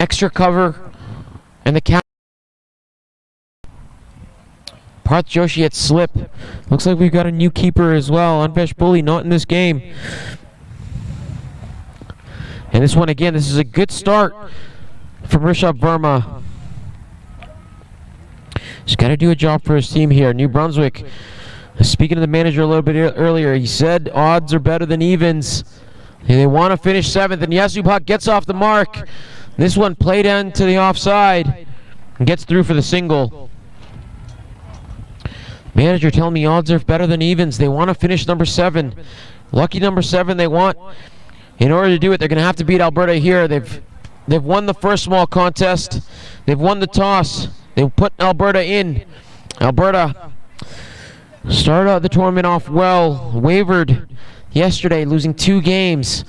extra cover, and the count. Parth Joshi at slip. Looks like we've got a new keeper as well. Anvesh Bully not in this game. And this one again, this is a good start from Rishabh Verma. He's got to do a job for his team here. New Brunswick. Speaking to the manager a little bit earlier, he said odds are better than evens. They want to finish 7th, and Yasubhak gets off the mark. This one played into the offside and gets through for the single. Manager telling me odds are better than evens. They want to finish number 7. Lucky number 7 they want. In order to do it, they're going to have to beat Alberta here. They've won the first small contest. They've won the toss. They put Alberta in. Alberta started out the tournament off well. Wavered yesterday, losing 2 games.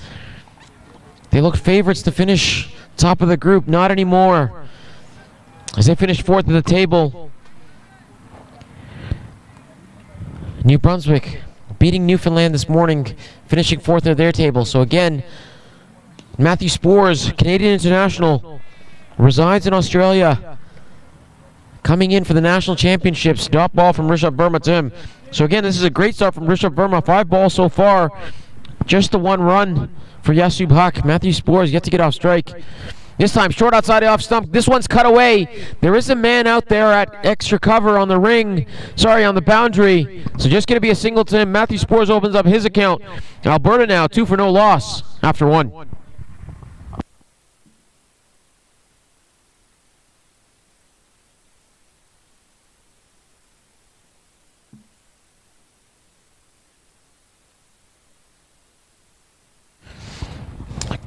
They looked favorites to finish top of the group. Not anymore, as they finished 4th at the table. New Brunswick beating Newfoundland this morning, finishing 4th at their table. So again, Matthew Spores, Canadian international, resides in Australia, coming in for the national championships. Dot ball from Rishabh Verma to him. So again, this is a great start from Rishabh Verma. 5 balls so far, just the 1 run for Yasubhak. Matthew Spores yet to get off strike. This time short outside the off stump. This one's cut away. There is a man out there at extra cover on the ring. Sorry, on the boundary. So just going to be a single to him. Matthew Spores opens up his account. Alberta now 2 for no loss after 1.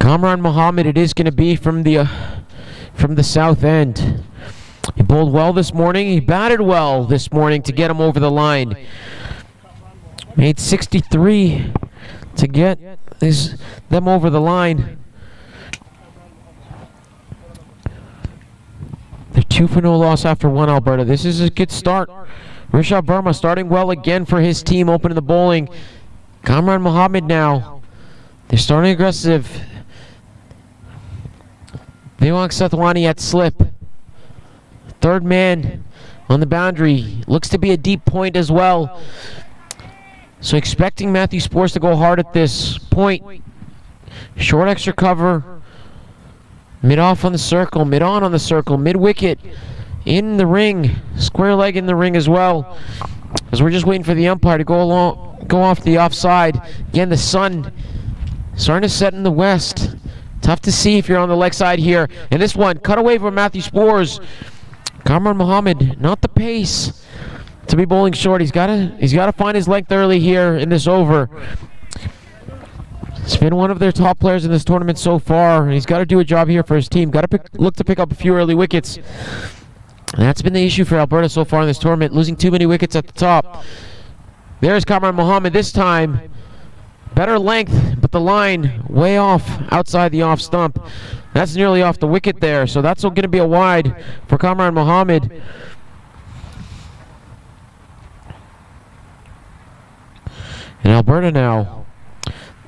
Kamran Mohammed, it is going to be from the south end. He bowled well this morning. He batted well this morning to get him over the line. Made 63 to get them over the line. They're 2 for no loss after 1, Alberta. This is a good start. Rishabh Verma starting well again for his team, opening the bowling. Kamran Mohammed now. They're starting aggressive. Vivek Sathwani at slip. 3rd man on the boundary. Looks to be a deep point as well. So expecting Matthew Spores to go hard at this point. Short extra cover. Mid-off on the circle. Mid-on on the circle. Mid-wicket. In the ring. Square leg in the ring as well. As we're just waiting for the umpire to go off the offside. Again, the sun starting to set in the west. Tough to see if you're on the leg side here. And this one, cut away from Matthew Spores. Kamran Mohammed, not the pace to be bowling short. He's got to find his length early here in this over. He's been one of their top players in this tournament so far, and he's got to do a job here for his team. Got to look to pick up a few early wickets. And that's been the issue for Alberta so far in this tournament, losing too many wickets at the top. There's Kamran Mohammed this time. Better length, but the line way off outside the off stump. That's nearly off the wicket there, so that's going to be a wide for Kamran Mohammed. And Alberta now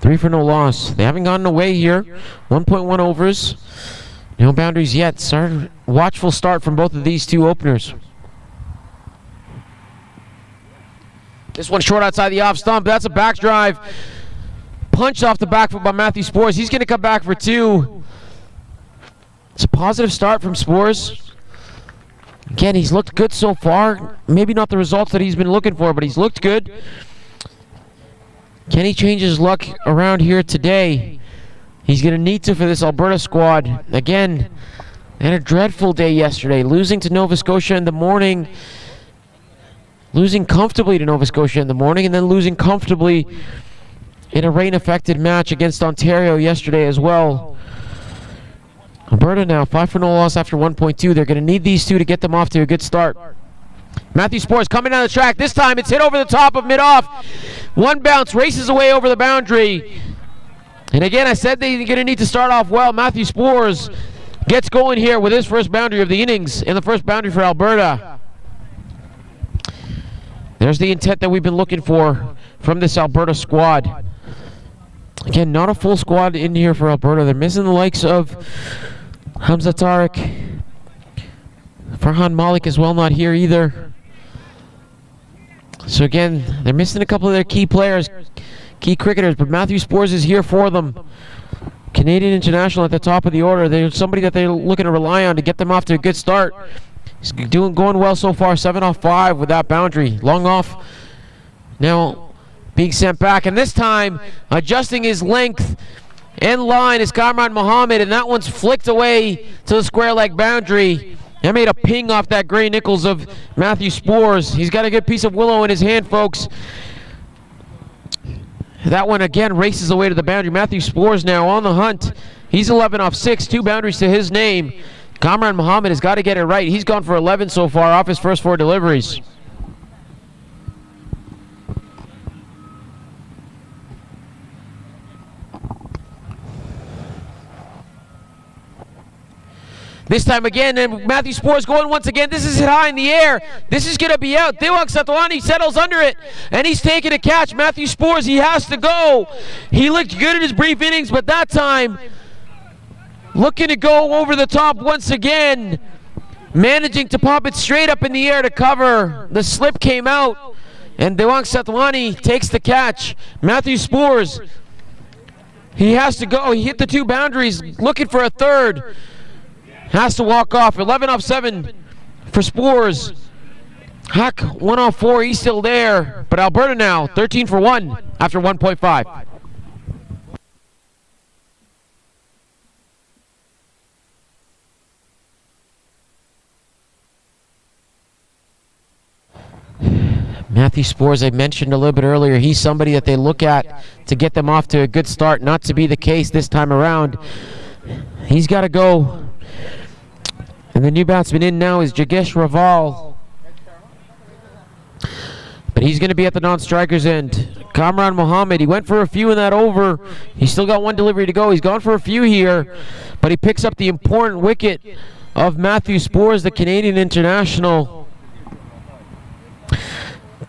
3 for no loss. They haven't gotten away here. 1.1 overs. No boundaries yet. Watchful start from both of these 2 openers. This one short outside the off stump. That's a back drive. Punched off the back foot by Matthew Spores. He's going to come back for 2. It's a positive start from Spores. Again, he's looked good so far. Maybe not the results that he's been looking for, but he's looked good. Can he change his luck around here today? He's going to need to for this Alberta squad. Again, they had a dreadful day yesterday, losing to Nova Scotia in the morning. Losing comfortably to Nova Scotia in the morning, and then losing comfortably in a rain-affected match against Ontario yesterday as well. Alberta now 5 for no loss after 1.2. They're going to need these 2 to get them off to a good start. Matthew Spores coming down the track. This time it's hit over the top of mid-off. 1 bounce, races away over the boundary. And again, I said they're going to need to start off well. Matthew Spores gets going here with his first boundary of the innings and the first boundary for Alberta. There's the intent that we've been looking for from this Alberta squad. Again, not a full squad in here for Alberta. They're missing the likes of Hamza Tariq. Farhan Malik as well not here either. So again, they're missing a couple of their key players, key cricketers, but Matthew Spores is here for them. Canadian international at the top of the order. They're somebody that they're looking to rely on to get them off to a good start. He's going well so far, 7 off 5 with that boundary. Long off, now being sent back, and this time adjusting his length and line is Kamran Mohammed, and that one's flicked away to the square leg boundary. That made a ping off that gray nickels of Matthew Spores. He's got a good piece of willow in his hand, folks. That one again races away to the boundary. Matthew Spores now on the hunt. He's 11 off 6, 2 boundaries to his name. Kamran Mohammed has got to get it right. He's gone for 11 so far off his first 4 deliveries. This time again, and Matthew Spores going once again. This is hit high in the air. This is going to be out. Yax Patel settles under it, and he's taking a catch. Matthew Spores, he has to go. He looked good in his brief innings, but that time, looking to go over the top once again. Managing to pop it straight up in the air to cover. The slip came out, and Yax Patel takes the catch. Matthew Spores, he has to go. He hit the 2 boundaries, looking for a third. Has to walk off. 11 off 7 for Spores. Huck 1 off 4. He's still there. But Alberta now 13 for 1 after 1.5. Matthew Spores, I mentioned a little bit earlier, he's somebody that they look at to get them off to a good start. Not to be the case this time around. He's got to go. And the new batsman in now is Yax Patel. But he's going to be at the non-strikers end. Kamran Mohammed, he went for a few in that over. He's still got 1 delivery to go. He's gone for a few here. But he picks up the important wicket of Matthew Spores, the Canadian international.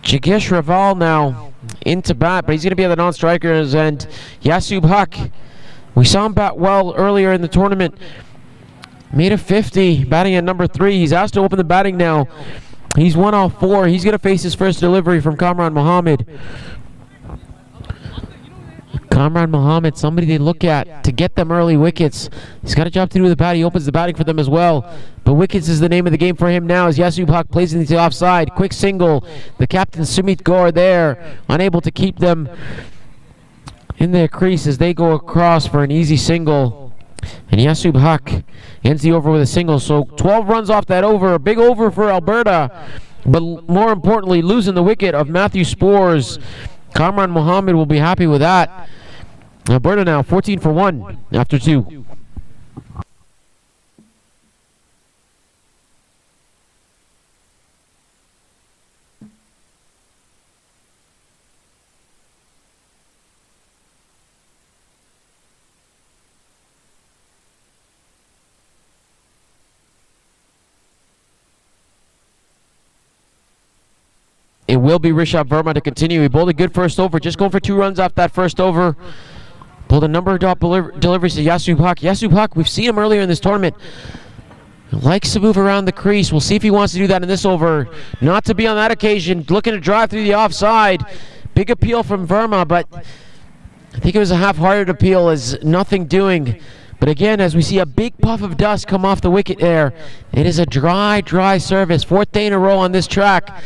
Yax Patel now into bat, but he's going to be at the non-strikers end. Yasub Haq, we saw him bat well earlier in the tournament. Made a 50, batting at number 3. He's asked to open the batting now. He's 1 off 4. He's going to face his first delivery from Kamran Mohammed. Kamran Mohammed, somebody they look at to get them early wickets. He's got a job to do with the bat. He opens the batting for them as well. But wickets is the name of the game for him now as Yasub Haq plays into the offside. Quick single. The captain Sumit Gaur there, unable to keep them in their crease as they go across for an easy single. And Yasub Haq ends the over with a single. So 12 runs off that over. A big over for Alberta. But more importantly, losing the wicket of Matthew Spores. Kamran Mohammed will be happy with that. Alberta now 14 for 1 after 2. It will be Rishabh Verma to continue. He bowled a good first over, just going for 2 runs off that first over. Pulled a number of deliveries to Yasub Haq. Yasub Haq, we've seen him earlier in this tournament. Likes to move around the crease. We'll see if he wants to do that in this over. Not to be on that occasion. Looking to drive through the offside. Big appeal from Verma, but I think it was a half-hearted appeal as nothing doing. But again, as we see a big puff of dust come off the wicket there, it is a dry service. 4th day in a row on this track.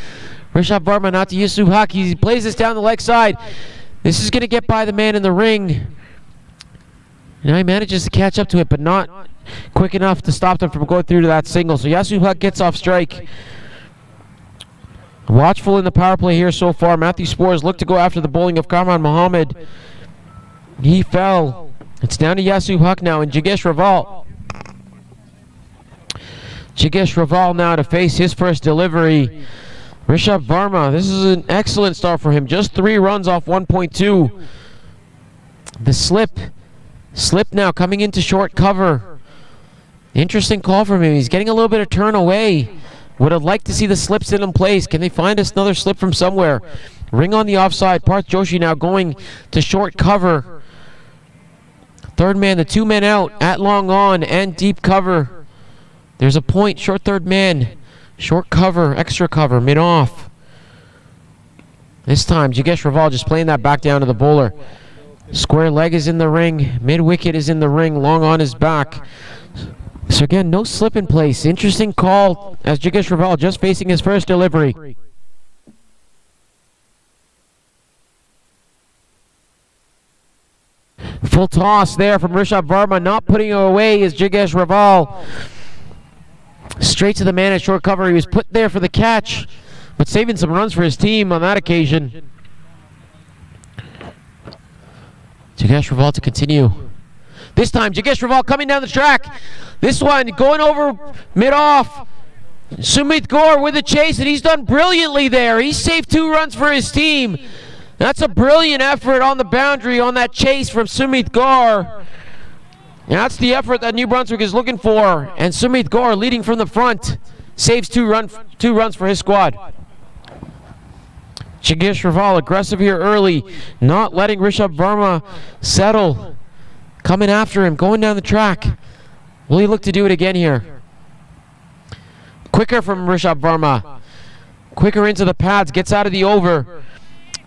Rishabh Verma not to Yasub Haq. He plays this down the leg side. This is going to get by the man in the ring. Now he manages to catch up to it, but not quick enough to stop them from going through to that single. So Yasub Haq gets off strike. Watchful in the power play here so far. Matthew Spores looked to go after the bowling of Kamran Mohammed. He fell. It's down to Yasub Haq now and Yax Patel. Yax Patel now to face his first delivery. Rishabh Verma, this is an excellent start for him. Just 3 runs off 1.2. The slip now coming into short cover. Interesting call from him. He's getting a little bit of turn away. Would have liked to see the slip still in place. Can they find us another slip from somewhere? Ring on the offside. Parth Joshi now going to short cover. Third man, the 2 men out at long on and deep cover. There's a point, short third man. Short cover, extra cover, mid off. This time, Yax Patel just playing that back down to the bowler. Square leg is in the ring. Mid wicket is in the ring. Long on his back. So again, no slip in place. Interesting call as Yax Patel just facing his first delivery. Full toss there from Rishabh Verma. Not putting it away is Yax Patel. Straight to the man at short cover. He was put there for the catch, but saving some runs for his team on that occasion. Yax Patel to continue. This time, Yax Patel coming down the track. This one going over mid-off. Sumit Gaur with a chase, and he's done brilliantly there. He saved 2 runs for his team. That's a brilliant effort on the boundary on that chase from Sumit Gaur. And that's the effort that New Brunswick is looking for. And Sumit Gaur leading from the front. Saves 2 runs for his squad. Yax Patel aggressive here early. Not letting Rishabh Verma settle. Coming after him, going down the track. Will he look to do it again here? Quicker from Rishabh Verma. Quicker into the pads, gets out of the over.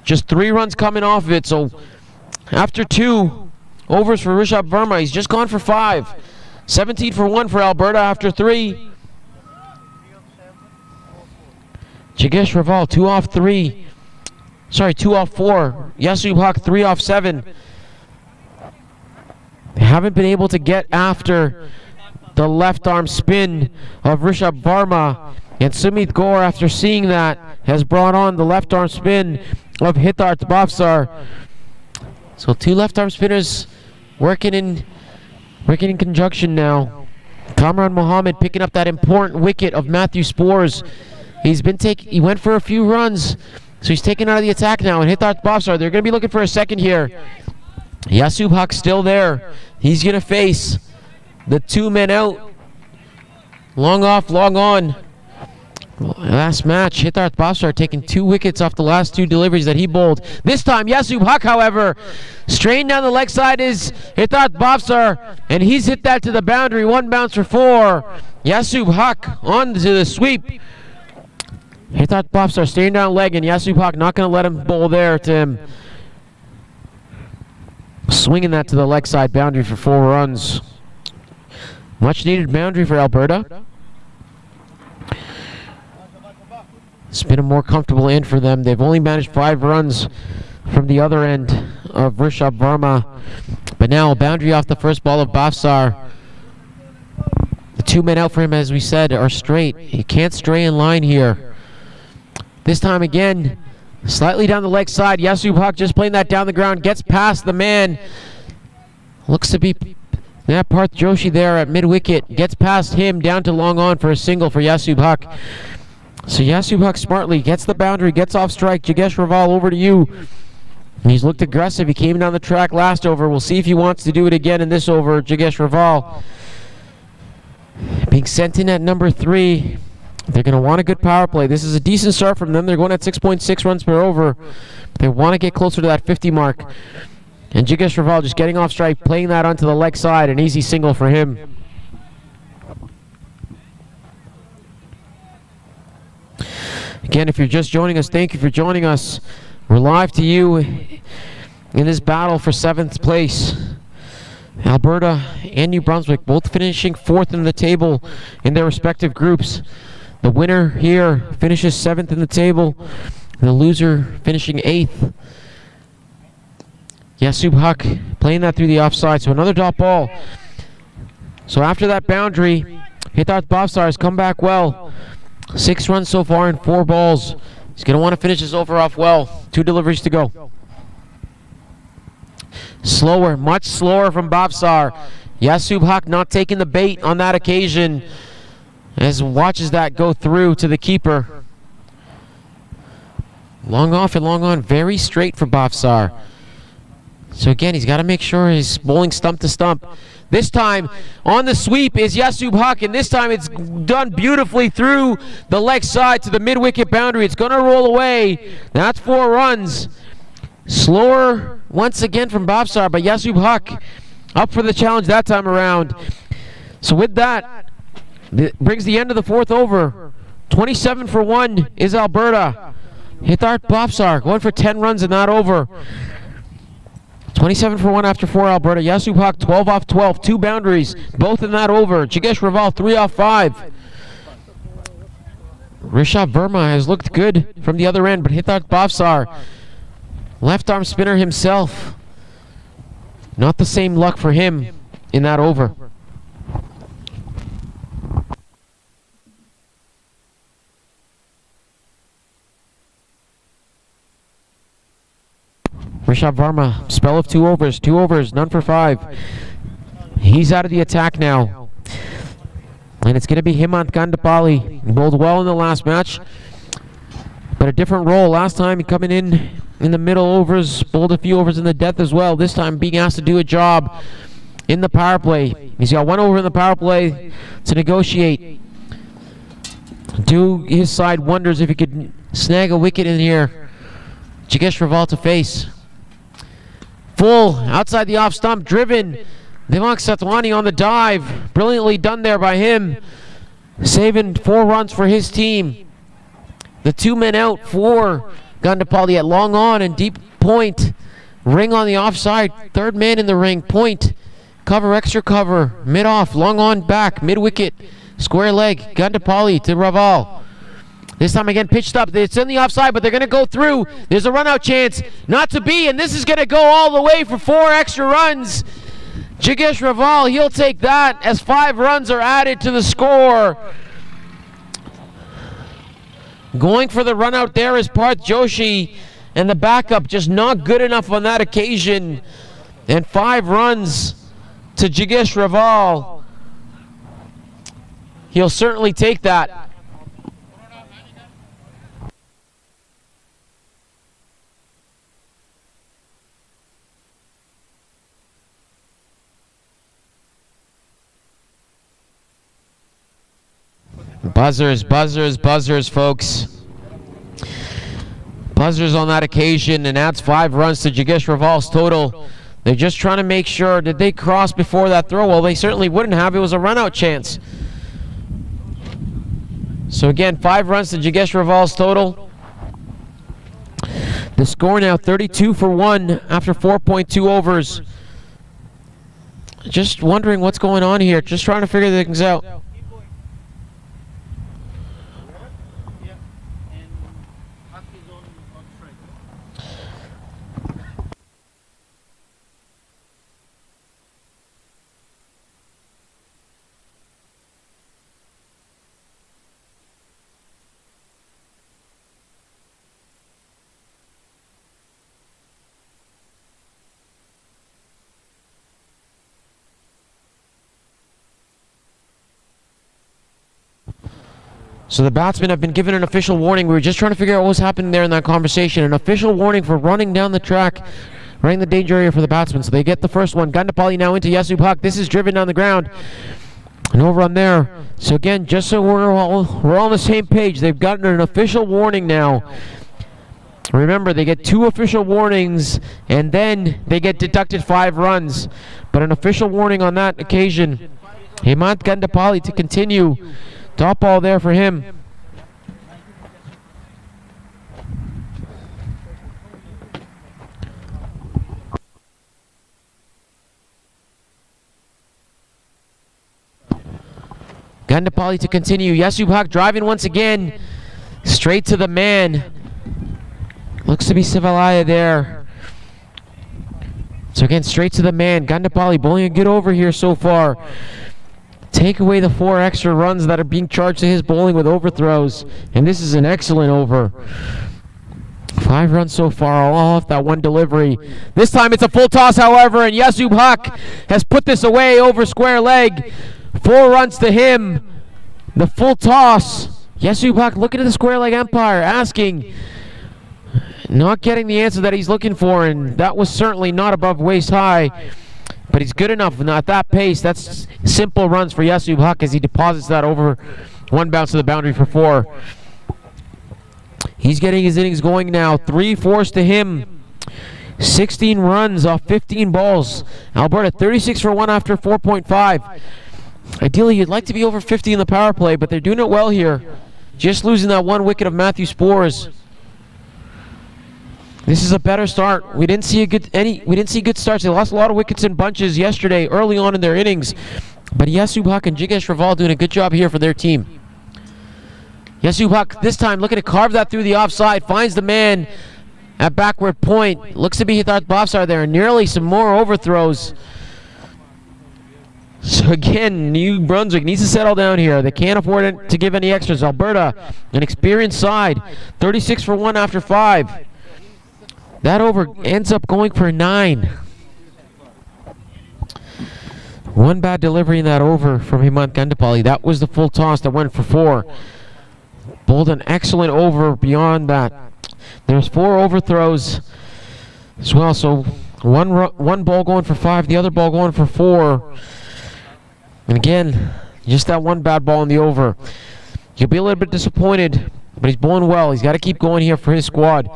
Just 3 runs coming off of it. So after 2 overs for Rishabh Verma, he's just gone for 5. 17 for 1 for Alberta after 3. Yax Patel, 2 off 3. Sorry, 2 off 4. Yax Patel, 3 off 7. They haven't been able to get after the left arm spin of Rishabh Verma. And Sumit Gaur, after seeing that, has brought on the left arm spin of Hitarth Bhavsar. So 2 left arm spinners working in conjunction now. Kamran Mohammed picking up that important wicket of Matthew Spores. He went for a few runs, so he's taken out of the attack now. And Hitarth Bhavsar, they're going to be looking for a second here. Yax Patel still there. He's going to face the 2 men out. Long off, long on. Last match, Hitarth Bhavsar taking 2 wickets off the last 2 deliveries that he bowled. This time, Yax Patel, however, straight down the leg side is Hitarth Bhavsar, and he's hit that to the boundary. 1 bounce for 4. Yax Patel on to the sweep. Hitarth Bhavsar staying down leg, and Yax Patel not going to let him bowl there to him. Swinging that to the leg side boundary for 4 runs. Much needed boundary for Alberta. It's been a more comfortable end for them. They've only managed 5 runs from the other end of Rishabh Verma. But now a boundary off the first ball of Bhavsar. The 2 men out for him, as we said, are straight. He can't stray in line here. This time again, slightly down the leg side. Yax Patel just playing that down the ground. Gets past the man. Looks to be Parth Joshi there at mid-wicket. Gets past him down to long on for a single for Yax Patel. So Yax Patel smartly gets the boundary, gets off strike. Yax Patel, over to you. He's looked aggressive. He came down the track last over. We'll see if he wants to do it again in this over. Yax Patel being sent in at number 3. They're going to want a good power play. This is a decent start from them. They're going at 6.6 runs per over. They want to get closer to that 50 mark. And Yax Patel just getting off strike, playing that onto the leg side. An easy single for him. Again, if you're just joining us, thank you for joining us. We're live to you in this battle for 7th place. Alberta and New Brunswick both finishing 4th in the table in their respective groups. The winner here finishes 7th in the table. The loser finishing 8th. Yax Patel playing that through the offside. So another dot ball. So after that boundary, Hitarth Bhavsar has come back well. 6 runs so far in 4 balls. He's going to want to finish his over off well. 2 deliveries to go. Slower, much slower from Bhavsar. Yax Patel not taking the bait on that occasion, as watches that go through to the keeper. Long off and long on, very straight for Bhavsar. So again, he's got to make sure he's bowling stump to stump. This time, on the sweep is Yax Patel, and this time it's done beautifully through the leg side to the mid-wicket boundary. It's going to roll away. That's 4 runs. Slower once again from Bhavsar, but Yax Patel up for the challenge that time around. So with that, brings the end of the fourth over. 27 for 1 is Alberta. Hithart Bopsar going for 10 runs in that over. 27 for 1 after 4 Alberta. Yasubhak 12 off 12, 2 boundaries, both in that over. Jigesh Raval 3 off 5. Rishabh Verma has looked good from the other end, but Hithart Bopsar, left arm spinner himself, not the same luck for him in that over. Rishabh Verma, spell of 2 overs, none for 5. He's out of the attack now. And it's going to be Hemant Gandapalli. He bowled well in the last match, but a different role. Last time he coming in the middle overs, bowled a few overs in the death as well. This time being asked to do a job in the power play. He's got 1 over in the power play to negotiate. Do his side wonders if he could snag a wicket in here. Jigesh Raval to face. Full, outside the off stump, driven. Devang Satwani on the dive. Brilliantly done there by him. Saving 4 runs for his team. The 2 men out for Gandapalli at long on and deep point. Ring on the offside. 3rd man in the ring. Point. Cover, extra cover. Mid off, long on back. Mid wicket. Square leg. Gandapalli to Raval. This time again pitched up. It's in the offside, but they're going to go through. There's a run-out chance. Not to be, and this is going to go all the way for 4 extra runs. Jigesh Raval, he'll take that as 5 runs are added to the score. Going for the run-out there is Parth Joshi, and the backup just not good enough on that occasion. And 5 runs to Jigesh Raval. He'll certainly take that. Buzzers, folks. Buzzers on that occasion, and adds 5 runs to Jigesh Raval's total. They're just trying to make sure, did they cross before that throw? Well, they certainly wouldn't have. It was a run-out chance. So again, 5 runs to Jigesh Raval's total. The score now 32 for 1 after 4.2 overs. Just wondering what's going on here. Just trying to figure things out. So the batsmen have been given an official warning. We were just trying to figure out what was happening there in that conversation. An official warning for running down the track, running the danger area for the batsmen. So they get the first one. Gandapalli now into Yasubhak. This is driven down the ground. An overrun there. So again, just so we're all on the same page, they've gotten an official warning now. Remember, they get 2 official warnings, and then they get deducted 5 runs. But an official warning on that occasion. Hemant Gandapalli to continue. Top ball there for him. Gandapalli to continue. Yasubhak driving once again. Straight to the man. Looks to be Sivalaya there. So again, straight to the man. Gandapalli bowling a good over here so far. Take away the 4 extra runs that are being charged to his bowling with overthrows. And this is an excellent over. 5 runs so far, all off that one delivery. This time it's a full toss, however, and Yasubhak has put this away over square leg. 4 runs to him. The full toss. Yasubhak looking at the square leg umpire, asking. Not getting the answer that he's looking for, and that was certainly not above waist high. But he's good enough, and at that pace, that's simple runs for Yasubhak as he deposits that over 1 bounce to the boundary for 4. He's getting his innings going now. 3 fours to him. 16 runs off 15 balls. Alberta 36 for 1 after 4.5. Ideally, you'd like to be over 50 in the power play, but they're doing it well here. Just losing that 1 wicket of Matthew Spores. This is a better start. We didn't see good starts. They lost a lot of wickets in bunches yesterday, early on in their innings. But Yax Patel and Jigesh Raval doing a good job here for their team. Yax Patel this time looking to carve that through the offside. Finds the man at backward point. Looks to be hit the offside there. Nearly some more overthrows. So again, New Brunswick needs to settle down here. They can't afford it to give any extras. Alberta, an experienced side. 36 for 1 after 5. That over ends up going for 9. One bad delivery in that over from Hemant Gandapalli. That was the full toss that went for 4. Bowled an excellent over beyond that. There's 4 overthrows as well. So one ball going for 5, the other ball going for 4. And again, just that one bad ball in the over. You'll be a little bit disappointed, but he's bowling well. He's got to keep going here for his squad.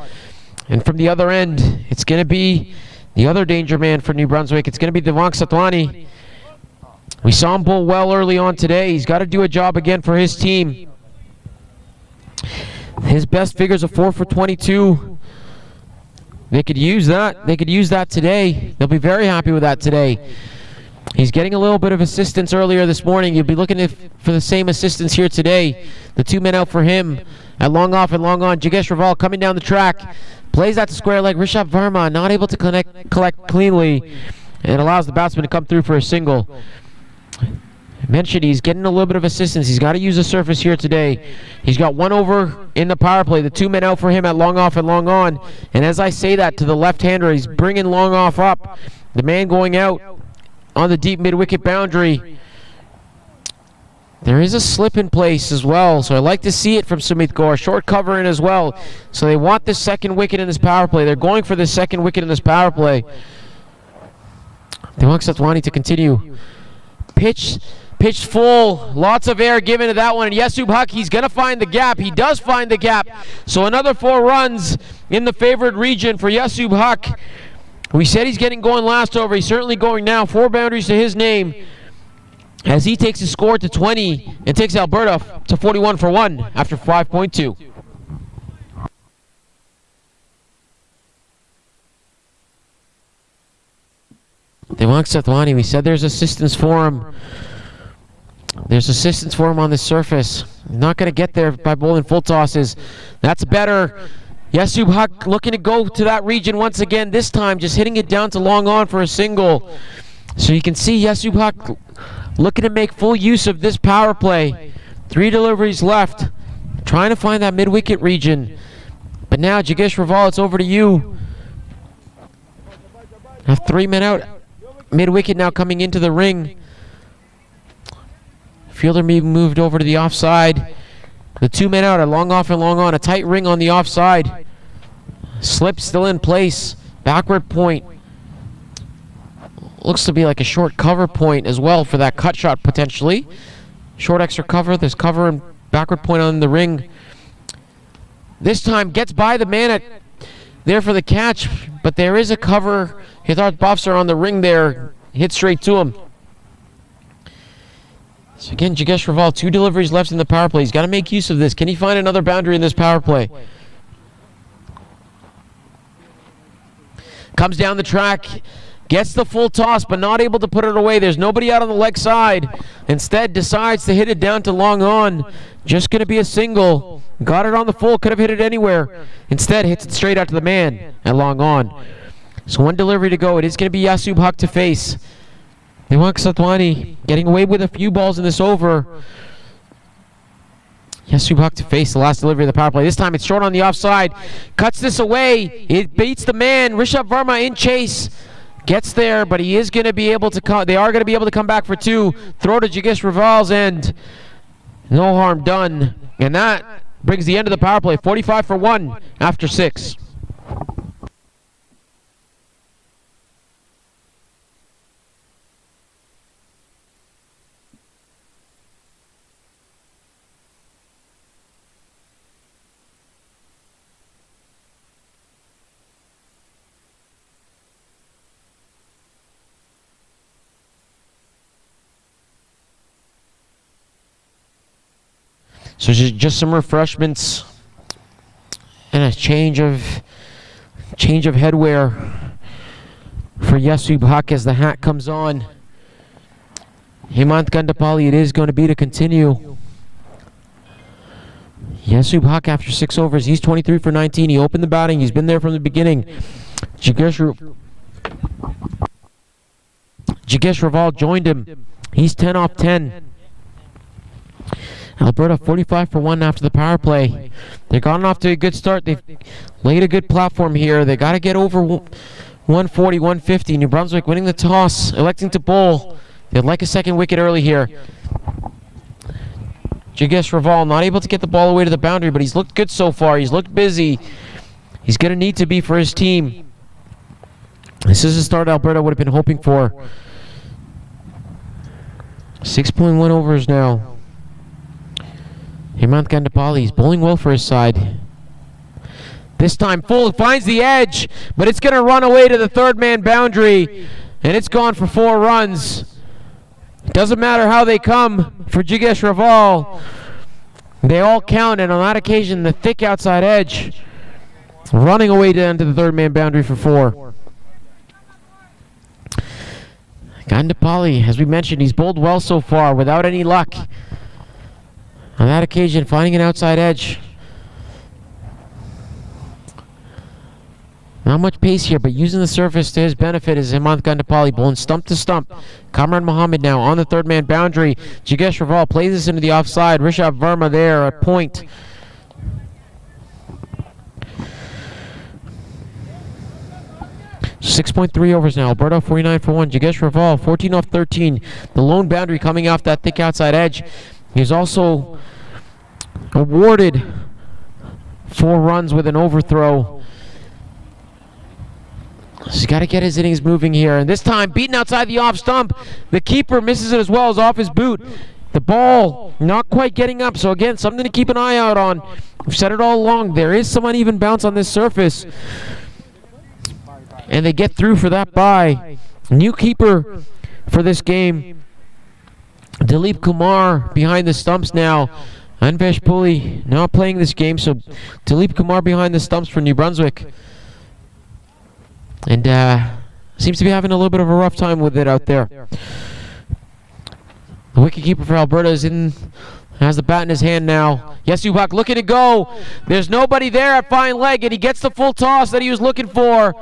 And from the other end, it's going to be the other danger man for New Brunswick. It's going to be Yax Patel. We saw him bowl well early on today. He's got to do a job again for his team. His best figures are 4 for 22. They could use that. They could use that today. They'll be very happy with that today. He's getting a little bit of assistance earlier this morning. You'll be looking for the same assistance here today. The 2 men out for him at long off and long on. Jigesh Raval coming down the track. Plays that to square leg. Rishabh Verma not able to collect cleanly. And allows the batsman to come through for a single. I mentioned he's getting a little bit of assistance. He's got to use the surface here today. He's got 1 over in the power play. The 2 men out for him at long off and long on. And as I say that to the left-hander, he's bringing long off up. The man going out on the deep mid-wicket boundary. There is a slip in place as well, so I like to see it from Sumit Kaur. Short cover in as well. So they want the 2nd wicket in this power play. They're going for the 2nd wicket in this power play. They want Satwani to continue. Pitch full. Lots of air given to that one. And Yax Patel, he's going to find the gap. He does find the gap. So another 4 runs in the favored region for Yax Patel. We said he's getting going last over. He's certainly going now. 4 boundaries to his name as he takes his score to 20 and takes Alberta to 41 for 1 after 5.2. Yax Patel, we said there's assistance for him. There's assistance for him on the surface. Not going to get there by bowling full tosses. That's better. Yax Patel looking to go to that region once again. This time just hitting it down to long on for a single. So you can see Yax Patel looking to make full use of this power play. 3 deliveries left. Trying to find that mid-wicket region. But now, Jigesh Raval, it's over to you. Have 3 men out. Mid-wicket now coming into the ring. Fielder moved over to the offside. The 2 men out, a long off and long on. A tight ring on the offside. Slip still in place. Backward point. Looks to be like a short cover point as well for that cut shot potentially. Short extra cover. There's cover and backward point on the ring. This time gets by the man there for the catch, but there is a cover. Hithart Bofsar on the ring there. Hit straight to him. So again, Jigesh Raval, 2 deliveries left in the power play. He's got to make use of this. Can he find another boundary in this power play? Comes down the track. Gets the full toss, but not able to put it away. There's nobody out on the leg side. Instead, decides to hit it down to long on. Just going to be a single. Got it on the full. Could have hit it anywhere. Instead, hits it straight out to the man at long on. So 1 delivery to go. It is going to be Yax Patel to face. Yax Patel getting away with a few balls in this over. Yax Patel to face the last delivery of the power play. This time it's short on the offside. Cuts this away. It beats the man. Rishabh Verma in chase. Gets there, but he is going to be able to come. They are going to be able to come back for 2. Throw to Jigesh Raval's end. No harm done. And that brings the end of the power play. 45 for 1 after 6. So just some refreshments and a change of headwear for Yasub Haq as the hat comes on. Hemant Gandapali, it is going to be to continue. Yasub Haq after 6 overs, he's 23 for 19. He opened the batting. He's been there from the beginning. Jigesh Raval joined him. He's 10 off 10. Alberta 45 for 1 after the power play. They've gotten off to a good start. They've laid a good platform here. They got to get over 140, 150. New Brunswick winning the toss, electing to bowl. They'd like a second wicket early here. Jigesh Raval not able to get the ball away to the boundary, but he's looked good so far. He's looked busy. He's going to need to be for his team. This is the start Alberta would have been hoping for. 6.1 overs now. Hemant Gandapali, he's bowling well for his side. This time full, finds the edge, but it's going to run away to the third man boundary, and it's gone for 4 runs. It doesn't matter how they come for Jigesh Raval. They all count, and on that occasion, the thick outside edge running away down to the third man boundary for 4. Gandapali, as we mentioned, he's bowled well so far without any luck. On that occasion, finding an outside edge. Not much pace here, but using the surface to his benefit is Hemant Gandapali bowling stump to stump. Kamran Mohammed now on the third man boundary. Jigesh Raval plays this into the offside. Rishabh Verma there at point. .3 overs now. Alberta 49 for 1. Jigesh Raval 14 off 13. The lone boundary coming off that thick outside edge. He's also awarded 4 runs with an overthrow. So he's got to get his innings moving here. And this time, beaten outside the off stump. The keeper misses it as well as off his boot. The ball not quite getting up. So again, something to keep an eye out on. We've said it all along. There is some uneven bounce on this surface. And they get through for that bye. New keeper for this game. Dilip Kumar behind the stumps now. Anvesh Puli not playing this game. So Dilip Kumar behind the stumps for New Brunswick. And seems to be having a little bit of a rough time with it out there. The wicketkeeper for Alberta has the bat in his hand now. Yasub Haq looking to go. There's nobody there at fine leg, and he gets the full toss that he was looking for.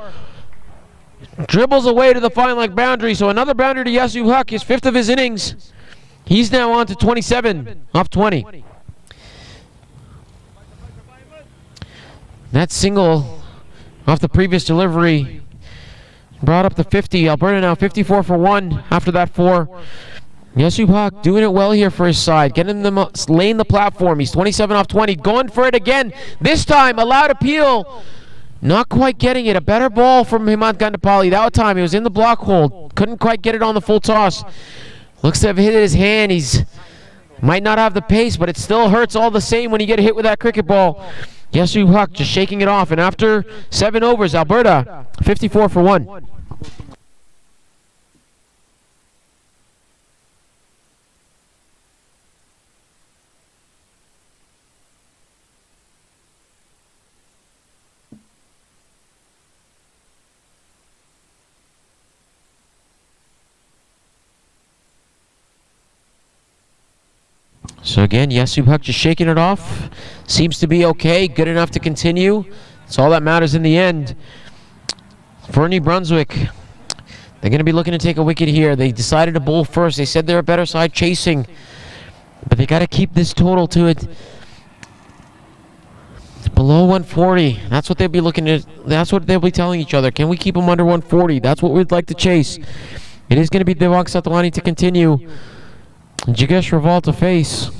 Dribbles away to the fine leg boundary, so another boundary to Yasub Haq, his 5th of his innings. He's now on to 27 off 20. That single off the previous delivery brought up to 50. Alberta now 54 for 1 after that 4. Yasub Haq doing it well here for his side, getting them laying the platform. He's 27 off 20, going for it again. This time, allowed appeal. Not quite getting it. A better ball from Hemant Gandapali. That time he was in the block hold. Couldn't quite get it on the full toss. Looks to have hit his hand. He's might not have the pace, but it still hurts all the same when you get hit with that cricket ball. Yasub Haq just shaking it off. And after 7 overs, Alberta 54 for 1. So again, Yasub Haq just shaking it off. Seems to be okay, good enough to continue. That's all that matters in the end. For New Brunswick, they're going to be looking to take a wicket here. They decided to bowl first. They said they're a better side chasing. But they got to keep this total to it. Below 140. That's what they'll be looking at. That's what they'll be telling each other. Can we keep them under 140? That's what we'd like to chase. It is going to be Devang Satawani to continue. Jigesh Raval to face.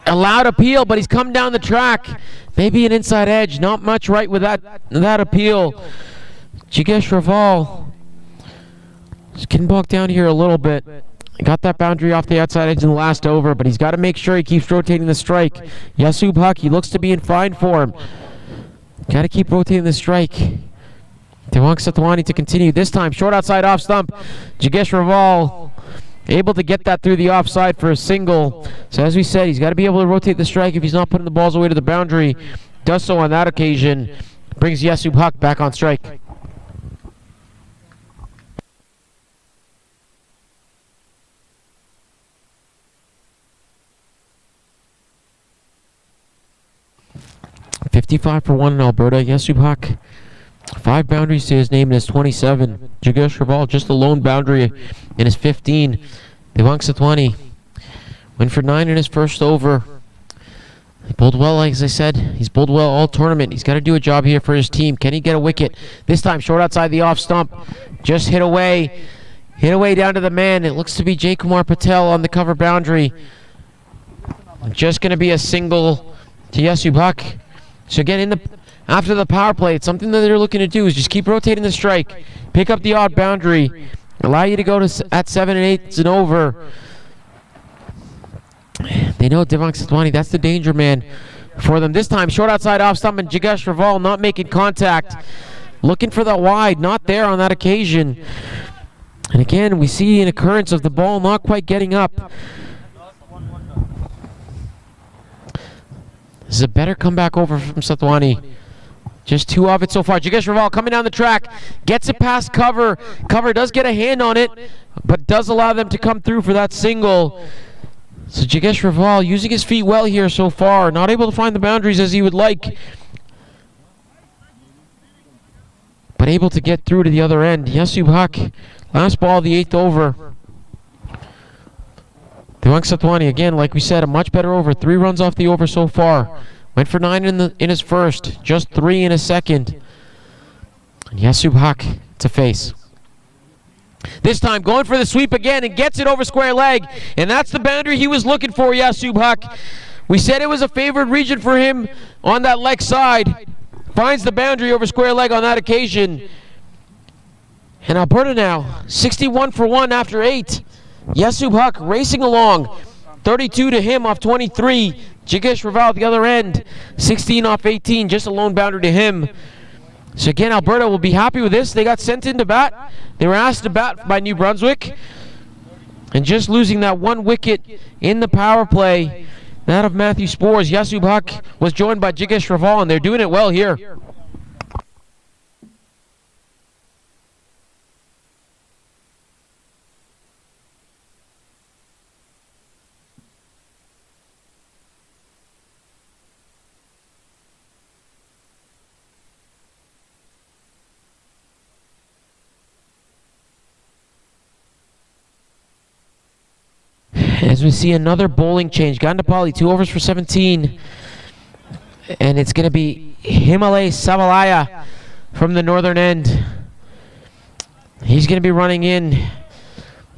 Allowed appeal, but he's come down the track. Maybe an inside edge. Not much right with that appeal. Jigesh Raval just getting bogged down here a little bit. Got that boundary off the outside edge in the last over, but he's got to make sure he keeps rotating the strike. Yasub Haq, he looks to be in fine form. Got to keep rotating the strike. Devang Satawani to continue. This time, short outside off stump. Jigesh Raval able to get that through the offside for a single. So as we said, he's got to be able to rotate the strike if he's not putting the balls away to the boundary. Does so on that occasion. Brings Yasub Huck back on strike. .55 for 1 in Alberta. Yasub Huck, 5 boundaries to his name in his 27. Jigesh Raval, just a lone boundary in his 15. Devang Satwani went for 9 in his first over. He bowled well, like as I said. He's bowled well all tournament. He's got to do a job here for his team. Can he get a wicket? This time, short outside the off stump. Just hit away. Hit away down to the man. It looks to be J. Kumar Patel on the cover boundary. Just going to be a single to Yasub Huck. So again, after the power play, it's something that they're looking to do is just keep rotating the strike, pick up the odd boundary, allow you to go to at 7 and 8 and over. They know Devang Satwani, that's the danger man for them. This time, short outside off stump, and Jigesh Raval not making contact. Looking for that wide, not there on that occasion. And again, we see an occurrence of the ball not quite getting up. This is a better comeback over from Satwani. Just 2 of it so far. Jigesh Raval coming down the track. Gets it past cover. Cover does get a hand on it, but does allow them to come through for that single. So Jigesh Raval using his feet well here so far. Not able to find the boundaries as he would like, but able to get through to the other end. Yasub Huck, last ball of the 8th over. Devang Satwani, again, like we said, a much better over. 3 runs off the over so far. Went for 9 in his first, just 3 in his second. And Yasub Huck to face. This time going for the sweep again and gets it over square leg. And that's the boundary he was looking for, Yasub Huck. We said it was a favored region for him on that leg side. Finds the boundary over square leg on that occasion. And Alberta now, 61 for 1 after 8. Yasub Huck racing along. 32 to him off 23. Jigesh Raval at the other end. 16 off 18. Just a lone boundary to him. So again, Alberta will be happy with this. They got sent into bat. They were asked to bat by New Brunswick. And just losing that 1 wicket in the power play, that of Matthew Spores. Yasub Huck was joined by Jigesh Raval, and they're doing it well here. As we see another bowling change. Gandapalli, 2 overs for 17. And it's going to be Himalay Savalaya from the northern end. He's going to be running in.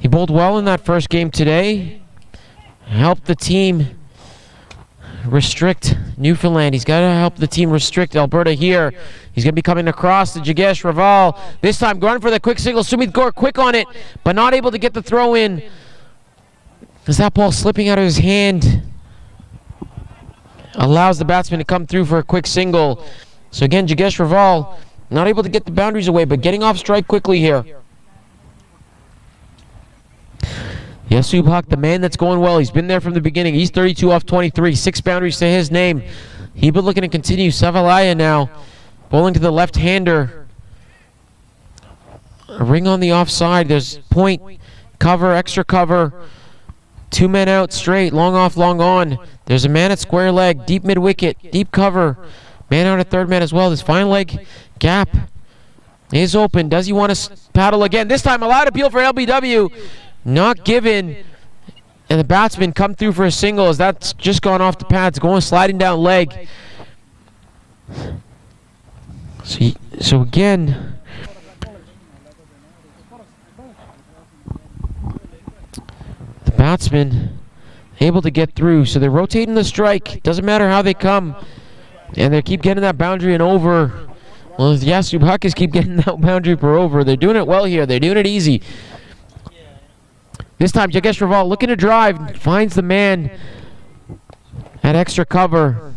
He bowled well in that first game today. Helped the team restrict Newfoundland. He's got to help the team restrict Alberta here. He's going to be coming across to Jigesh Raval. This time going for the quick single. Sumit Gaur quick on it, but not able to get the throw in. As that ball slipping out of his hand allows the batsman to come through for a quick single. So again, Jigesh Raval not able to get the boundaries away, but getting off strike quickly here. Yasub Huck, the man that's going well. He's been there from the beginning. He's 32 off 23. 6 boundaries to his name. He's been looking to continue. Savalaya now bowling to the left-hander. A ring on the offside. There's point, cover, extra cover. 2 men out straight, long off, long on. There's a man at square leg, deep mid-wicket, deep cover. Man out at third man as well. This fine leg gap is open. Does he want to paddle again? This time allowed appeal for LBW. Not given. And the batsman come through for a single as that's just gone off the pads, going sliding down leg. So again, batsman able to get through, so they're rotating the strike. Doesn't matter how they come, and they keep getting that boundary and over. Well, Yasub Huck is keep getting that boundary per over. They're doing it well here. They're doing it easy. This time, Jigesh Raval looking to drive, finds the man at extra cover.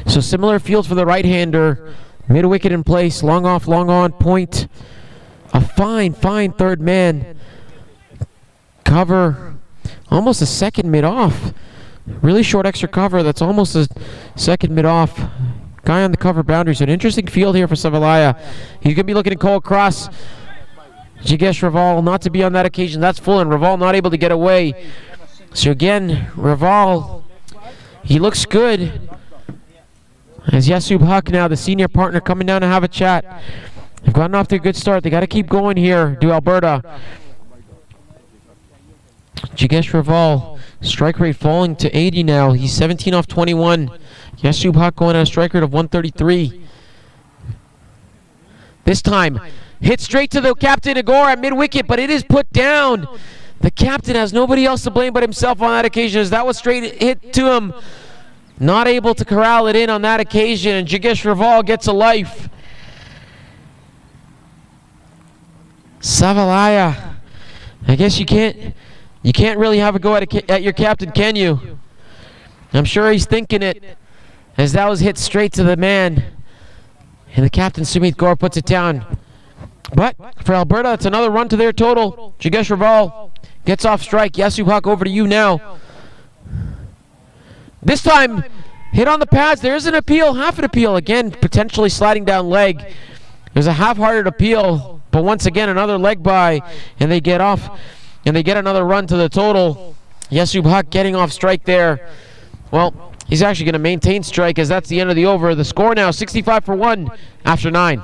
So similar field for the right-hander. Mid wicket in place, long off, long on, point. A fine third man. cover, almost a second mid-off. Really short extra cover. That's almost a second mid-off. Guy on the cover boundary. So an interesting field here for Savalaya. He's going to be looking to call across. Yax Raval not to be on that occasion. That's full, and Raval not able to get away. So again, Raval, he looks good. As Yasub Huck now, the senior partner, coming down to have a chat. They've gotten off to a good start. They got to keep going here, do Alberta. Yax Raval, strike rate falling to 80 now. He's 17 off 21. Yasub Huck going at a strike rate of 133. This time, hit straight to the captain, Agor, at mid-wicket, but it is put down. The captain has nobody else to blame but himself on that occasion, as that was straight hit to him. Not able to corral it in on that occasion, and Yax Raval gets a life. Savalaya, I guess you can't really have a go at your captain, can you? I'm sure he's thinking it, as that was hit straight to the man. And the captain, Sumit Gaur, puts it down. But for Alberta, it's another run to their total. Yax Raval gets off strike. Yasub Huck, over to you now. This time, hit on the pads. There is an appeal, half an appeal. Again, potentially sliding down leg. There's a half-hearted appeal, but once again, another leg by, and they get off, and they get another run to the total. Yasub Huck getting off strike there. Well, he's actually going to maintain strike, as that's the end of the over. The score now, 65 for 1 after 9.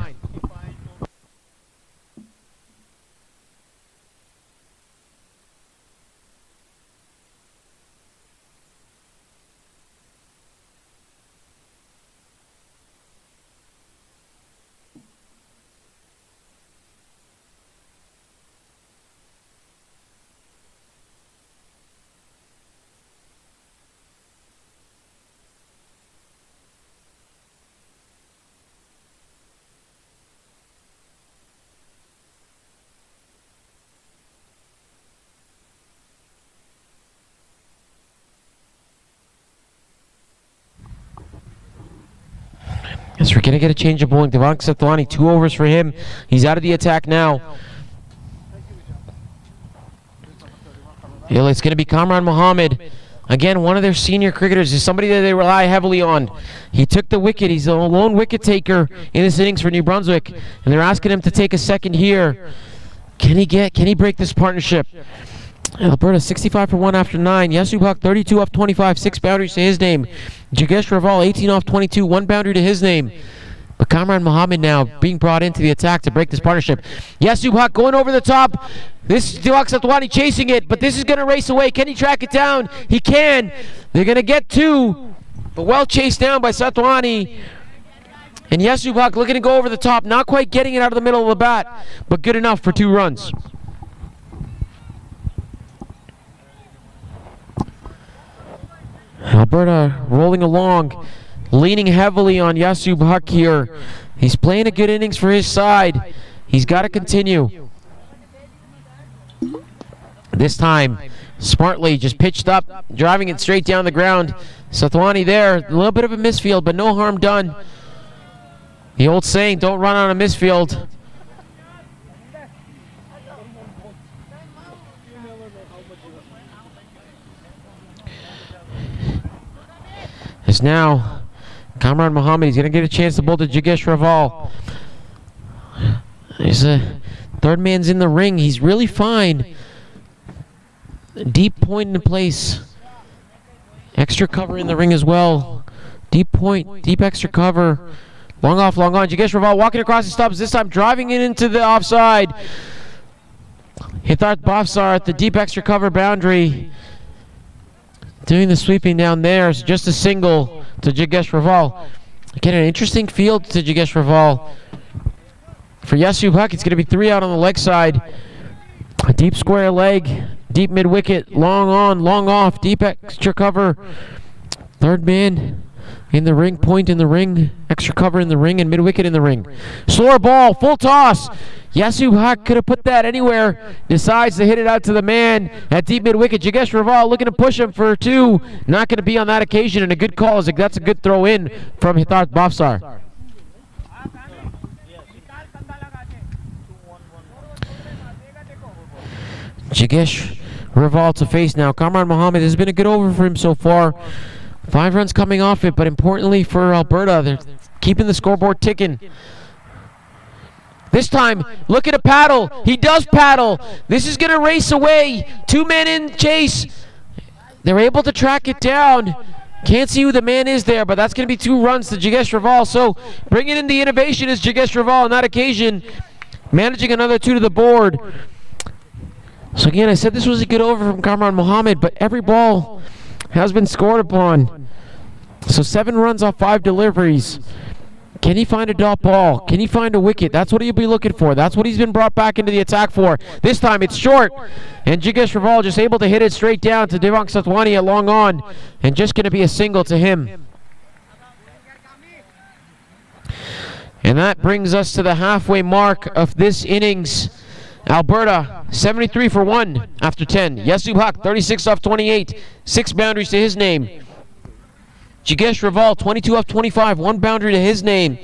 So we're going to get a change of bowling. Devon Sathwani, 2 overs for him. He's out of the attack now. It's going to be Kamran Mohammed. Again, one of their senior cricketers is somebody that they rely heavily on. He took the wicket. He's a lone wicket taker in this innings for New Brunswick. And they're asking him to take a second here. Can he break this partnership? Alberta 65 for 1 after 9. Yasub Huck 32 off 25, 6 boundaries to his name. Yax Raval 18 off 22, 1 boundary to his name. But Kamran Mohammed now being brought into the attack to break this partnership. Yasub Huck going over the top. This is Yax Patel chasing it, but this is going to race away. Can he track it down? He can. They're going to get 2, but well chased down by Satwani. And Yasub Huck looking to go over the top, not quite getting it out of the middle of the bat, but good enough for 2 runs. Alberta rolling along, leaning heavily on Yasub Huck here. He's playing a good innings for his side. He's got to continue. This time, smartly just pitched up, driving it straight down the ground. Sathwani there, a little bit of a misfield, but no harm done. The old saying, don't run on a misfield. As now, Kamran Mohammed, he's going to get a chance to bowl to Yax Raval. There's a third man's in the ring. He's really fine. Deep point in place. Extra cover in the ring as well. Deep point, deep extra cover. Long off, long on. Yax Raval walking across the stops, this time driving it into the offside. Hithart Bafsar at the deep extra cover boundary. Doing the sweeping down there, so just a single to Yax Raval. Again, an interesting field to Yax Raval. For Yasub Huck, it's going to be 3 out on the leg side. A deep square leg, deep mid-wicket, long on, long off, deep extra cover. Third man in the ring, point in the ring, extra cover in the ring, and mid-wicket in the ring. Slower ball, full toss. Yasub Huck could have put that anywhere. Decides to hit it out to the man at deep mid-wicket. Yax Raval looking to push him for 2. Not going to be on that occasion, and a good call. That's a good throw in from Hithart Bafsar. Yax Raval to face now. Kamran Mohammed has been a good over for him so far. 5 runs coming off it, but importantly for Alberta, they're keeping the scoreboard ticking. This time, look at a paddle. He does paddle. This is going to race away. 2 men in chase. They're able to track it down. Can't see who the man is there, but that's going to be 2 runs to Yax Patel. So bringing in the innovation is Yax Patel on that occasion, managing another 2 to the board. So again, I said this was a good over from Kamran Mohammed, but every ball has been scored upon. So 7 runs off 5 deliveries. Can he find a dot ball? Can he find a wicket? That's what he'll be looking for. That's what he's been brought back into the attack for. This time it's short, and Yax Patel just able to hit it straight down to Yax Satwani at long on, and just going to be a single to him. And that brings us to the halfway mark of this innings. Alberta 73 for 1 after 10. Yax Patel 36 off 28, 6 boundaries to his name. Yax Patel 22 off 25, 1 boundary to his name.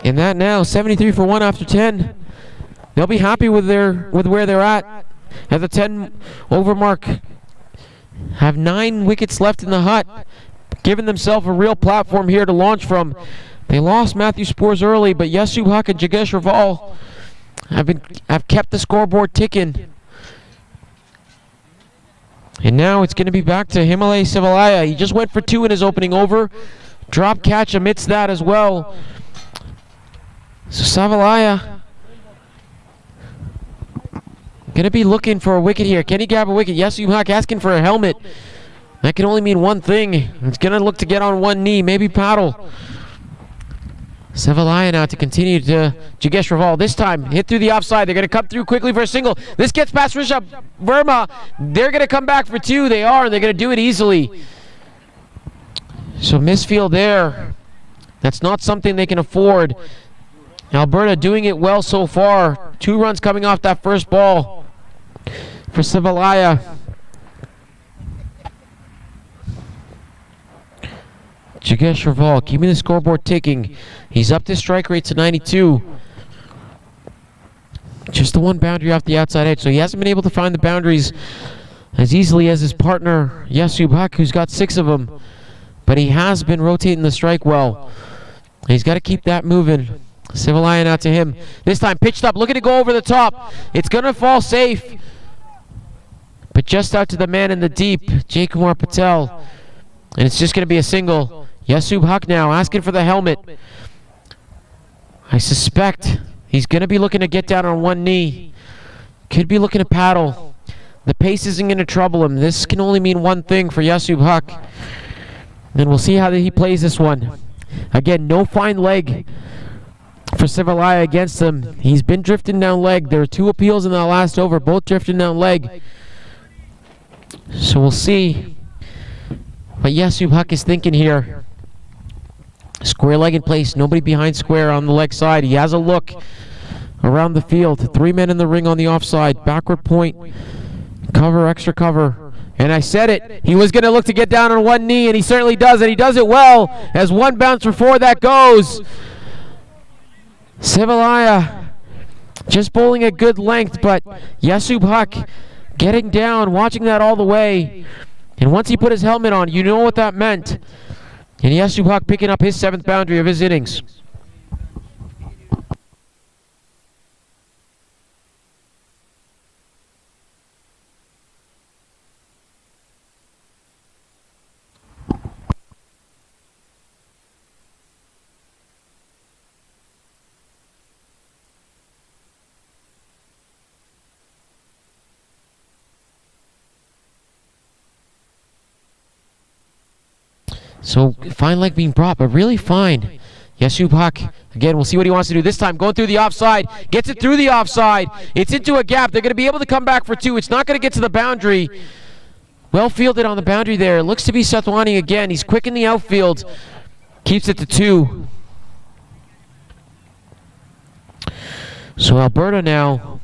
And that now 73 for 1 after 10. They'll be happy with where they're at the 10 over mark. Have 9 wickets left in the hut, giving themselves a real platform here to launch from. They lost Matthew Spores early, but Yax Patel and Yax Patel have kept the scoreboard ticking. And now it's going to be back to Himalay Sivalaya. He just went for 2 in his opening over. Drop catch amidst that as well. So Sivalaya going to be looking for a wicket here. Can he grab a wicket? Yax Patel asking for a helmet. That can only mean one thing. It's going to look to get on one knee, maybe paddle. Sivalaya now to continue to Yax Patel. This time, hit through the offside. They're going to come through quickly for a single. This gets past Rishabh Verma. They're going to come back for 2. They are, and they're going to do it easily. So misfield there. That's not something they can afford. Alberta doing it well so far. 2 runs coming off that first ball for Sivalaya. Yax Patel keeping the scoreboard ticking. He's up his strike rate to 92. Just the 1 boundary off the outside edge, so he hasn't been able to find the boundaries as easily as his partner Yax Patel, who's got 6 of them. But he has been rotating the strike well. He's got to keep that moving. Sivalaya out to him. This time pitched up, looking to go over the top. It's going to fall safe, but just out to the man in the deep, Jaikumar Patel. And it's just going to be a single. Yax Patel now asking for the helmet. I suspect he's going to be looking to get down on one knee. Could be looking to paddle. The pace isn't going to trouble him. This can only mean one thing for Yax Patel. And we'll see how he plays this one. Again, no fine leg for Sivalaya against him. He's been drifting down leg. There are 2 appeals in the last over, both drifting down leg. So we'll see what Yax Patel is thinking here. Square leg in place, nobody behind square on the leg side. He has a look around the field. 3 men in the ring on the offside. Backward point, cover, extra cover. And I said it, he was going to look to get down on one knee, and he certainly does, and he does it well as 1 bounce before that goes. Sivalaya just bowling a good length, but Yax Patel getting down, watching that all the way. And once he put his helmet on, you know what that meant. And Yax Patel picking up his 7th boundary of his innings. So fine leg being brought, but really fine. Yax Patel, again, we'll see what he wants to do this time. Going through the offside, gets it through the offside. It's into a gap. They're going to be able to come back for 2. It's not going to get to the boundary. Well fielded on the boundary there. It looks to be Satwani again. He's quick in the outfield. Keeps it to 2. So Alberta now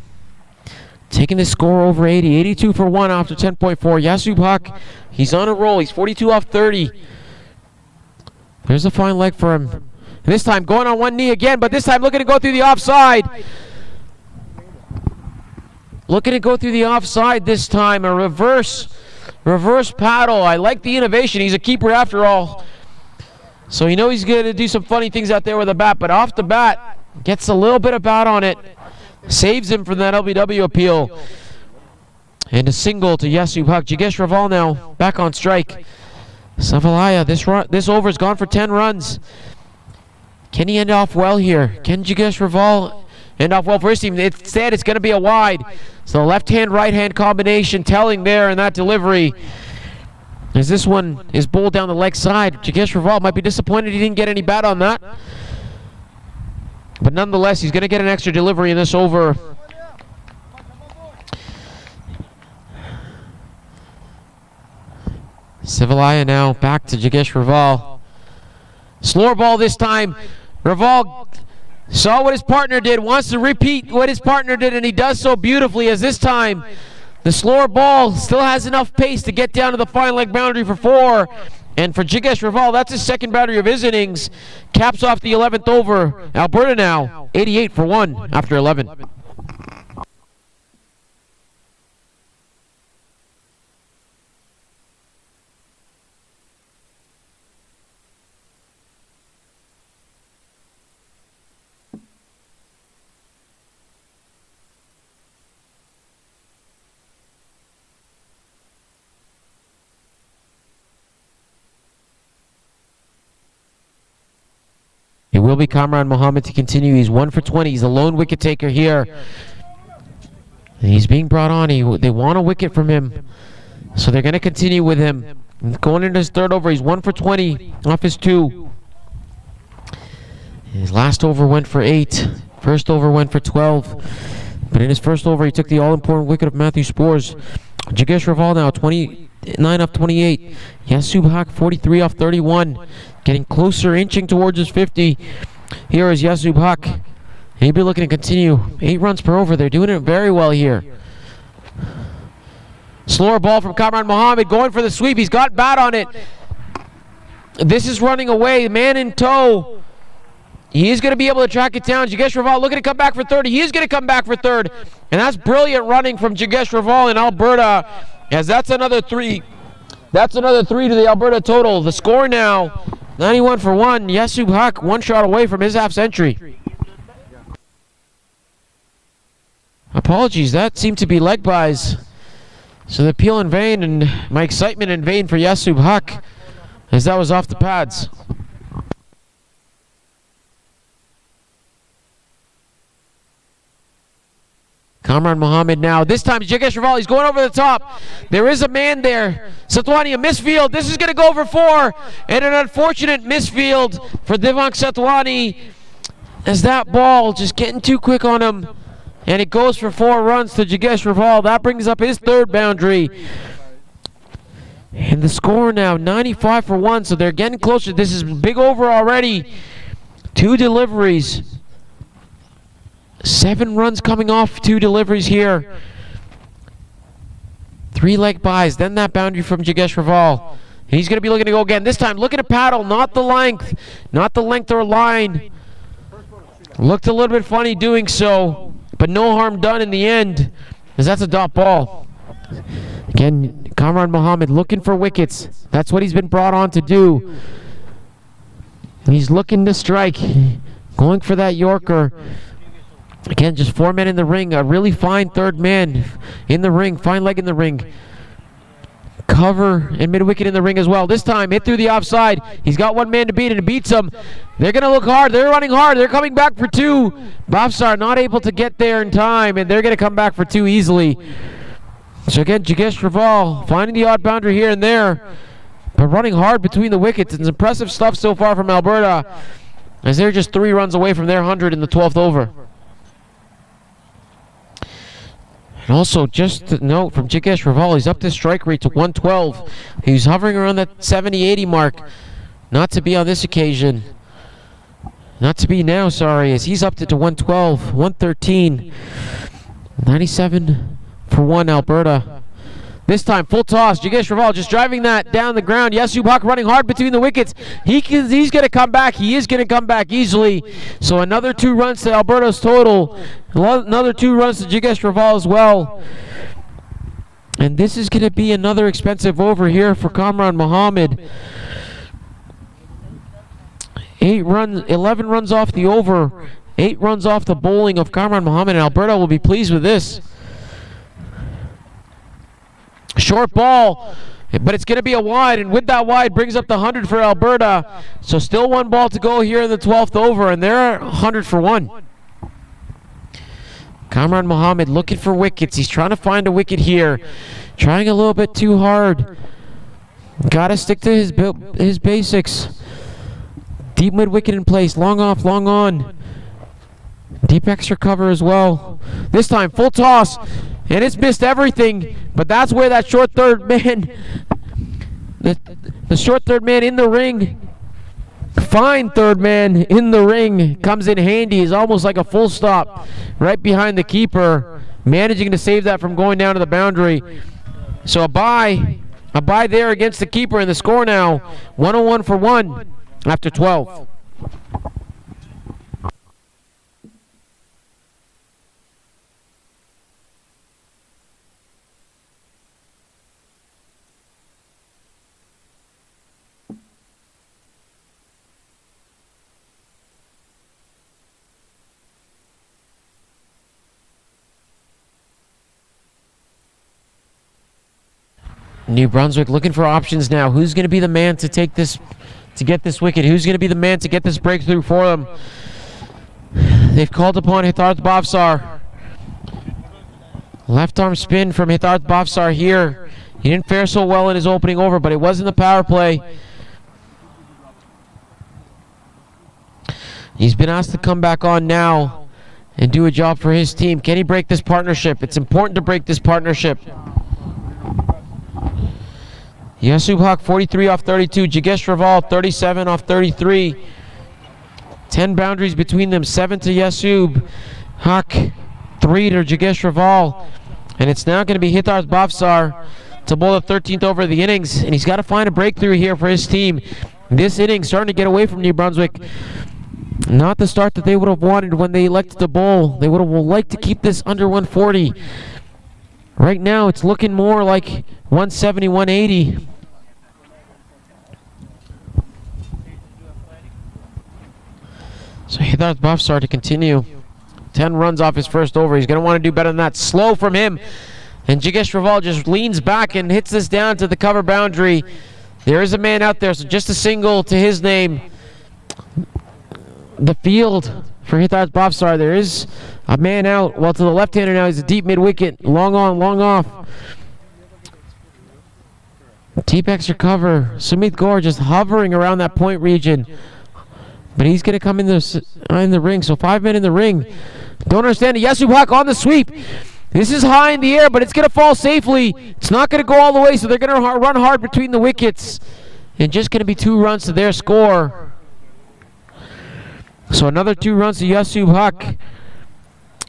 taking the score over 80. 82 for 1 after 10.4. Yax Patel, he's on a roll. He's 42 off 30. There's a fine leg for him. And this time going on one knee again, but this time looking to go through the offside. looking to go through the offside this time. A reverse paddle. I like the innovation. He's a keeper after all. So you know he's going to do some funny things out there with a bat, but off the bat, gets a little bit of bat on it. Saves him from that LBW appeal. And a single to Yasu Huck. Jigesh Raval now back on strike. Savalaya, this over's gone for 10 runs. Can he end off well here? Can Jigesh Raval end off well for his team? Instead, it's going to be a wide. So left-hand, right-hand combination telling there in that delivery. As this one is bowled down the leg side, Jigesh Raval might be disappointed he didn't get any bat on that. But nonetheless, he's going to get an extra delivery in this over. Sivalaya now back to Jigesh Raval. Slower ball this time. Raval saw what his partner did, wants to repeat what his partner did, and he does so beautifully, as this time the slower ball still has enough pace to get down to the fine leg boundary for 4. And for Jigesh Raval, that's his second boundary of his innings. Caps off the 11th over. Alberta now 88 for 1 after 11. It will be Kamran Mohammed to continue. He's 1 for 20. He's a lone wicket taker here. And he's being brought on. They want a wicket from him. So they're going to continue with him. Going into his third over, he's 1 for 20 off his 2. His last over went for 8. First over went for 12. But in his first over, he took the all-important wicket of Matthew Spores. Jigesh Raval now 29 off 28. Yasub Haq 43 off 31. Getting closer, inching towards his 50. Here is Yasub Haq. He'll be looking to continue. 8 runs per over. They're doing it very well here. Slower ball from Kamran Mohammed, going for the sweep. He's got bat on it. This is running away. Man in tow. He is going to be able to track it down. Jigesh Raval looking to come back for third. He is going to come back for third. And that's brilliant running from Jigesh Raval in Alberta, as that's another 3. That's another 3 to the Alberta total. The score now, 91 for 1. Yasub Haq 1 shot away from his half century. Apologies, that seemed to be leg buys. So the appeal in vain, and my excitement in vain for Yasub Haq, as that was off the pads. Kamran Mohammed now. This time Jigesh Raval, he's going over the top. There is a man there. Satwani, a misfield. This is going to go over 4. And an unfortunate misfield for Divank Satwani, as that ball just getting too quick on him. And it goes for 4 runs to Jigesh Raval. That brings up his third boundary. And the score now, 95 for 1. So they're getting closer. This is big over already. 2 deliveries. 7 runs coming off 2 deliveries here. 3 leg buys, then that boundary from Jigesh Raval. He's going to be looking to go again. This time, looking to paddle, not the length. Not the length or line. Looked a little bit funny doing so, but no harm done in the end, as that's a dot ball. Again, Kamran Mohammed looking for wickets. That's what he's been brought on to do. He's looking to strike. Going for that Yorker. Again, just 4 men in the ring. A really fine third man in the ring. Fine leg in the ring. Cover and mid-wicket in the ring as well. This time, hit through the offside. He's got 1 man to beat, and it beats him. They're going to look hard. They're running hard. They're coming back for 2. Bafsar not able to get there in time, and they're going to come back for 2 easily. So again, Jigesh Raval finding the odd boundary here and there, but running hard between the wickets. It's impressive stuff so far from Alberta, as they're just 3 runs away from their 100 in the 12th over. And also, just to note from Jigesh Raval, he's up to strike rate to 112. He's hovering around that 70-80 mark. Not to be on this occasion. Not to be now, sorry, as he's up to 112, 113. 97 for 1 Alberta. This time, full toss. Yax Patel just driving that down the ground. Yasyub running hard between the wickets. He's going to come back. He is going to come back easily. So another 2 runs to Alberta's total. Another 2 runs to Yax Patel as well. And this is going to be another expensive over here for Kamran Mohammed. 11 runs off the over. 8 runs off the bowling of Kamran Mohammed. And Alberta will be pleased with this. Short ball, but it's going to be a wide, and with that wide brings up the 100 for Alberta. So still 1 ball to go here in the 12th over, and they're 100 for 1. Kamran Mohammed looking for wickets. He's trying to find a wicket here. Trying a little bit too hard. Got to stick to his basics. Deep mid wicket in place. Long off, long on. Deep extra cover as well. This time, full toss. And it's missed everything, but that's where that short third man, the short third man in the ring, fine third man in the ring, comes in handy. Is almost like a full stop right behind the keeper, managing to save that from going down to the boundary. So a bye there against the keeper, and the score now 101 for 1 after 12. New Brunswick looking for options now. Who's going to be the man to take this, to get this wicket? Who's going to be the man to get this breakthrough for them? They've called upon Hitarth Bhavsar. Left arm spin from Hitarth Bhavsar here. He didn't fare so well in his opening over, but it was in the power play. He's been asked to come back on now and do a job for his team. Can he break this partnership? It's important to break this partnership. Yasyub 43 off 32. Yax Patel 37 off 33. 10 boundaries between them. 7 to Yasyub. 3 to Yax Patel. And it's now going to be Hitarth Bhavsar to bowl the 13th over of the innings. And he's got to find a breakthrough here for his team. This inning starting to get away from New Brunswick. Not the start that they would have wanted when they elected to bowl. They would have liked to keep this under 140. Right now, it's looking more like 170, 180. So Hitarth Bhavsar to continue. 10 runs off his first over. He's going to want to do better than that. Slow from him. And Yax Patel just leans back and hits this down to the cover boundary. There is a man out there, so just a single to his name. The field for Hitarth Bhavsar. There is a man out. Well, to the left-hander now, he's a deep mid-wicket. Long on, long off. Deep extra cover. Sumit Kaur just hovering around that point region. But he's going to come in the ring. So 5 men in the ring. Don't understand it. Yasyub on the sweep. This is high in the air, but it's going to fall safely. It's not going to go all the way, so they're going to run hard between the wickets. And just going to be 2 runs to their score. So another 2 runs to Yasyub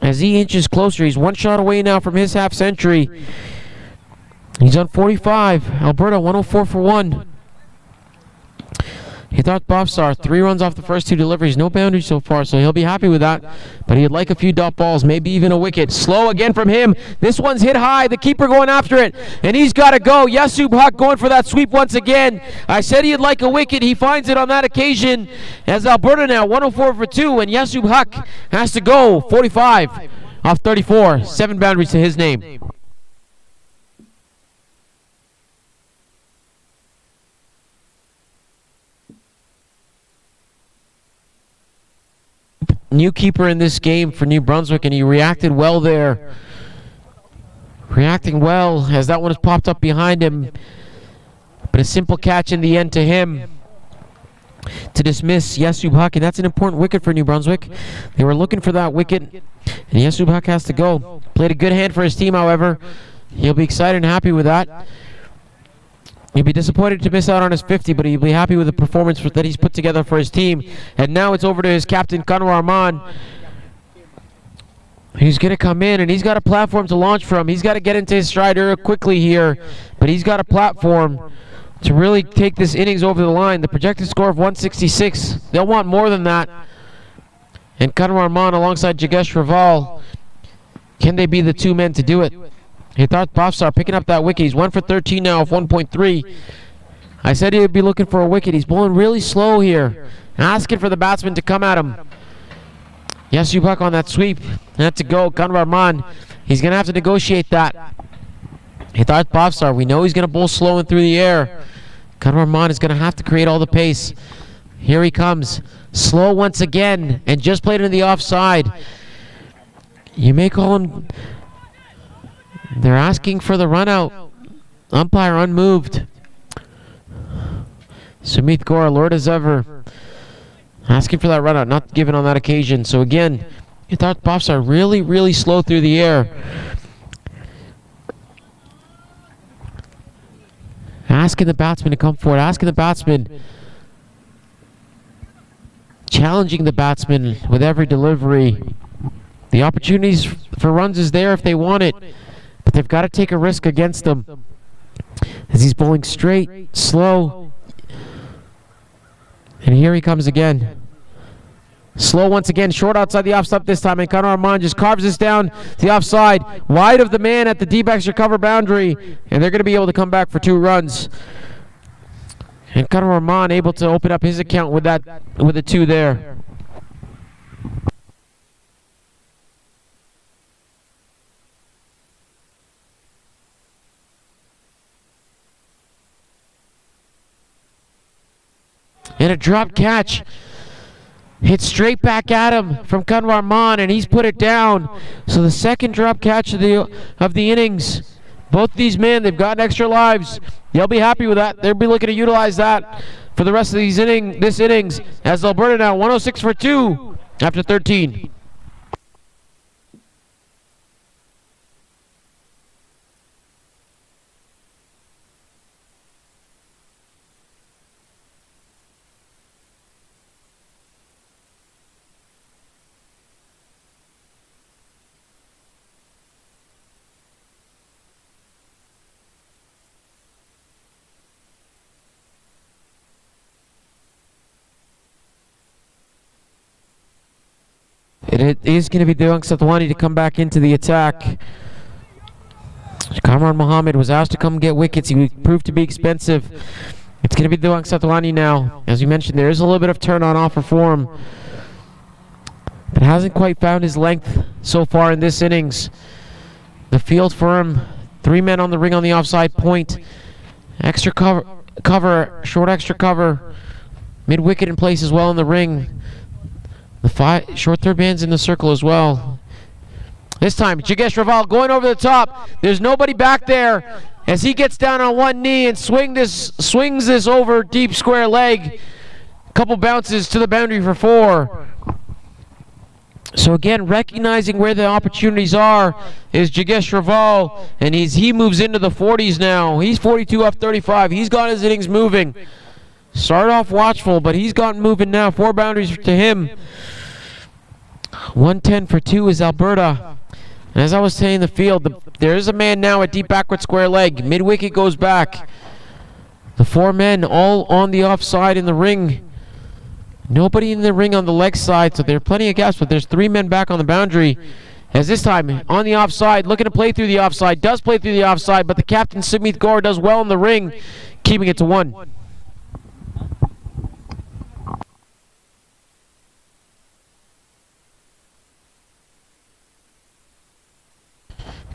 as he inches closer. He's 1 shot away now from his half century. He's on 45. Alberta 104 for 1. Hitarth Bhavsar 3 runs off the first 2 deliveries. No boundaries so far, so he'll be happy with that. But he'd like a few dot balls, maybe even a wicket. Slow again from him. This one's hit high. The keeper going after it, and he's got to go. Yasyub going for that sweep once again. I said he'd like a wicket. He finds it on that occasion. As Alberta now 104 for 2, and Yasyub has to go. 45 off 34. 7 boundaries to his name. New keeper in this game for New Brunswick, and he reacted well there. Reacting well as that one has popped up behind him. But a simple catch in the end to him to dismiss Yasyub, and that's an important wicket for New Brunswick. They were looking for that wicket, and Yasyub has to go. Played a good hand for his team, however. He'll be excited and happy with that. He'll be disappointed to miss out on his 50, but he'll be happy with the performance that he's put together for his team. And now it's over to his captain, Kanwar Rahman. He's going to come in, and he's got a platform to launch from. He's got to get into his stride quickly here, but he's got a platform to really take this innings over the line. The projected score of 166. They'll want more than that. And Kanwar Rahman alongside Yax Patel. Can they be the two men to do it? Yax Patel picking up that wicket. He's 1 for 13 now off 1.3. I said he would be looking for a wicket. He's bowling really slow here, asking for the batsman to come at him. Yes, you buck on that sweep. That's to go. Kanwar Rahman, he's going to have to negotiate that. Yax Patel, we know he's going to bowl slow and through the air. Kanwar Rahman is going to have to create all the pace. Here he comes. Slow once again, and just played into the offside. You may call him... They're asking for the run out. Umpire unmoved. Sumit Kaur alert as ever. Asking for that run out, not given on that occasion. So again, Yax Patel are really, really slow through the air. Asking the batsman to come forward, asking the batsman, challenging the batsman with every delivery. The opportunities for runs is there if they want it, but they've got to take a risk against them. As he's bowling straight, slow. And here he comes again. Slow once again, short outside the off stump this time, and Kanwar Rahman just carves this down to the offside, wide of the man at the deep extra cover boundary, and they're going to be able to come back for 2 runs. And Kanwar Rahman able to open up his account with the 2 there. And a drop catch. Hit straight back at him from Kanwar Rahman, and he's put it down. So the second drop catch of the innings. Both these men, they've gotten extra lives. They'll be happy with that. They'll be looking to utilize that for the rest of this innings. As Alberta now 106 for 2 after 13. It is going to be Yax Patel to come back into the attack. Kamran Mohammed was asked to come get wickets. He proved to be expensive. It's going to be Yax Patel now. As you mentioned, there is a little bit of turn on offer for him, but hasn't quite found his length so far in this innings. The field for him, 3 men on the ring on the offside point. Extra cover, short extra cover. Mid wicket in place as well in the ring. The short third man's in the circle as well. This time, Yax Patel going over the top. There's nobody back there as he gets down on one knee and swings this over deep square leg. Couple bounces to the boundary for 4. So again, recognizing where the opportunities are is Yax Patel, and he moves into the 40s now. He's 42 off 35. He's got his innings moving. Started off watchful, but he's gotten moving now. 4 boundaries to him. 110 for 2 is Alberta. And as I was saying in the field, there is a man now at deep backward square leg. Mid-wicket goes back. The 4 men all on the offside in the ring. Nobody in the ring on the leg side, so there are plenty of gaps, but there's 3 men back on the boundary. As this time, on the offside, looking to play through the offside. Does play through the offside, but the captain, Sumit Kaur, does well in the ring, keeping it to 1.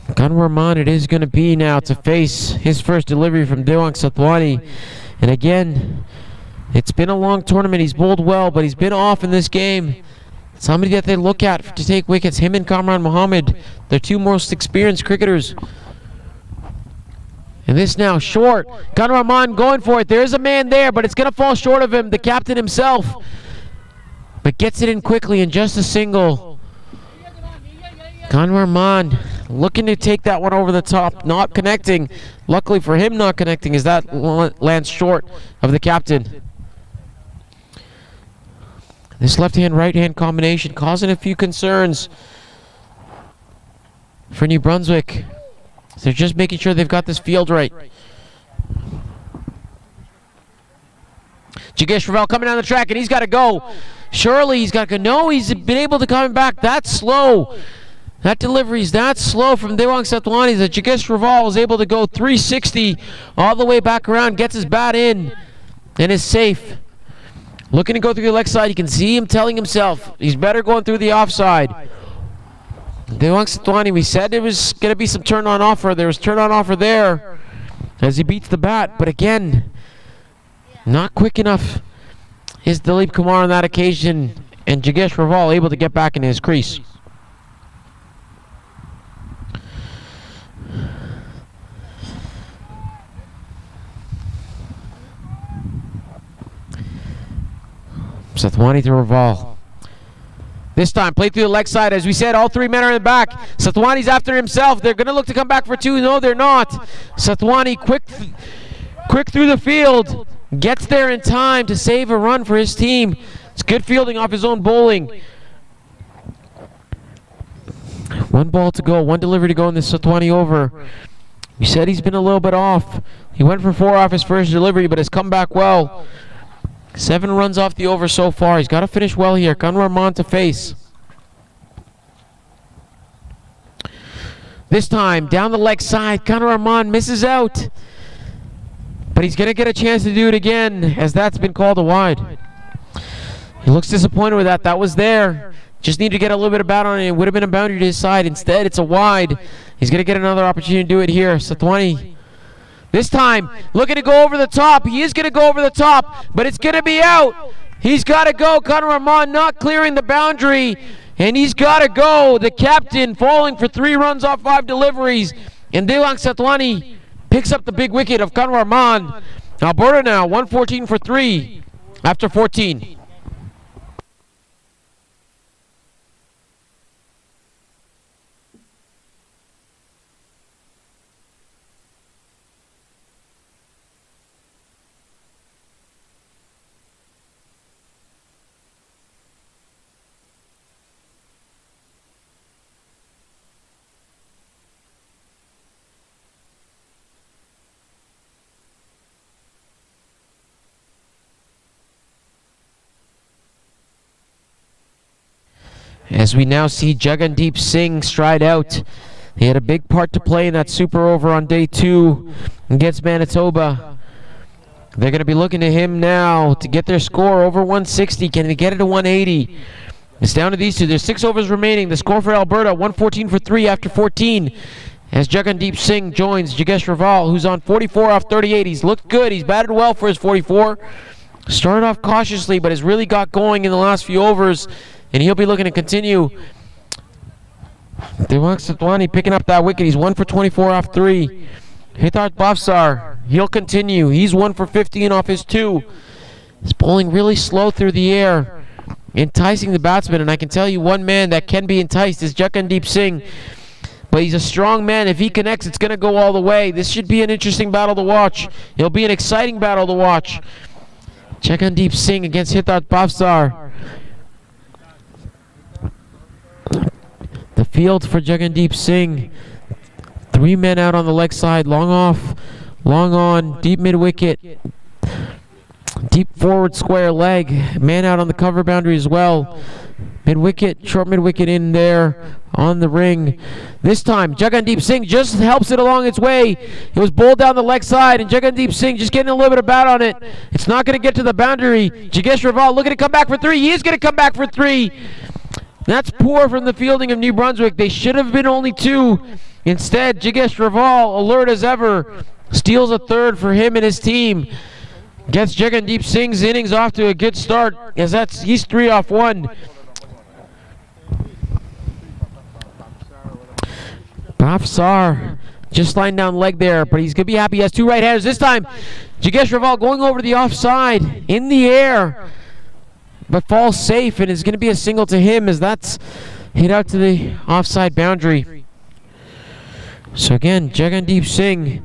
Kanwar Rahman, it is going to be now to face his first delivery from Yax Patel. And again, it's been a long tournament. He's bowled well, but he's been off in this game. Somebody that they look at to take wickets, him and Kamran Mohammed, they're 2 most experienced cricketers. And this now, short. Kanwar Rahman going for it. There is a man there, but it's going to fall short of him, the captain himself. But gets it in quickly in just a single. Kanwar Rahman looking to take that one over the top, not connecting. Luckily for him, not connecting, as that lands short of the captain. This left-hand, right-hand combination causing a few concerns for New Brunswick. So they're just making sure they've got this field right. Yax Patel coming down the track, and he's got to go. Surely he's got to go. No, he's been able to come back that slow. That delivery's that slow from Yax Patel that Yax Patel was able to go 360 all the way back around, gets his bat in, and is safe. Looking to go through the leg side. You can see him telling himself he's better going through the offside. Yax Patel, we said there was going to be some turn-on offer. There was turn-on offer there as he beats the bat. But again, not quick enough is Dilip Kumar on that occasion. And Yax Patel able to get back in his crease. Sathwani to Raval. This time, played through the leg side. As we said, all three men are in the back. Sathwani's after himself. They're going to look to come back for two. No, they're not. Sathwani quick through the field. Gets there in time to save a run for his team. It's good fielding off his own bowling. One ball to go. One delivery to go in this Sathwani over. We said he's been a little bit off. He went for 4 off his first delivery, but has come back well. 7 runs off the over so far. He's got to finish well here. Kanwar Rahman to face. This time, down the leg side, Kanwar Rahman misses out. But he's going to get a chance to do it again, as that's been called a wide. He looks disappointed with that. That was there. Just need to get a little bit of bat on it. It would have been a boundary to his side. Instead, it's a wide. He's going to get another opportunity to do it here. Sathwani. This time, looking to go over the top. He is going to go over the top, but it's going to be out. He's got to go. Kanwar Rahman not clearing the boundary, and he's got to go. The captain falling for 3 runs off 5 deliveries, and Yax Patel picks up the big wicket of Kanwar Rahman. Alberta now, 114 for 3 after 14. As we now see Jagandeep Singh stride out. He had a big part to play in that super over on day 2 against Manitoba. They're going to be looking to him now to get their score over 160. Can they get it to 180? It's down to these two. There's 6 overs remaining. The score for Alberta, 114 for 3 after 14. As Jagandeep Singh joins Yax Patel, who's on 44 off 38. He's looked good. He's batted well for his 44. Started off cautiously, but has really got going in the last few overs. And he'll be looking to continue. Yax Patel picking up that wicket. He's 1 for 24 off 3. Hitarth Bhavsar, he'll continue. He's 1 for 15 off his 2. He's bowling really slow through the air, enticing the batsman. And I can tell you one man that can be enticed is Jagandeep Singh. But he's a strong man. If he connects, it's going to go all the way. This should be an interesting battle to watch. It'll be an exciting battle to watch. Jagandeep Singh against Hitarth Bhavsar. The field for Jagandeep Singh. 3 men out on the leg side. Long off, long on, deep mid-wicket. Deep forward square leg. Man out on the cover boundary as well. Mid-wicket, short mid-wicket in there on the ring. This time, Jagandeep Singh just helps it along its way. It was bowled down the leg side, and Jagandeep Singh just getting a little bit of bat on it. It's not going to get to the boundary. Yax Patel looking to come back for 3. He is going to come back for 3. That's poor from the fielding of New Brunswick. They should have been only 2. Instead, Yax Patel, alert as ever, steals a 3rd for him and his team. Gets Jagandeep Singh's innings off to a good start, as he's 3 off 1. Bhavsar just lying down leg there, but he's going to be happy. He has 2 right-handers. This time, Yax Patel going over the offside in the air, but falls safe, and is going to be a single to him as that's hit out to the offside boundary. So again, Jagandeep Singh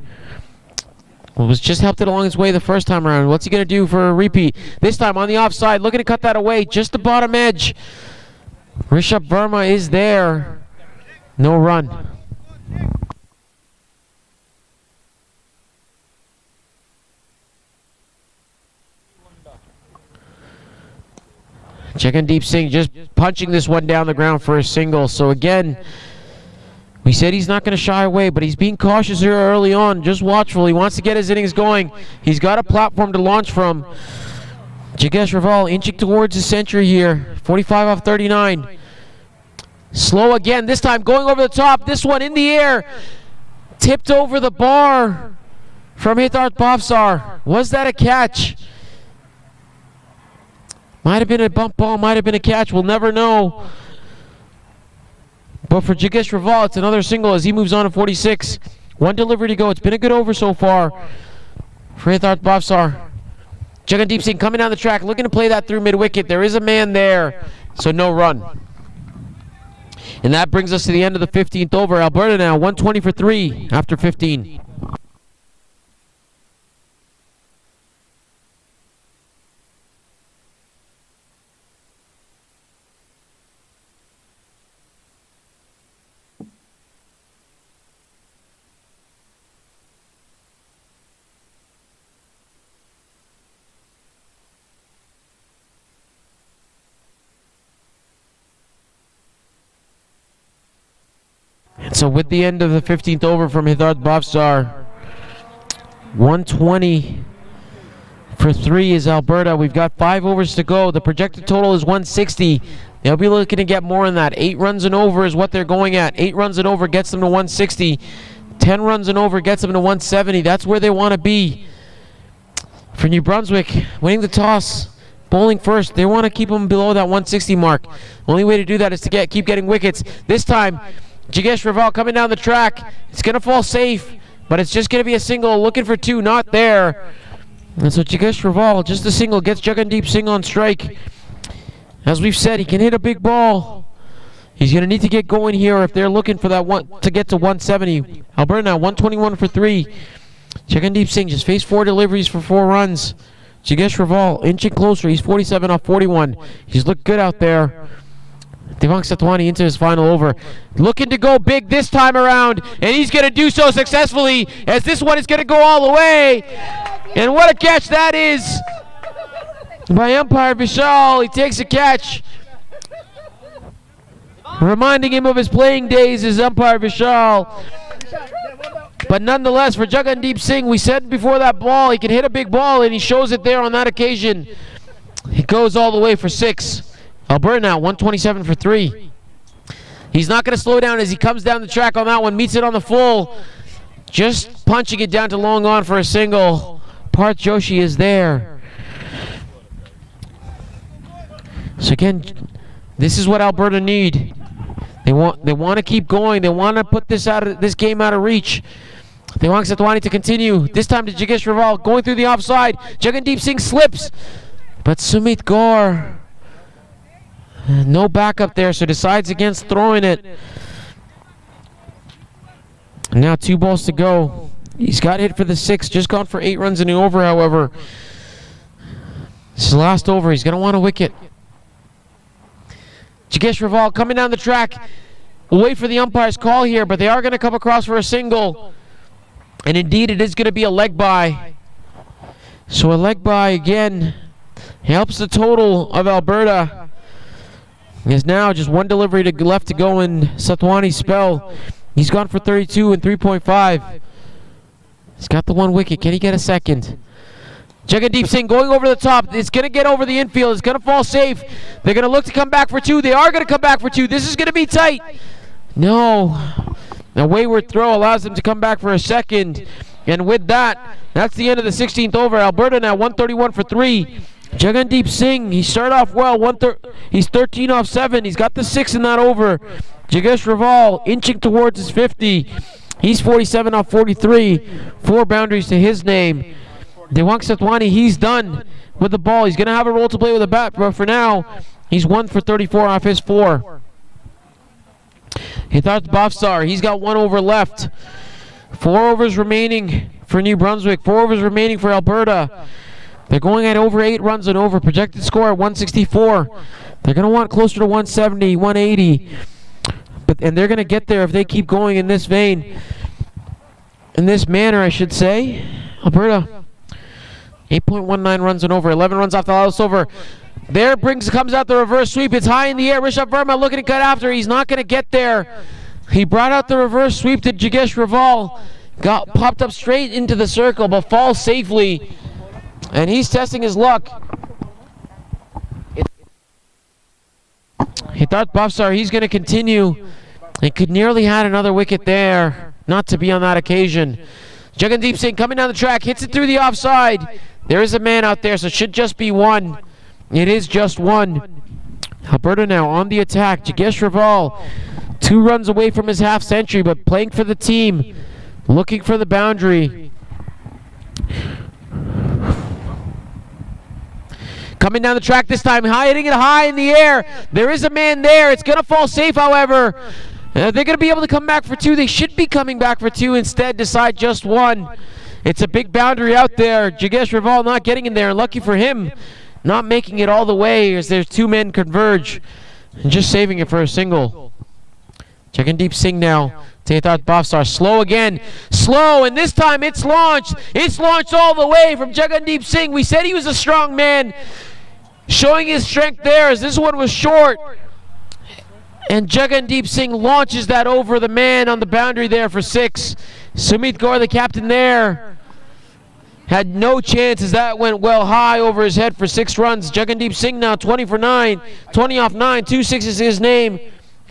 was just helped it along his way the first time around. What's he going to do for a repeat? This time on the offside, looking to cut that away, just the bottom edge. Rishabh Verma is there. No run. Jagandeep Singh just punching this one down the ground for a single. So again, we said he's not going to shy away, but he's being cautious here early on, just watchful. He wants to get his innings going. He's got a platform to launch from. Jignesh Raval inching towards his century here. 45 off 39. Slow again, this time going over the top. This one in the air. Tipped over the bar from Hitarth Bhavsar. Was that a catch? Might have been a bump ball, might have been a catch. We'll never know. But for Jignesh Raval, it's another single as he moves on to 46. One delivery to go. It's been a good over so far for Hitarth Bhavsar. Jagandeep Singh coming down the track, looking to play that through mid-wicket. There is a man there, so no run. And that brings us to the end of the 15th over. Alberta now 120 for 3 after 15. So with the end of the 15th over from Hitarth Bhavsar, 120 for 3 is Alberta. We've got 5 overs to go. The projected total is 160. They'll be looking to get more than that. 8 runs and over is what they're going at. 8 runs and over gets them to 160. 10 runs and over gets them to 170. That's where they want to be. For New Brunswick, winning the toss, bowling first, they want to keep them below that 160 mark. Only way to do that is to keep getting wickets. This time, Jignesh Raval coming down the track. It's going to fall safe, but it's just going to be a single. Looking for 2, not there. And so Jignesh Raval, just a single, gets Jagandeep Singh on strike. As we've said, he can hit a big ball. He's going to need to get going here if they're looking for that one to get to 170. Alberta now 121 for 3. Jagandeep Singh just faced 4 deliveries for 4 runs. Jignesh Raval inching closer. He's 47 off 41. He's looked good out there. Devang Satwani into his final over. Looking to go big this time around, and he's going to do so successfully as this one is going to go all the way. And what a catch that is by umpire Vishal. He takes a catch, reminding him of his playing days as umpire Vishal. But nonetheless, for Jagandeep Singh, we said before that ball, he can hit a big ball, and he shows it there on that occasion. He goes all the way for 6. Alberta now 127 for 3. He's not going to slow down as he comes down the track on that one, meets it on the full. Just punching it down to long on for a single. Parth Joshi is there. So again, this is what Alberta need. They want to keep going. They want to put this game out of reach. They want Satwani to continue. This time to Jignesh Raval going through the offside. Jagandeep Singh slips, but Sumit Gaur, no backup there, so decides against throwing it. Now 2 balls to go. He's got hit for the 6, just gone for 8 runs in the over, however. This is the last over. He's going to want a wicket. Jignesh Raval coming down the track. We'll wait for the umpire's call here, but they are going to come across for a single. And indeed, it is going to be a leg bye. So a leg bye again helps the total of Alberta. Is now just 1 delivery left to go in Satwani's spell. He's gone for 32 and 3.5. He's got the 1 wicket. Can he get a second? Jagandeep Singh going over the top. It's going to get over the infield. It's going to fall safe. They're going to look to come back for 2. They are going to come back for 2. This is going to be tight. No. A wayward throw allows them to come back for a second. And with that, that's the end of the 16th over. Alberta now 131 for 3. Jagandeep Singh, he started off well. He's 13 off 7. He's got the 6 in that over. Jignesh Raval inching towards his 50. He's 47 off 43. 4 boundaries to his name. Devang Satwani, he's done with the ball. He's going to have a role to play with the bat, but for now, he's 1 for 34 off his 4. Hitarth Bhavsar, he's got 1 over left. 4 overs remaining for New Brunswick. 4 overs remaining for Alberta. They're going at over 8 runs and over. Projected score at 164. They're going to want closer to 170, 180. And they're going to get there if they keep going in this vein. In this manner, I should say. Alberta, 8.19 runs and over. 11 runs off the last over. There comes out the reverse sweep. It's high in the air. Rishabh Verma looking to cut after. He's not going to get there. He brought out the reverse sweep to Yax Patel. Popped up straight into the circle, but falls safely. And he's testing his luck. He thought Bafsar, he's going to continue. He could nearly had another wicket there. Not to be on that occasion. Jagandeep Singh coming down the track, hits it through the offside. There is a man out there, so it should just be one. It is just one. Alberta now on the attack. Yax Patel, 2 runs away from his half century, but playing for the team. Looking for the boundary. Coming down the track this time, hitting it high in the air. There is a man there. It's going to fall safe, however. They're going to be able to come back for 2. They should be coming back for 2. Instead, decide just 1. It's a big boundary out there. Yax Patel not getting in there. And lucky for him, not making it all the way as there's 2 men converge. And just saving it for a single. Jagandeep Singh now. Taithar Bafsar slow again. Slow, and this time it's launched. It's launched all the way from Jagandeep Singh. We said he was a strong man. Showing his strength there as this one was short. And Jagandeep Singh launches that over the man on the boundary there for 6. Sumit Gaur, the captain there, had no chance as that went well high over his head for 6 runs. Jagandeep Singh now 20 for 9. 20 off 9. 2 sixes his name.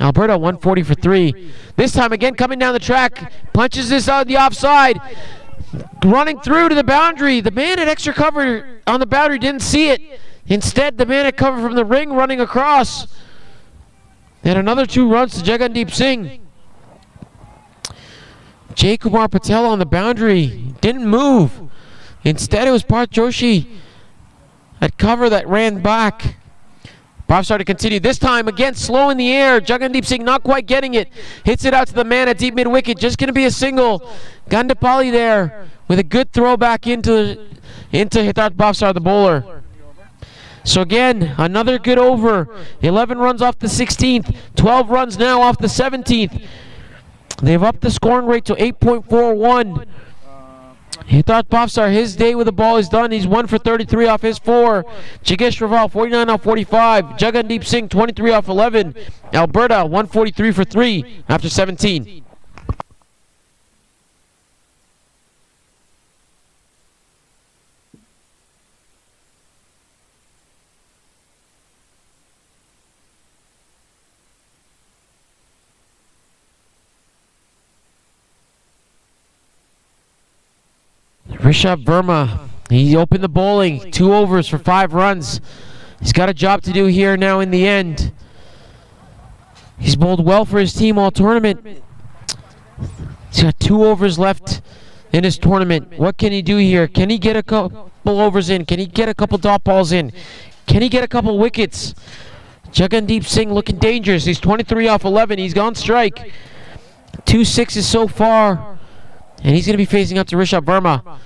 Alberta 140 for 3. This time again coming down the track. Punches this on the offside. Running through to the boundary. The man at extra cover on the boundary didn't see it. Instead, the man at cover from the ring running across. And another 2 runs to Jagandeep Singh. Jay Kumar Patel on the boundary. Didn't move. Instead, it was Parth Joshi at cover that ran back. Bafsar to continue. This time, again, slow in the air. Jagandeep Singh not quite getting it. Hits it out to the man at deep mid-wicket. Just going to be a single. Gandapali there with a good throw back into Hitarth Bafsar, the bowler. So again, another good over. 11 runs off the 16th. 12 runs now off the 17th. They've upped the scoring rate to 8.41. Hitarth Bafsar, his day with the ball is done. He's 1 for 33 off his 4. Yax Patel, 49 off 45. Jagandeep Singh, 23 off 11. Alberta, 143 for 3 after 17. Rishabh Verma, he opened the bowling. 2 overs for 5 runs. He's got a job to do here now in the end. He's bowled well for his team all tournament. He's got 2 overs left in his tournament. What can he do here? Can he get a couple overs in? Can he get a couple dot balls in? Can he get a couple wickets? Jagandeep Singh looking dangerous. He's 23 off 11. He's gone strike. 2 sixes so far. And he's going to be facing up to Rishabh Verma.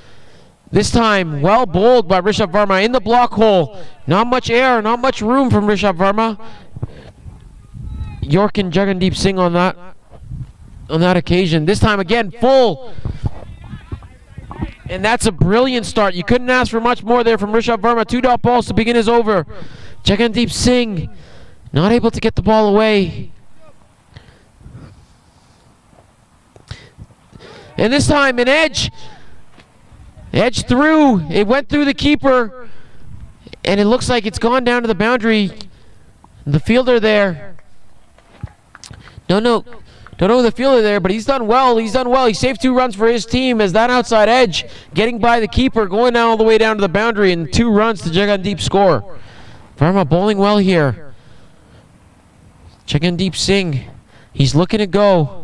This time, well bowled by Rishabh Verma in the block hole. Not much air, not much room from Rishabh Verma. York and Jagandeep Singh on that occasion. This time again, full. And that's a brilliant start. You couldn't ask for much more there from Rishabh Verma. 2 dot balls to begin his over. Jagandeep Singh not able to get the ball away. And this time an edge through. It went through the keeper. And it looks like it's gone down to the boundary. The fielder there. Don't know the fielder there, but he's done well. He saved 2 runs for his team as that outside edge getting by the keeper, going down all the way down to the boundary, and 2 runs to Jagandeep score. Verma bowling well here. Jagandeep Singh, he's looking to go.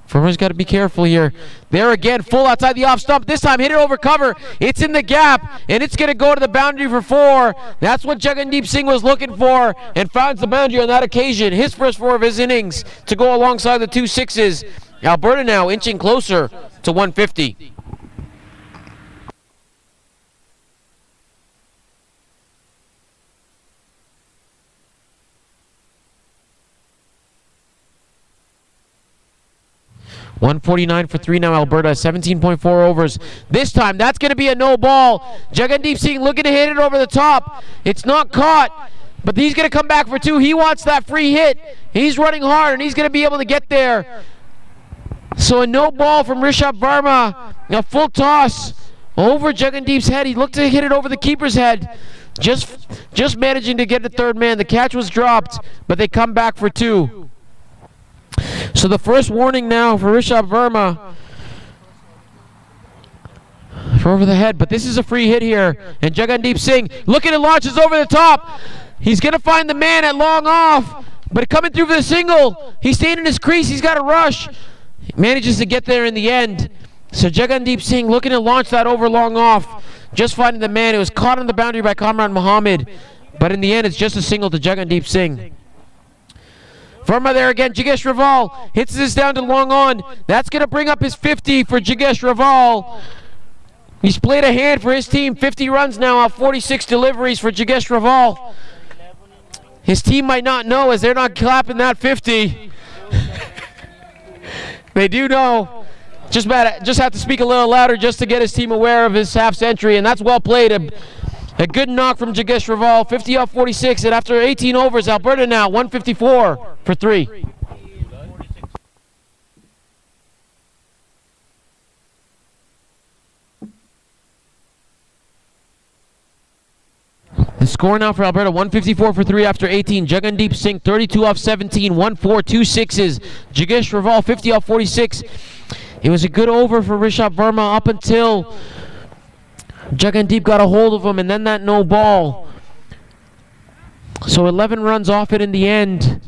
Verma's got to be careful here. There again, full outside the off stump. This time hit it over cover. It's in the gap, and it's going to go to the boundary for 4. That's what Jagandeep Singh was looking for, and finds the boundary on that occasion. His first 4 of his innings to go alongside the 2 sixes. Alberta now inching closer to 150. .149 for 3 now, Alberta. 17.4 overs. This time, that's going to be a no ball. Jagandeep Singh looking to hit it over the top. It's not caught. But he's going to come back for 2. He wants that free hit. He's running hard, and he's going to be able to get there. So a no ball from Rishabh Verma. A full toss over Jagandeep's head. He looked to hit it over the keeper's head. Just managing to get the third man. The catch was dropped, but they come back for 2. So the first warning now for Rishabh Verma for over the head, but this is a free hit here. And Jagandeep Singh looking to launch is over the top. He's going to find the man at long off, but coming through for the single. He's staying in his crease. He's got a rush. He manages to get there in the end. So Jagandeep Singh looking to launch that over long off. Just finding the man. It was caught on the boundary by Kamran Mohammed, but in the end it's just a single to Jagandeep Singh. Verma there again. Jigesh Raval hits this down to long on. That's going to bring up his 50 for Jigesh Raval. He's played a hand for his team. 50 runs now off 46 deliveries for Jigesh Raval. His team might not know as they're not clapping that 50. They do know. Just have to speak a little louder just to get his team aware of his half century, and that's well played. A good knock from Jigesh Raval, 50 off 46, and after 18 overs, Alberta now 154 for 3. The score now for Alberta, 154 for 3 after 18. Jagandeep Singh, 32 off 17, 1-4, 2 sixes. Jigesh Raval, 50 off 46. It was a good over for Rishabh Verma up until Jagandeep got a hold of him, and then that no ball. So 11 runs off it in the end.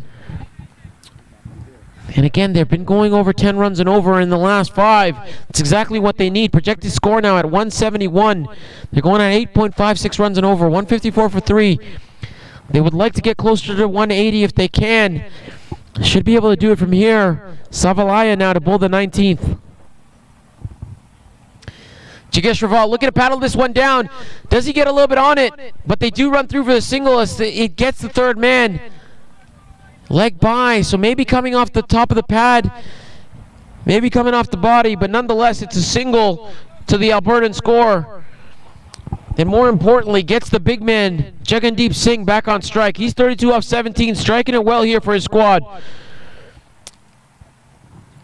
And again, they've been going over 10 runs and over in the last 5. It's exactly what they need. Projected score now at 171. They're going at 8.56 runs and over, 154 for 3. They would like to get closer to 180 if they can. Should be able to do it from here. Savalaya now to bowl the 19th. Jigesh Raval looking to paddle this one down. Does he get a little bit on it? But they do run through for the single as it gets the third man. Leg by, so maybe coming off the top of the pad, maybe coming off the body, but nonetheless it's a single to the Albertan score. And more importantly, gets the big man, Jagandeep Singh, back on strike. He's 32 off 17, striking it well here for his squad.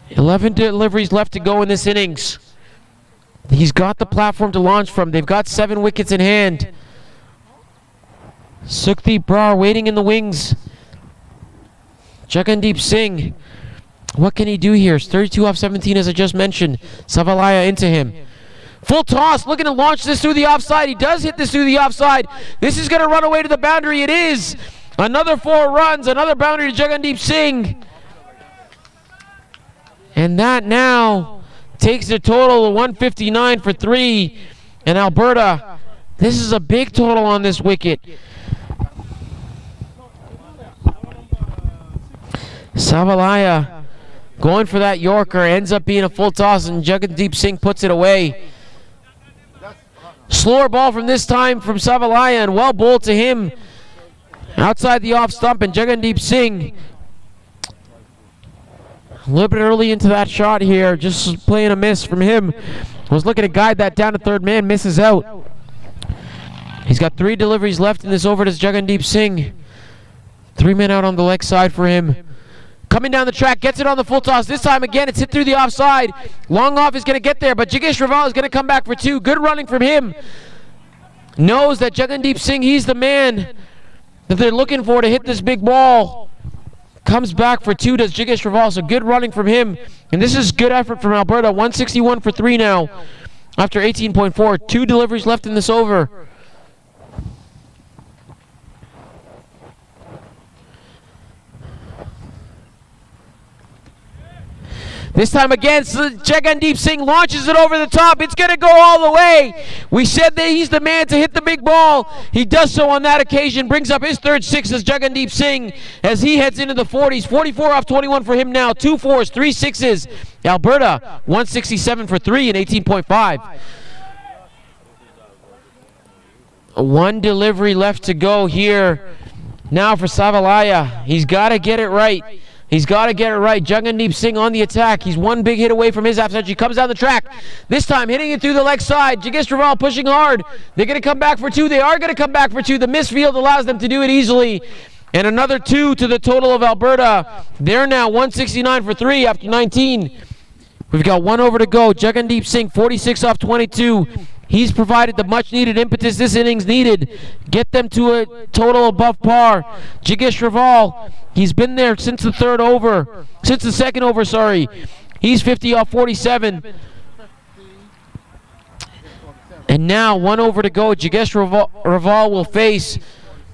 11 deliveries left to go in this innings. He's got the platform to launch from. They've got 7 wickets in hand. Sukhdeep Brar waiting in the wings. Jagandeep Singh, what can he do here? It's 32 off 17 as I just mentioned. Savalaya into him. Full toss, looking to launch this through the offside. He does hit this through the offside. This is going to run away to the boundary. It is. Another 4 runs, another boundary to Jagandeep Singh. And that now takes the total to 159 for 3. And Alberta, this is a big total on this wicket. Savalaya going for that Yorker, ends up being a full toss, and Jagandeep Singh puts it away. Slower ball from this time from Savalaya, and well bowled to him outside the off stump, and Jagandeep Singh a little bit early into that shot here, just playing a miss from him. Was looking to guide that down to third man, misses out. He's got 3 deliveries left in this over to Jagandeep Singh. 3 men out on the leg side for him. Coming down the track, gets it on the full toss. This time again, it's hit through the offside. Long off is going to get there, but Jigesh Raval is going to come back for 2. Good running from him. Knows that Jagandeep Singh, he's the man that they're looking for to hit this big ball. Comes back for 2, does Jigesh Raval, so good running from him. And this is good effort from Alberta. 161 for 3 now after 18.4. 2 deliveries left in this over. This time again, Jagandeep Singh launches it over the top. It's going to go all the way. We said that he's the man to hit the big ball. He does so on that occasion. Brings up his third 6 as Jagandeep Singh as he heads into the 40s. 44 off 21 for him now. 2 4s, 3 6s. Alberta, 167 for 3 and 18.5. 1 delivery left to go here now for Savalaya. He's got to get it right. He's got to get it right. Jagandeep Singh on the attack. He's one big hit away from his half century. Comes down the track. This time hitting it through the leg side. Yax Patel pushing hard. They're going to come back for 2. They are going to come back for 2. The misfield allows them to do it easily. And another 2 to the total of Alberta. They're now 169 for 3 after 19. We've got 1 over to go. Jagandeep Singh, 46 off 22. He's provided the much-needed impetus this innings needed. Get them to a total above par. Yax Patel, he's been there since the second over, sorry. He's 50 off 47. And now 1 over to go. Yax Patel will face.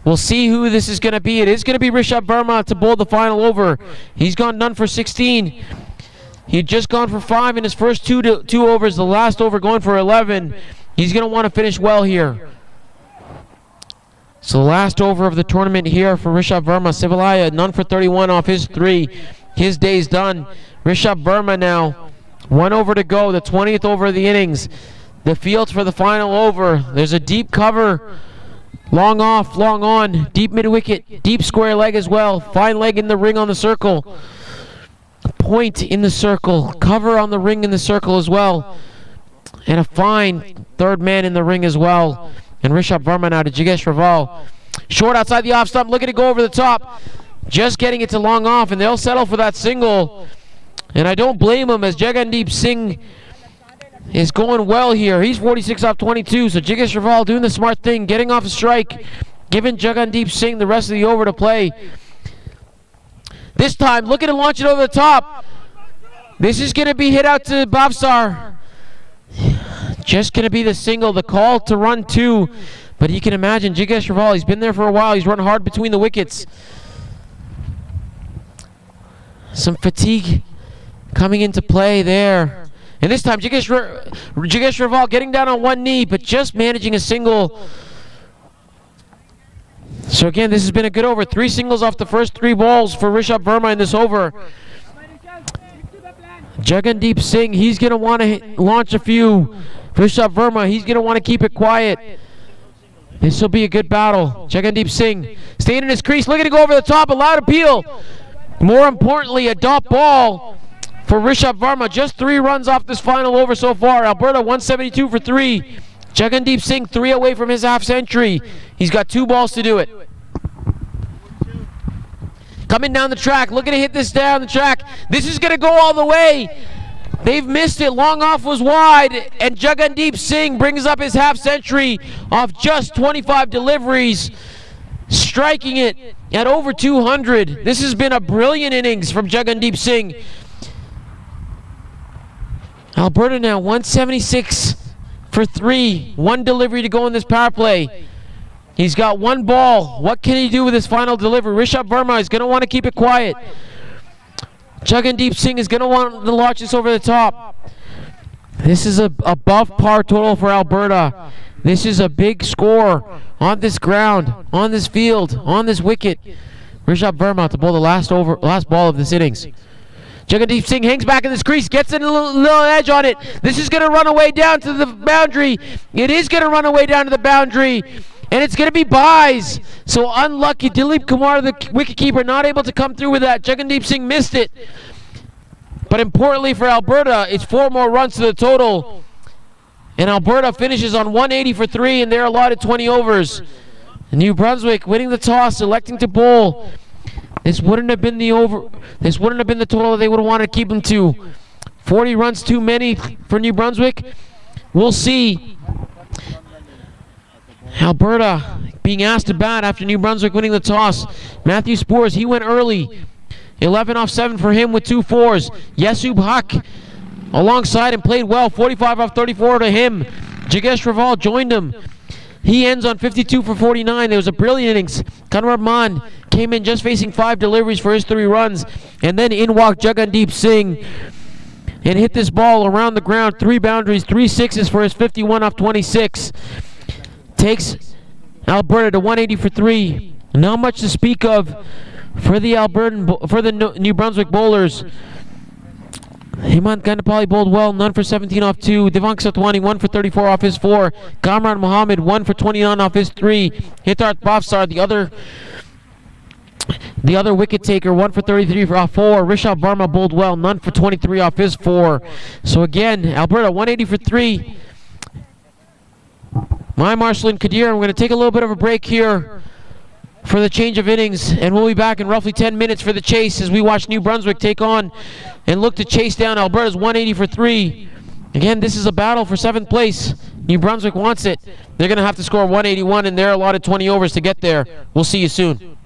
We'll see who this is going to be. It is going to be Rishabh Verma to bowl the final over. He's gone none for 16. He'd just gone for 5 in his first two overs. The last over going for 11. He's going to want to finish well here. So the last over of the tournament here for Rishabh Verma. Sivalaya, none for 31 off his 3. His day's done. Rishabh Verma now. 1 over to go. The 20th over of the innings. The field for the final over. There's a deep cover. Long off, long on. Deep mid-wicket. Deep square leg as well. Fine leg in the ring on the circle. Point in the circle. Cover on the ring in the circle as well. And a fine third man in the ring as well. And Rishabh Verma now to Yax Patel. Short outside the off stump, looking to go over the top. Just getting it to long off, and they'll settle for that single. And I don't blame him, as Jagandeep Singh is going well here. He's 46 off 22, so Yax Patel doing the smart thing, getting off a strike, giving Jagandeep Singh the rest of the over to play. This time, looking to launch it over the top. This is going to be hit out to Bhavsar. Just going to be the single, the call to run 2. But you can imagine, Yax Patel, he's been there for a while. He's run hard between the wickets. Some fatigue coming into play there. And this time, Yax Patel getting down on one knee, but just managing a single. So again, this has been a good over. 3 singles off the first 3 balls for Rishabh Verma in this over. Jagandeep Singh, he's going to want to launch a few. Rishabh Verma, he's going to want to keep it quiet. This will be a good battle. Jagandeep Singh staying in his crease, looking to go over the top, a loud appeal. More importantly, a dot ball for Rishabh Verma. Just 3 runs off this final over so far. Alberta 172 for 3. Jagandeep Singh 3 away from his half century. He's got 2 balls to do it. Coming down the track, looking to hit this down the track. This is going to go all the way. They've missed it. Long off was wide, and Jagandeep Singh brings up his half century off just 25 deliveries, striking it at over 200. This has been a brilliant innings from Jagandeep Singh. Alberta now 176 for 3. 1 delivery to go in this power play. He's got 1 ball. What can he do with his final delivery? Rishabh Verma is going to want to keep it quiet. Jagandeep Singh is going to want to launch this over the top. This is a above par total for Alberta. This is a big score on this ground, on this field, on this wicket. Rishabh Verma to bowl the last ball of this innings. Jagandeep Singh hangs back in this crease, gets a little edge on it. This is going to run away down to the boundary. It is going to run away down to the boundary. And it's going to be byes. So unlucky. Dilip Kumar, the wicketkeeper, not able to come through with that. Jagandeep Singh missed it. But importantly for Alberta, it's 4 more runs to the total. And Alberta finishes on 180 for 3, and they're allotted 20 overs. New Brunswick winning the toss, electing to bowl. This wouldn't have been the over. This wouldn't have been the total they would have wanted to keep them to. 40 runs too many for New Brunswick. We'll see. Alberta being asked to bat after New Brunswick winning the toss. Matthew Spores, he went early. 11 off 7 for him with 2 fours. Yasub Haq alongside and played well. 45 off 34 to him. Yax Patel joined him. He ends on 52 for 49. There was a brilliant innings. Kanwar Rahman came in just facing 5 deliveries for his 3 runs. And then in walked Jagandeep Singh and hit this ball around the ground. 3 boundaries, 3 sixes for his 51 off 26. Takes Alberta to 180 for 3. Not much to speak of for the New Brunswick bowlers. Hemant Gandapalli bowled well, none for 17 off 2. Divank Satwani 1 for 34 off his 4. Kamran Mohammed 1 for 29 off his 3. Hitarth Bhavsar, the other The other wicket taker, 1 for 33 off 4. Rishabh Verma bowled well, none for 23 off his 4. So again, Alberta 180 for 3. My Marshall and Kadir, we're going to take a little bit of a break here for the change of innings, and we'll be back in roughly 10 minutes for the chase as we watch New Brunswick take on and look to chase down Alberta's 180 for 3. Again, this is a battle for 7th place. New Brunswick wants it. They're going to have to score 181, and they're allotted 20 overs to get there. We'll see you soon.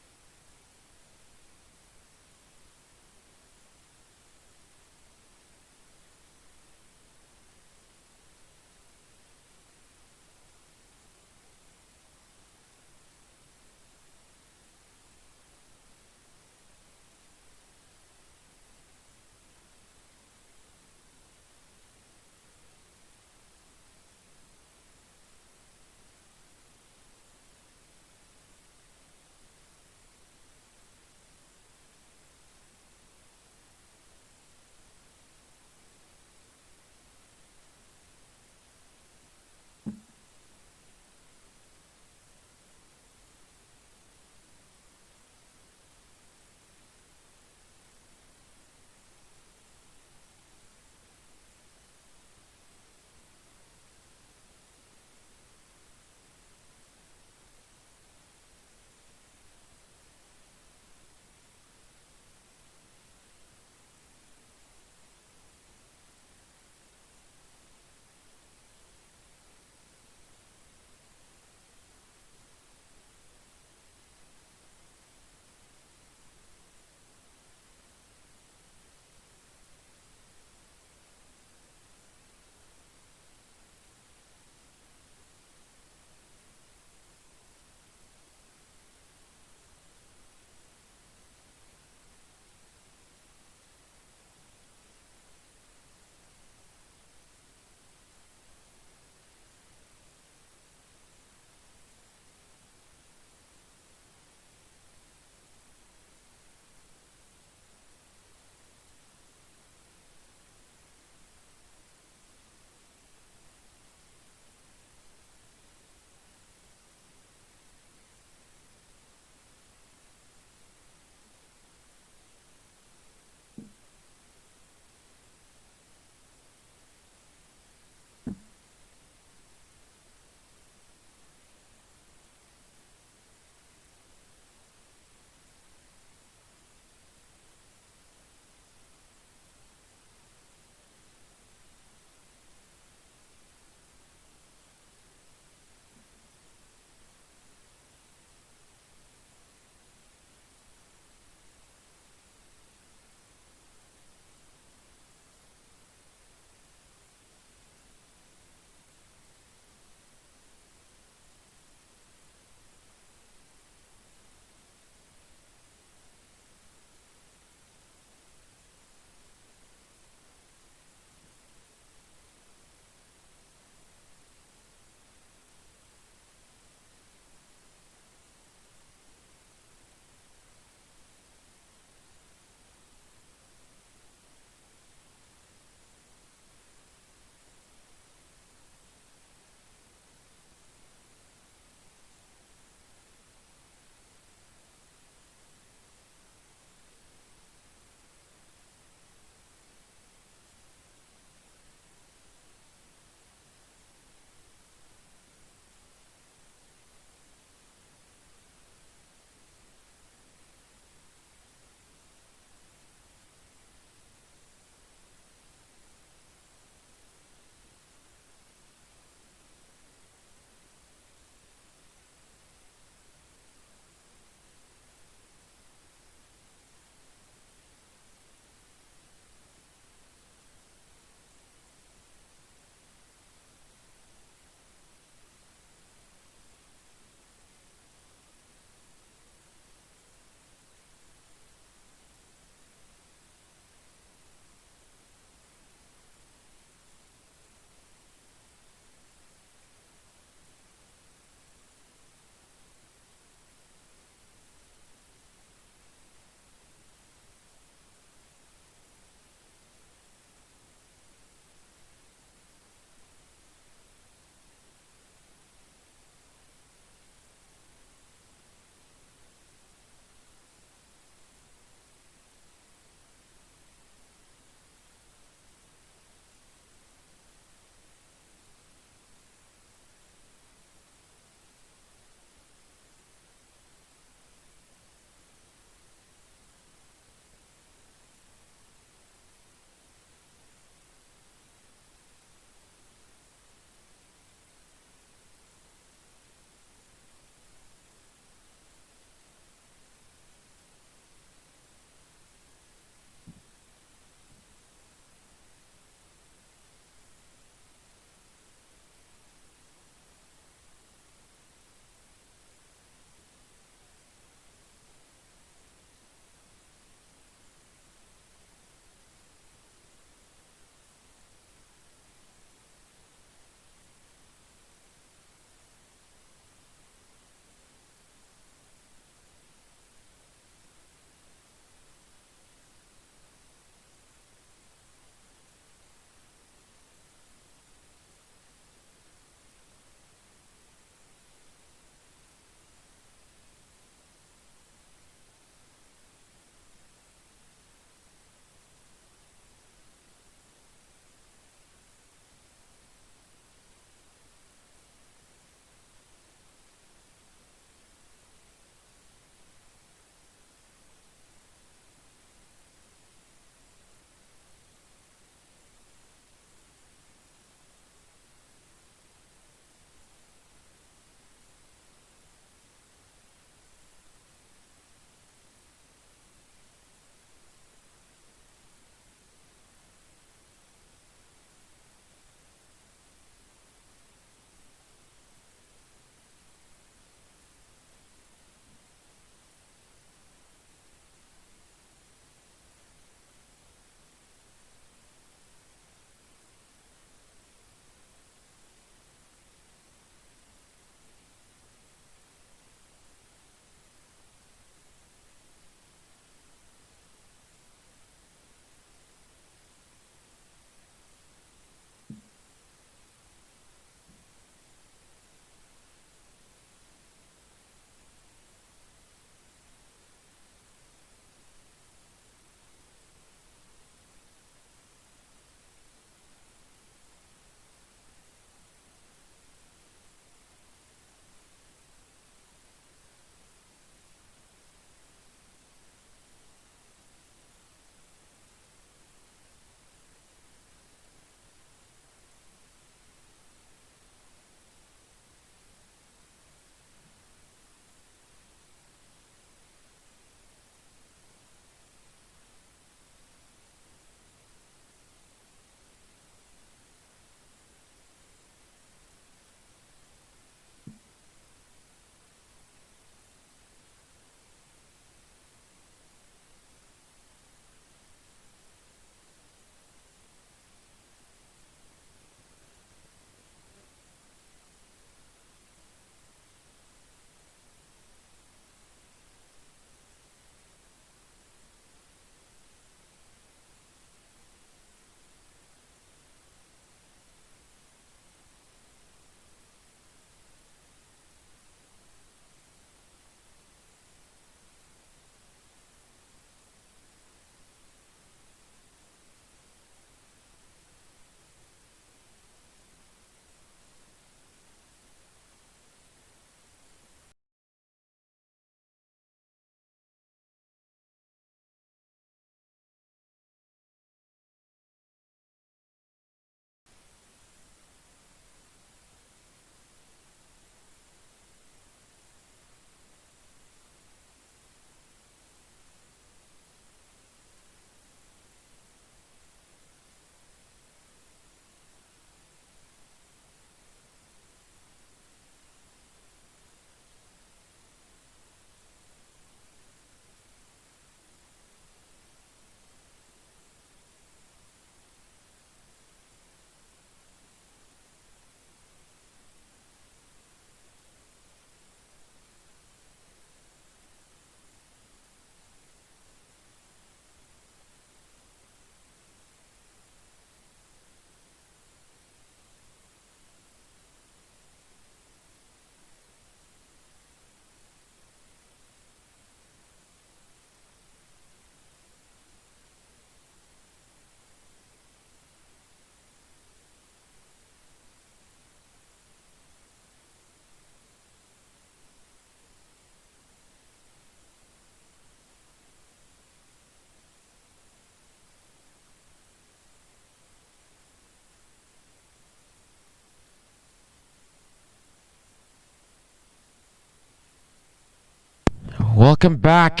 Welcome back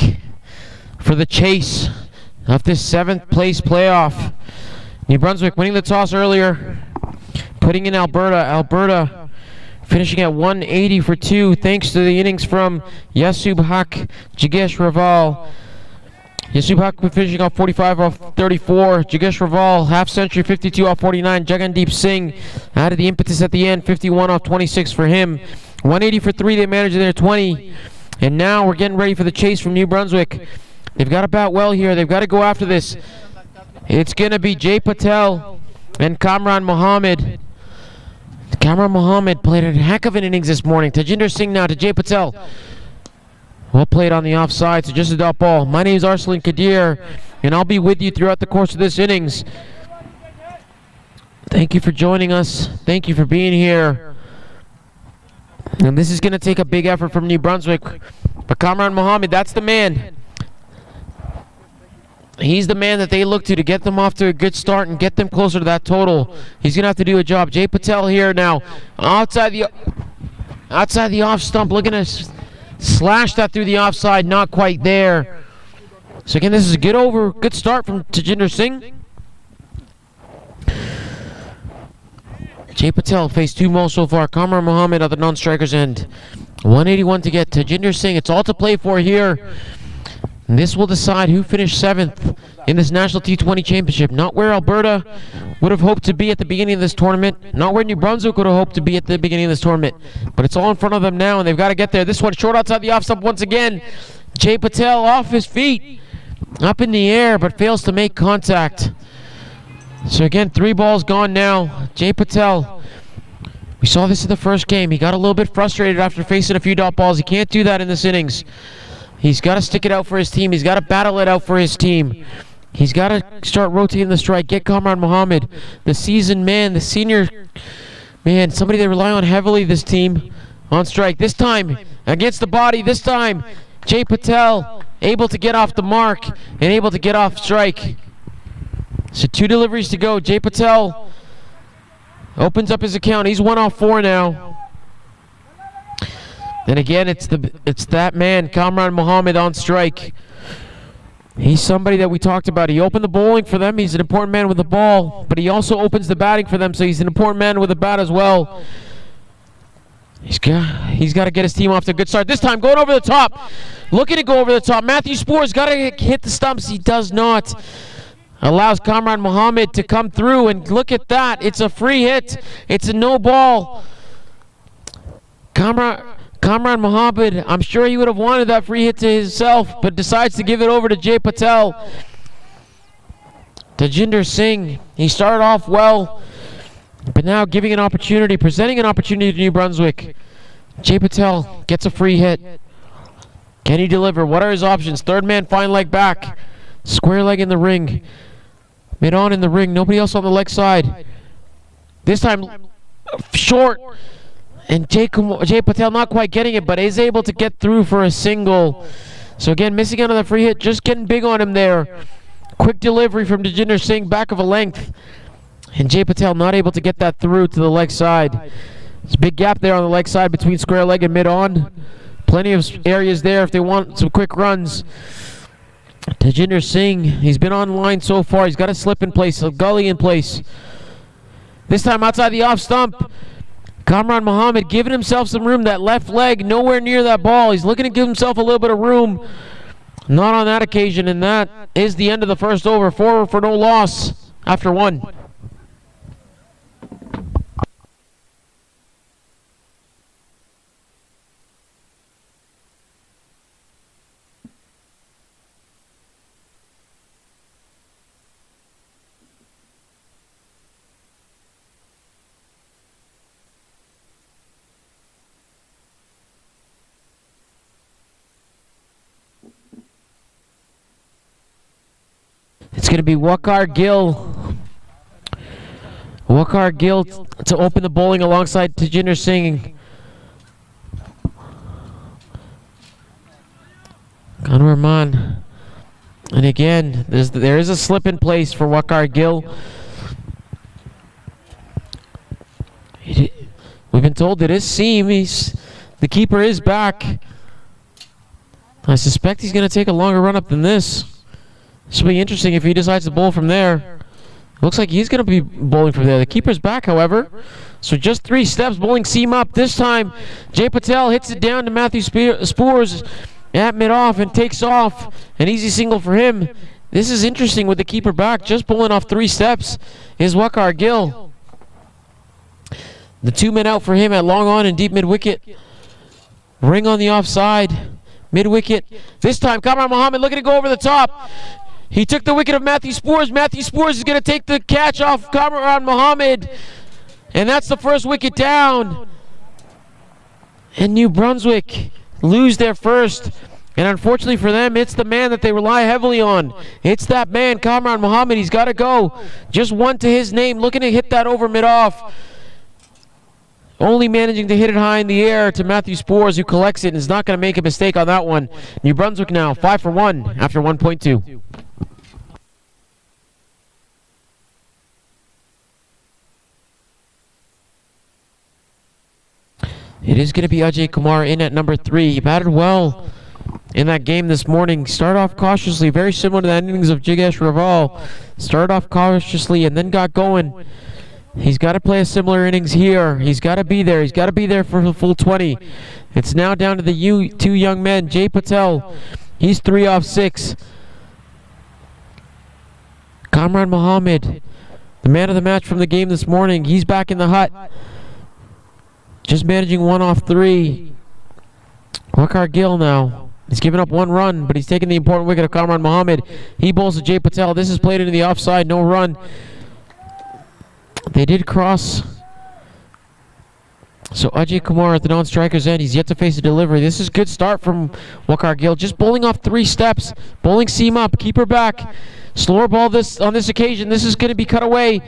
for the chase of this 7th place playoff. New Brunswick winning the toss earlier, putting in Alberta. Alberta finishing at 180 for 2 thanks to the innings from Yasubhak Jigesh Raval. Yasubhak finishing off 45 off 34. Jigesh Raval half century, 52 off 49. Jagandeep Singh added the impetus at the end, 51 off 26 for him. 180 for 3, they managed in their 20. And now we're getting ready for the chase from New Brunswick. They've got to bat well here. They've got to go after this. It's going to be Jay Patel and Kamran Mohammed. Kamran Mohammed played a heck of an innings this morning. Tajinder Singh now to Jay Patel. Well played on the offside, so just a dot ball. My name is Arslan Kadir, and I'll be with you throughout the course of this innings. Thank you for joining us. Thank you for being here. And this is going to take a big effort from New Brunswick. But Kamran Mohammed, that's the man. He's the man that they look to get them off to a good start and get them closer to that total. He's going to have to do a job. Jay Patel here now. Outside the off stump, looking to slash that through the offside. Not quite there. So again, this is a good start from Tajinder Singh. Jay Patel faced 2 more so far. Kamran Mohammed at the non-striker's end. 181 to get Tajinder Singh. It's all to play for here. And this will decide who finished 7th in this National T20 Championship. Not where Alberta would have hoped to be at the beginning of this tournament. Not where New Brunswick would have hoped to be at the beginning of this tournament. But it's all in front of them now, and they've got to get there. This one short outside the off stump once again. Jay Patel off his feet. Up in the air, but fails to make contact. So again, 3 balls gone now. Jay Patel, we saw this in the first game. He got a little bit frustrated after facing a few dot balls. He can't do that in this innings. He's got to stick it out for his team. He's got to battle it out for his team. He's got to start rotating the strike. Get Kamran Mohammed, the seasoned man, the senior man, somebody they rely on heavily, this team, on strike. This time, against the body. This time, Jay Patel able to get off the mark and able to get off strike. So 2 deliveries to go. Jay Patel opens up his account. He's 1 off 4 now. And again, it's that man, Kamran Mohammed, on strike. He's somebody that we talked about. He opened the bowling for them. He's an important man with the ball, but he also opens the batting for them, so he's an important man with the bat as well. He's got to get his team off to a good start. This time, going over the top. Looking to go over the top. Matthew Spore's got to hit the stumps. He does not. Allows Kamran Mohammed to come through, and look at that. It's a free hit. It's a no ball. Kamran Mohammed, I'm sure he would have wanted that free hit to himself, but decides to give it over to Jay Patel. Tajinder Singh, he started off well, but now presenting an opportunity to New Brunswick. Jay Patel gets a free hit. Can he deliver? What are his options? Third man, fine leg back. Square leg in the ring. Mid on in the ring. Nobody else on the leg side. This time, short. And Jay Patel not quite getting it, but is able to get through for a single. So again, missing out on the free hit. Just getting big on him there. Quick delivery from Tajinder Singh, back of a length. And Jay Patel not able to get that through to the leg side. There's a big gap there on the leg side between square leg and mid on. Plenty of areas there if they want some quick runs. Tajinder Singh, he's been online so far. He's got a slip in place, a gully in place. This time outside the off stump. Kamran Mohammed giving himself some room. That left leg nowhere near that ball. He's looking to give himself a little bit of room. Not on that occasion, and that is the end of the first over. 4 for no loss after 1. It's going to be Waqar Gill. Waqar Gill to open the bowling alongside Tajinder Singh. Anwar Rahman. And again, there is a slip in place for Waqar Gill. We've been told that his seam, the keeper is back. I suspect he's going to take a longer run up than this. This will be interesting if he decides to bowl from there. Looks like he's going to be bowling from there. The keeper's back, however. So just 3 steps, bowling seam up. This time, Jay Patel hits it down to Matthew Spores at mid-off and takes off. An easy single for him. This is interesting with the keeper back. Just bowling off 3 steps is Waqar Gill. The 2 men out for him at long on and deep mid-wicket. Ring on the offside. Mid-wicket. This time, Kamran Mohammed looking to go over the top. He took the wicket of Matthew Spores. Matthew Spores is going to take the catch off Kamran Mohammed. And that's the first wicket down. And New Brunswick lose their first. And unfortunately for them, it's the man that they rely heavily on. It's that man, Kamran Mohammed. He's got to go. Just 1 to his name. Looking to hit that over mid-off. Only managing to hit it high in the air to Matthew Spores, who collects it and is not going to make a mistake on that one. New Brunswick now 5 for 1 after 1.2. It is going to be Ajay Kumar in at number 3. He batted well in that game this morning. Started off cautiously, very similar to that innings of Yax Patel. Started off cautiously and then got going. He's got to play a similar innings here. He's got to be there. He's got to be there for the full 20. It's now down to the 2 young men. Jay Patel, he's 3 off 6. Kamran Mohammed, the man of the match from the game this morning, he's back in the hut. Just managing 1 off 3. Waqar Gill now. He's given up 1 run, but he's taken the important wicket of Kamran Mohammed. He bowls to Jay Patel. This is played into the offside. No run. They did cross. So Ajay Kumar at the non-striker's end. He's yet to face a delivery. This is a good start from Waqar Gill. Just bowling off 3 steps. Bowling seam up. Keeper back. Slower ball on this occasion. This is going to be cut away.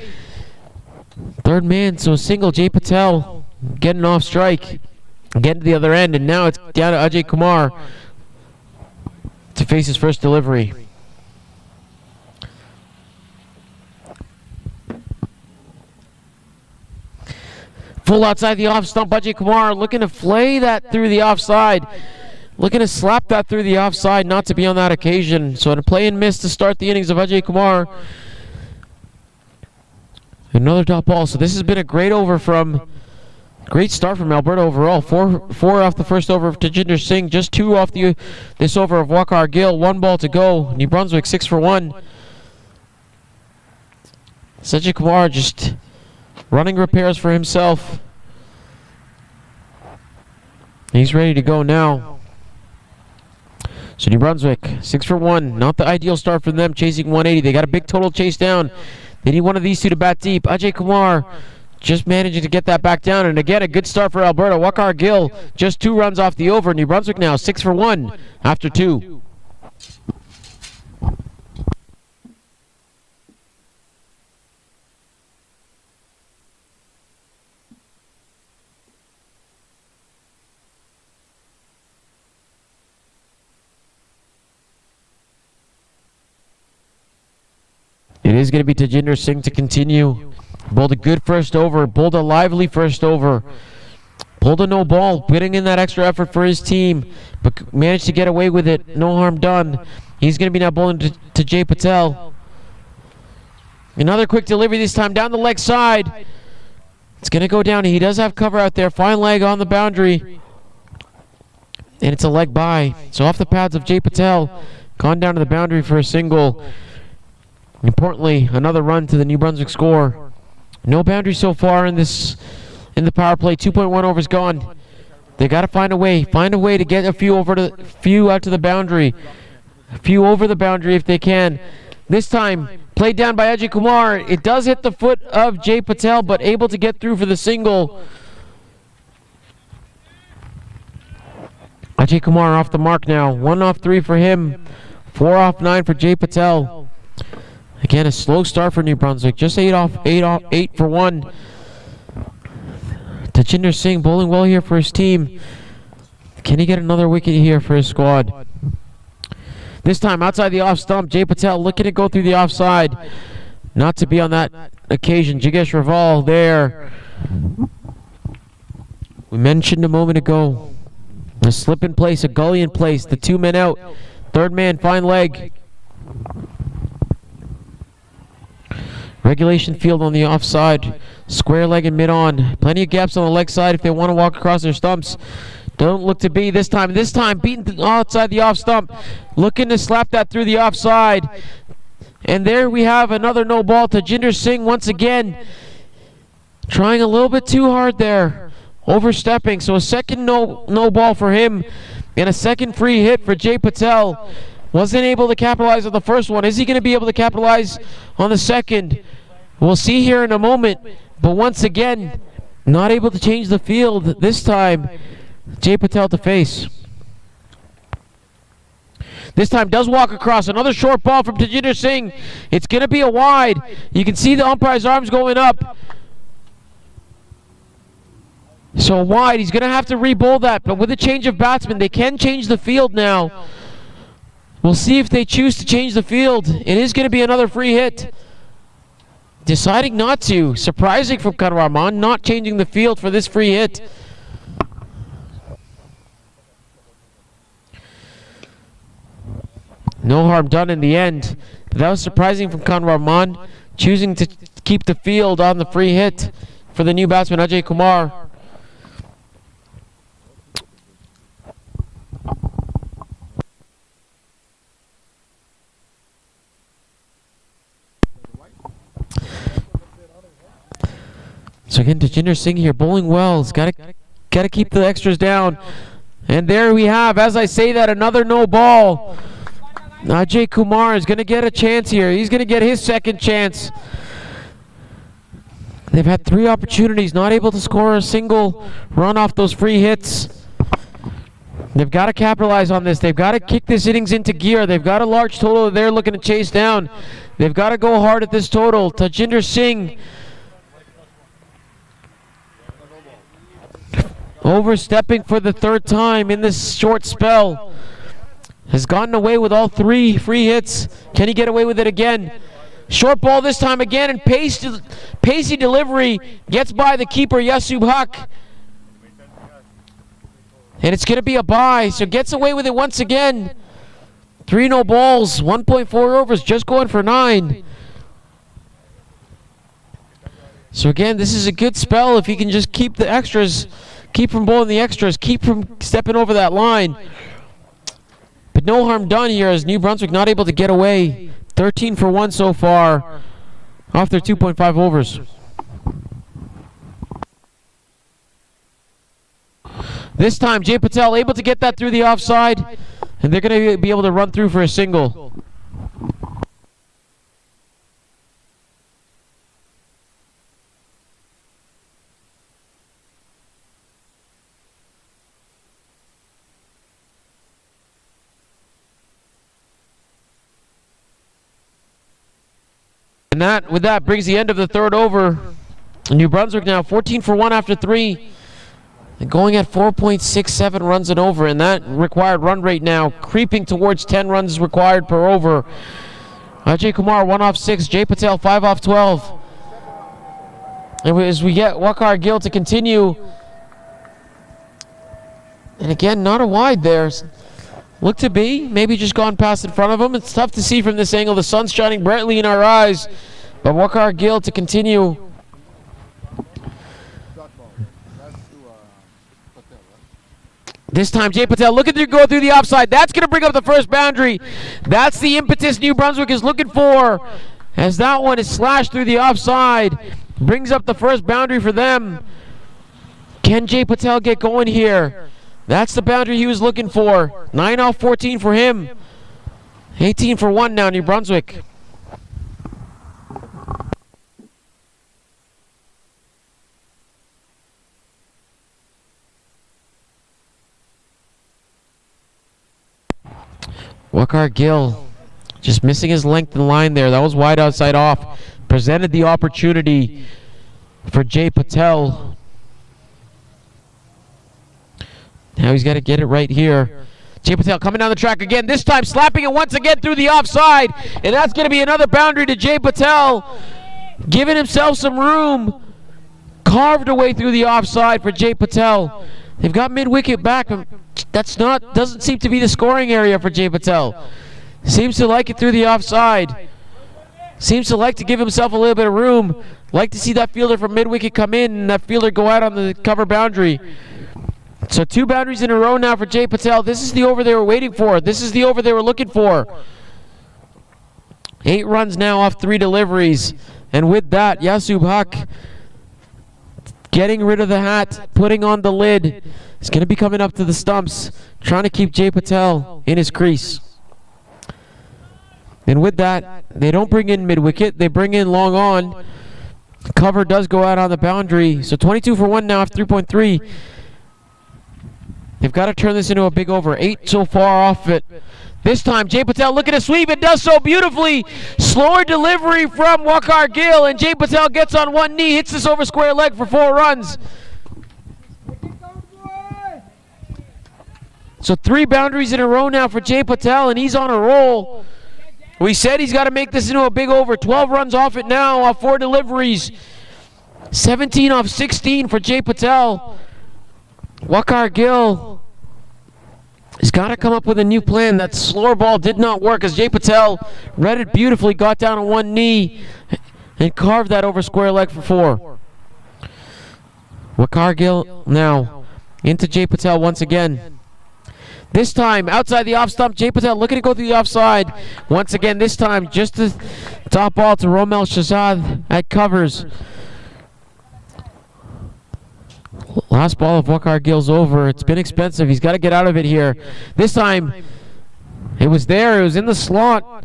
3rd man, so a single. Jay Patel getting off strike. Getting to the other end. And now it's down to Ajay Kumar to face his first delivery. Full outside the off stump. Ajay Kumar looking to flay that through the offside. Looking to slap that through the offside, not to be on that occasion. So a play and miss to start the innings of Ajay Kumar. Another top ball. So this has been a great start from Alberta overall. Four off the first over of Tajinder Singh. Just 2 off this over of Waqar Gill. 1 ball to go. New Brunswick 6 for 1. Ajay Kumar just running repairs for himself. He's ready to go now. So New Brunswick 6 for 1. Not the ideal start for them, chasing 180. They got a big total chase down. They need one of these 2 to bat deep. Ajay Kumar just managing to get that back down. And again, a good start for Alberta. Waqar Gill just 2 runs off the over. New Brunswick now 6 for 1 after 2. It is going to be Tajinder Singh to continue. Bowled a good first over. Bowled a lively first over. Pulled a no ball, putting in that extra effort for his team, but managed to get away with it. No harm done. He's going to be now bowling to Jay Patel. Another quick delivery this time down the leg side. It's going to go down. He does have cover out there. Fine leg on the boundary. And it's a leg by. So off the pads of Jay Patel. Gone down to the boundary for a single. Importantly, another run to the New Brunswick score. No boundary so far in the power play. 2.1 overs gone. They got to find a way to get a few out to the boundary. A few over the boundary if they can. This time, played down by Ajay Kumar. It does hit the foot of Jay Patel, but able to get through for the single. Ajay Kumar off the mark now. 1 off 3 for him. 4 off 9 for Jay Patel. Again, a slow start for New Brunswick. Just 8 for 1. Tajinder Singh bowling well here for his team. Can he get another wicket here for his squad? This time outside the off stump, Jay Patel looking to go through the offside. Not to be on that occasion. Yax Patel there. We mentioned a moment ago A slip in place, a gully in place, the 2 men out. Third man, fine leg. Regulation field on the offside. Square leg and mid on. Plenty of gaps on the leg side if they want to walk across their stumps. Don't look to be this time. This time beating outside the off stump. Looking to slap that through the offside. And there we have another no ball. Tajinder Singh once again trying a little bit too hard there. Overstepping. So a second no ball for him. And a second free hit for Jay Patel. Wasn't able to capitalize on the first one. Is he going to be able to capitalize on the second? We'll see here in a moment. But once again, not able to change the field. This time, Jay Patel to face. This time does walk across. Another short ball from Tajinder Singh. It's going to be a wide. You can see the umpire's arms going up. So wide. He's going to have to re-bowl that. But with a change of batsmen, they can change the field now. We'll see if they choose to change the field. It is going to be another free hit. Deciding not to. Surprising from Rahman, not changing the field for this free hit. No harm done in the end. That was surprising from Rahman, choosing to keep the field on the free hit for the new batsman Ajay Kumar. So again, Tajinder Singh here bowling well. He's got to keep the extras down. And there we have, as I say that, another no ball. Ajay Kumar is going to get a chance here. He's going to get his second chance. They've had 3 opportunities, not able to score a single run off those free hits. They've got to capitalize on this. They've got to kick this innings into gear. They've got a large total they're looking to chase down. They've got to go hard at this total. Tajinder Singh overstepping for the 3rd time in this short spell. Has gotten away with all 3 free hits. Can he get away with it again? Short ball this time again, and pacey delivery gets by the keeper, Yasub Haq. And it's going to be a bye, so gets away with it once again. 3 no balls, 1.4 overs, just going for 9. So again, this is a good spell if he can just keep the extras. Keep from bowling the extras. Keep from stepping over that line. But no harm done here as New Brunswick not able to get away. 13 for 1 so far off their 2.5 overs. This time Jay Patel able to get that through the offside. And they're going to be able to run through for a single. And with that brings the end of the 3rd over. New Brunswick now 14 for 1 after 3. And going at 4.67 runs an over. And that required run rate now creeping towards 10 runs required per over. Ajay Kumar 1 off 6. Jay Patel 5 off 12. And as we get Waqar Gill to continue. And again, not a wide there. Look to be, maybe just gone past in front of him. It's tough to see from this angle. The sun's shining brightly in our eyes. But Waqar Gill to continue. This time Jay Patel looking to go through the offside. That's going to bring up the first boundary. That's the impetus New Brunswick is looking for. As that one is slashed through the offside. Brings up the first boundary for them. Can Jay Patel get going here? That's the boundary he was looking for. 9 off 14 for him. 18 for 1 now, New Brunswick. Waqar Gill just missing his length in line there. That was wide outside off. Presented the opportunity for Jay Patel. Now he's got to get it right here. Jay Patel coming down the track again. This time slapping it once again through the offside. And that's going to be another boundary to Jay Patel. Giving himself some room. Carved away through the offside for Jay Patel. They've got mid-wicket back. Doesn't seem to be the scoring area for Jay Patel. Seems to like it through the offside. Seems to like to give himself a little bit of room. Like to see that fielder from mid-wicket come in and that fielder go out on the cover boundary. So 2 boundaries in a row now for Jay Patel. This is the over they were waiting for. This is the over they were looking for. 8 runs now off 3 deliveries. And with that, Yasub Haq getting rid of the hat, putting on the lid. He's going to be coming up to the stumps, trying to keep Jay Patel in his crease. And with that, they don't bring in mid-wicket. They bring in long on. Cover does go out on the boundary. So 22 for 1 now after 3.3. They've got to turn this into a big over. 8 so far off it. This time, Jay Patel looking to sweep. It does so beautifully. Slower delivery from Waqar Gill, and Jay Patel gets on one knee, hits this over square leg for 4 runs. So 3 boundaries in a row now for Jay Patel, and he's on a roll. We said he's got to make this into a big over. 12 runs off it now off 4 deliveries. 17 off 16 for Jay Patel. Waqar Gill has got to come up with a new plan. That slower ball did not work as Jay Patel read it beautifully, got down on one knee, and carved that over square leg for 4. Waqar Gill now into Jay Patel once again. This time, outside the off stump, Jay Patel looking to go through the offside. Once again, this time, just the top ball to Romel Shahzad at covers. Last ball of Waqar Gill's over. It's been expensive. He's got to get out of it here. This time, it was there. It was in the slot.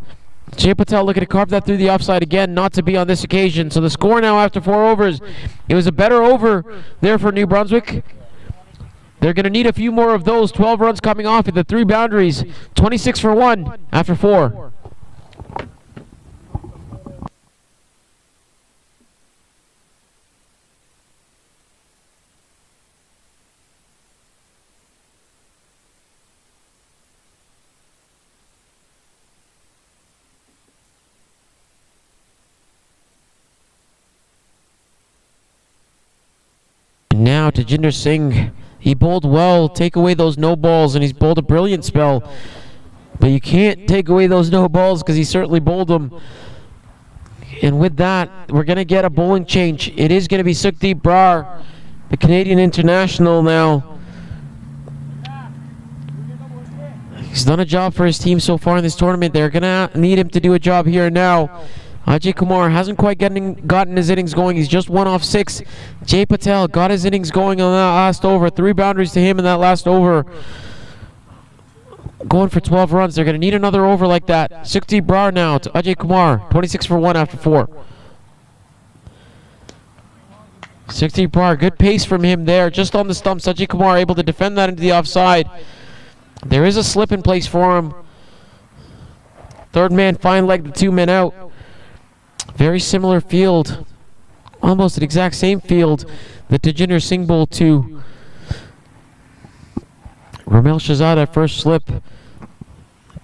Jay Patel looking to carve that through the offside again, not to be on this occasion. So the score now after 4 overs, it was a better over there for New Brunswick. They're going to need a few more of those. 12 runs coming off at the 3 boundaries. 26 for 1 after 4. Now to Jinder Singh. He bowled well, take away those no balls, and he's bowled a brilliant spell. But you can't take away those no balls because he certainly bowled them. And with that, we're going to get a bowling change. It is going to be Sukhdeep Brar, the Canadian international now. He's done a job for his team so far in this tournament. They're going to need him to do a job here and now. Ajay Kumar hasn't quite gotten his innings going. He's just 1 off 6. Jay Patel got his innings going on that last over. 3 boundaries to him in that last over. Going for 12 runs. They're going to need another over like that. Sukhdeep Brar now to Ajay Kumar. 26 for 1 after 4. Sukhdeep Brar, good pace from him there. Just on the stumps. Ajay Kumar able to defend that into the offside. There is a slip in place for him. Third man, fine leg, the 2 men out. Very similar field, almost an exact same field that Tejinder Singh bowled to. Romel Shahzad at first slip.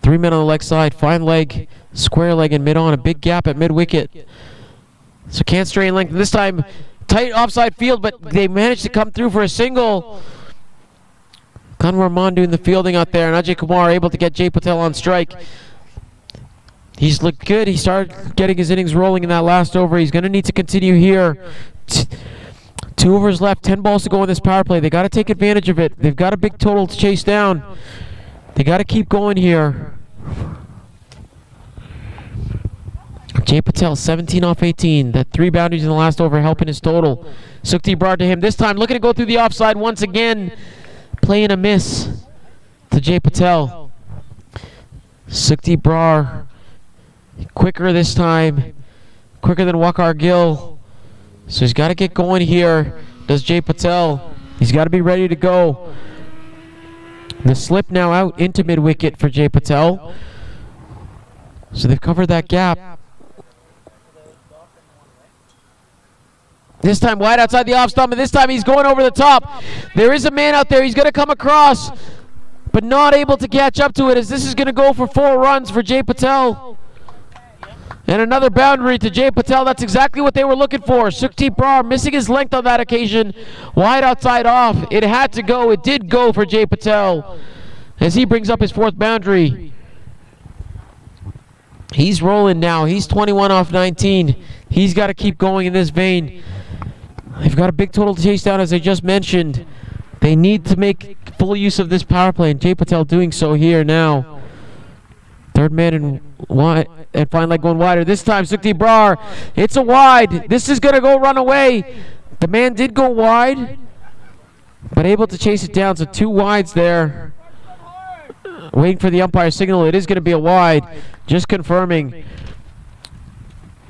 3 men on the leg side, fine leg, square leg and mid on, a big gap at mid wicket. So can't strain length. This time, tight offside field, but they managed to come through for a single. Kanwar Rahman doing the fielding out there, and Ajay Kumar able to get Jay Patel on strike. He's looked good. He started getting his innings rolling in that last over. He's going to need to continue here. 2 overs left, 10 balls to go in this power play. They got to take advantage of it. They've got a big total to chase down. They got to keep going here. Jay Patel, 17 off 18. That 3 boundaries in the last over helping his total. Sukhdeep Brar to him. This time looking to go through the offside once again. Playing a miss to Jay Patel. Sukhdeep Brar. Quicker this time. Quicker than Waqar Gill. So he's got to get going here. Does Jay Patel. He's got to be ready to go. The slip now out into mid-wicket for Jay Patel. So they've covered that gap. This time wide outside the off stump, and this time he's going over the top. There is a man out there. He's going to come across, but not able to catch up to it as this is going to go for 4 runs for Jay Patel. And another boundary to Jay Patel. That's exactly what they were looking for. Sukhdeep Brar missing his length on that occasion. Wide outside off. It had to go. It did go for Jay Patel as he brings up his 4th boundary. He's rolling now. He's 21 off 19. He's got to keep going in this vein. They've got a big total to chase down, as I just mentioned. They need to make full use of this power play, and Jay Patel doing so here now. 3rd man and wide, and fine leg going wider. This time, Sukhdeep Brar. It's a wide. This is going to go run away. The man did go wide, but able to chase it down. So 2 wides there. Waiting for the umpire signal. It is going to be a wide. Just confirming.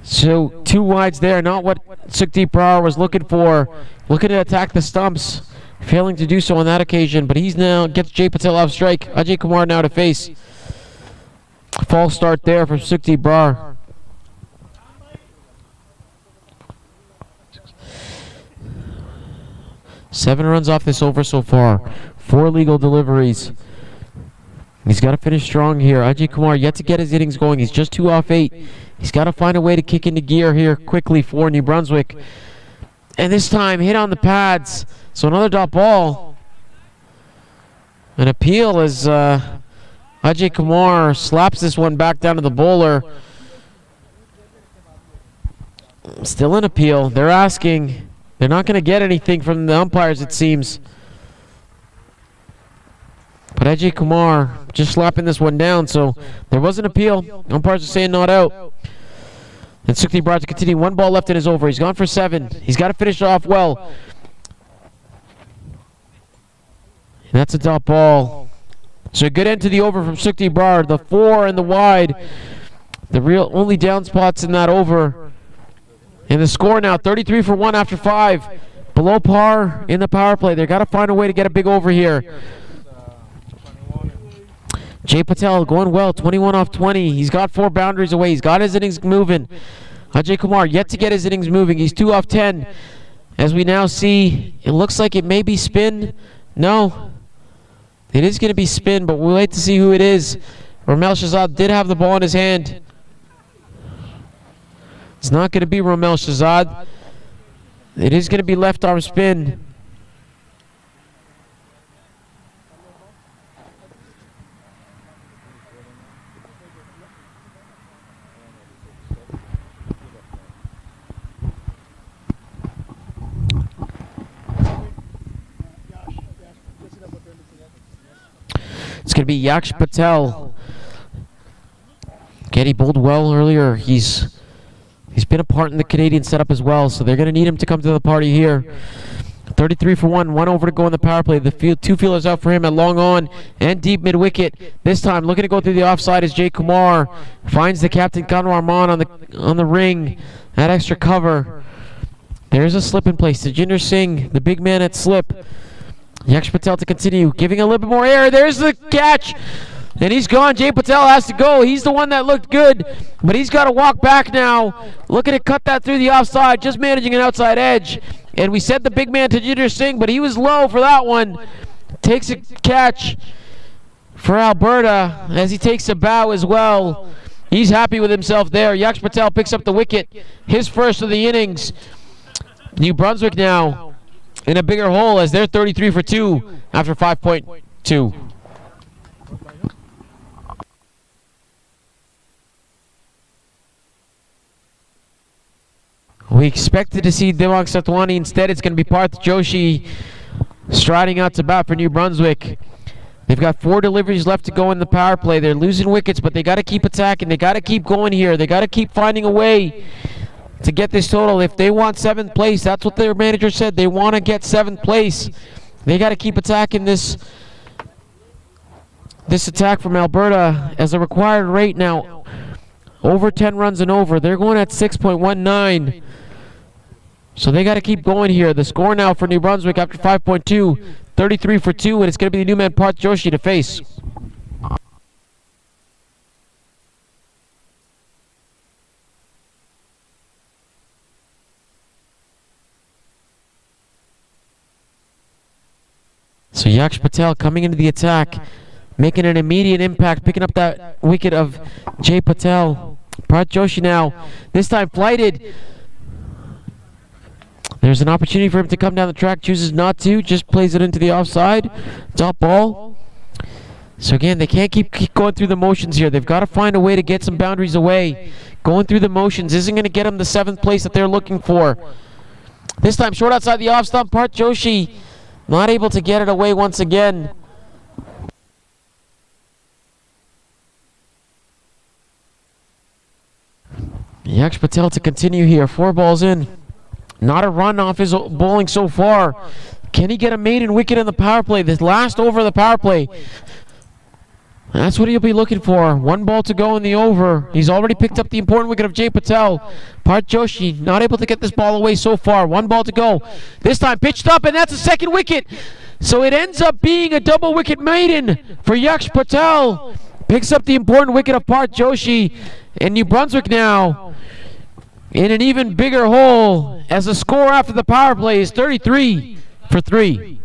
So 2 wides there. Not what Sukhdeep Brar was looking for. Looking to attack the stumps. Failing to do so on that occasion. But he's now gets Jay Patel off strike. Ajay Kumar now to face. False start there from Sukhdeep Brar. Seven runs off this over so far. 4 legal deliveries. He's got to finish strong here. Ajay Kumar yet to get his innings going. He's just 2 off 8. He's got to find a way to kick into gear here quickly for New Brunswick. And this time hit on the pads. So another dot ball. An appeal as Ajay Kumar slaps this one back down to the bowler. Still an appeal. They're asking. They're not going to get anything from the umpires, it seems. But Ajay Kumar just slapping this one down, so there was an appeal. Umpires are saying not out. And Sukhdeep Brar to continue. 1 ball left in his over. He's gone for 7. He's got to finish it off well. And that's a dot ball. So a good end to the over from Sukhdeep Brar. The 4 and the wide. The real only down spots in that over. And the score now 33 for 1 after 5. Below par in the power play. They've got to find a way to get a big over here. Jay Patel going well, 21 off 20. He's got 4 boundaries away. He's got his innings moving. Ajay Kumar yet to get his innings moving. He's 2 off 10. As we now see, it looks like it may be spin. No, it is going to be spin, but we'll wait to see who it is. Romel Shahzad did have the ball in his hand. It's not going to be Romel Shahzad. It is going to be left arm spin. It's going to be Yax Patel. Again, he bowled well earlier. He's been a part in the Canadian setup as well, so they're going to need him to come to the party here. 33 for 1, 1 over to go in the power play. The field, 2 fielders out for him at long on and deep mid wicket. This time looking to go through the offside is Jay Kumar. Finds the captain Kanwar Maan on the ring at extra cover. There's a slip in place. Tajinder Singh, the big man at slip. Yax Patel to continue, giving a little bit more air. There's the catch, and he's gone. Jay Patel has to go. He's the one that looked good, but he's got to walk back now. Looking to cut that through the offside, just managing an outside edge. And we said the big man Tajinder Singh, but he was low for that one. Takes a catch for Alberta as he takes a bow as well. He's happy with himself there. Yax Patel picks up the wicket, his first of the innings. New Brunswick now in a bigger hole as they're 33 for 2 after 5.2. We expected to see Dimag Satwani. Instead, it's going to be Parth Joshi striding out to bat for New Brunswick. They've got 4 deliveries left to go in the power play. They're losing wickets, but they got to keep attacking. They got to keep going here. They got to keep finding a way to get this total. If they want 7th place, that's what their manager said. They want to get 7th place. They got to keep attacking this attack from Alberta as a required rate now. Over 10 runs and over. They're going at 6.19. So they got to keep going here. The score now for New Brunswick after 5.2, 33 for 2, and it's going to be the new man Parth Joshi to face. So Yax Patel coming into the attack, making an immediate impact, picking up that wicket of Jay Patel. Bharat Joshi now, this time flighted. There's an opportunity for him to come down the track, chooses not to, just plays it into the offside. Top ball. So again, they can't keep going through the motions here. They've got to find a way to get some boundaries away. Going through the motions isn't going to get them the 7th place that they're looking for. This time short outside the off stump. Bharat Joshi not able to get it away once again. Yax Patel to continue here. 4 balls in. Not a run off his bowling so far. Can he get a maiden wicket in the power play? This last over of the power play. That's what he'll be looking for. 1 ball to go in the over. He's already picked up the important wicket of Jay Patel. Bharat Joshi not able to get this ball away so far. 1 ball to go. This time pitched up, and that's a 2nd wicket. So it ends up being a double wicket maiden for Yax Patel. Picks up the important wicket of Bharat Joshi. And New Brunswick now in an even bigger hole as the score after the power play is 33 for 3.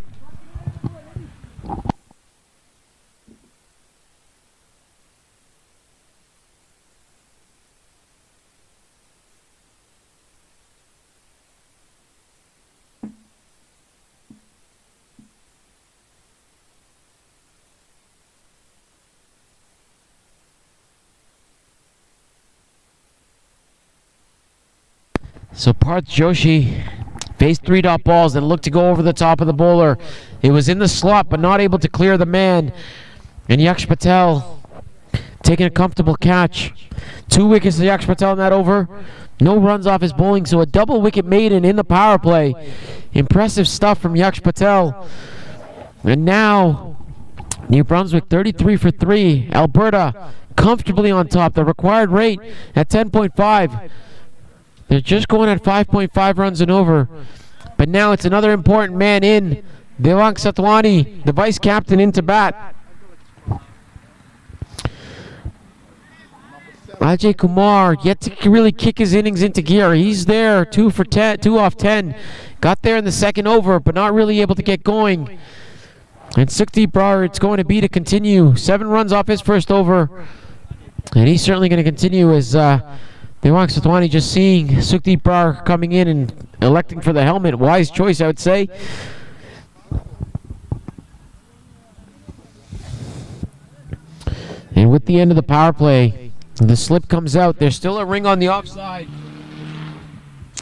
So Bharat Joshi faced 3 dot balls and looked to go over the top of the bowler. It was in the slot but not able to clear the man. And Yax Patel taking a comfortable catch. 2 wickets to Yax Patel in that over. No runs off his bowling, so a double wicket maiden in the power play. Impressive stuff from Yax Patel. And now New Brunswick 33 for 3. Alberta comfortably on top. The required rate at 10.5. They're just going at 5.5 runs and over. But now it's another important man in. Yax Patel, the vice captain, into bat. Ajay Kumar yet to really kick his innings into gear. He's there, 2 off 10. Got there in the 2nd over, but not really able to get going. And Sukhdeep Brar, it's going to be to continue. 7 runs off his first over. And he's certainly going to continue as Yax Patel just seeing Sukhdeep Brar coming in and electing for the helmet. Wise choice, I would say. And with the end of the power play, the slip comes out. There's still a ring on the offside.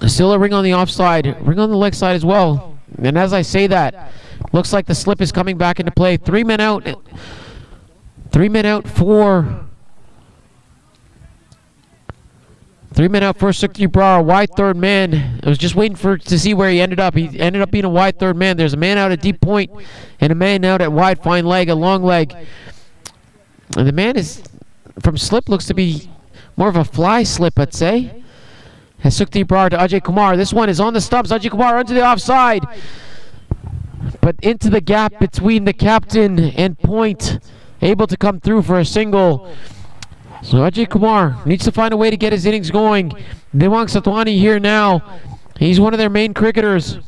Still a ring on the offside. Ring on the leg side as well. And as I say that, looks like the slip is coming back into play. 3 men out. 3 men out for... 3 men out for Sukhdeep Brar, wide 3rd man. I was just waiting to see where he ended up. He ended up being a wide 3rd man. There's a man out at deep point and a man out at wide fine leg, a long leg. And the man is from slip, looks to be more of a fly slip, I'd say. Has Sukhdeep Brar to Ajay Kumar. This one is on the stumps. Ajay Kumar onto the offside, but into the gap between the captain and point, able to come through for a single. So Ajay Kumar needs to find a way to get his innings going. Yax Patel here now. He's one of their main cricketers.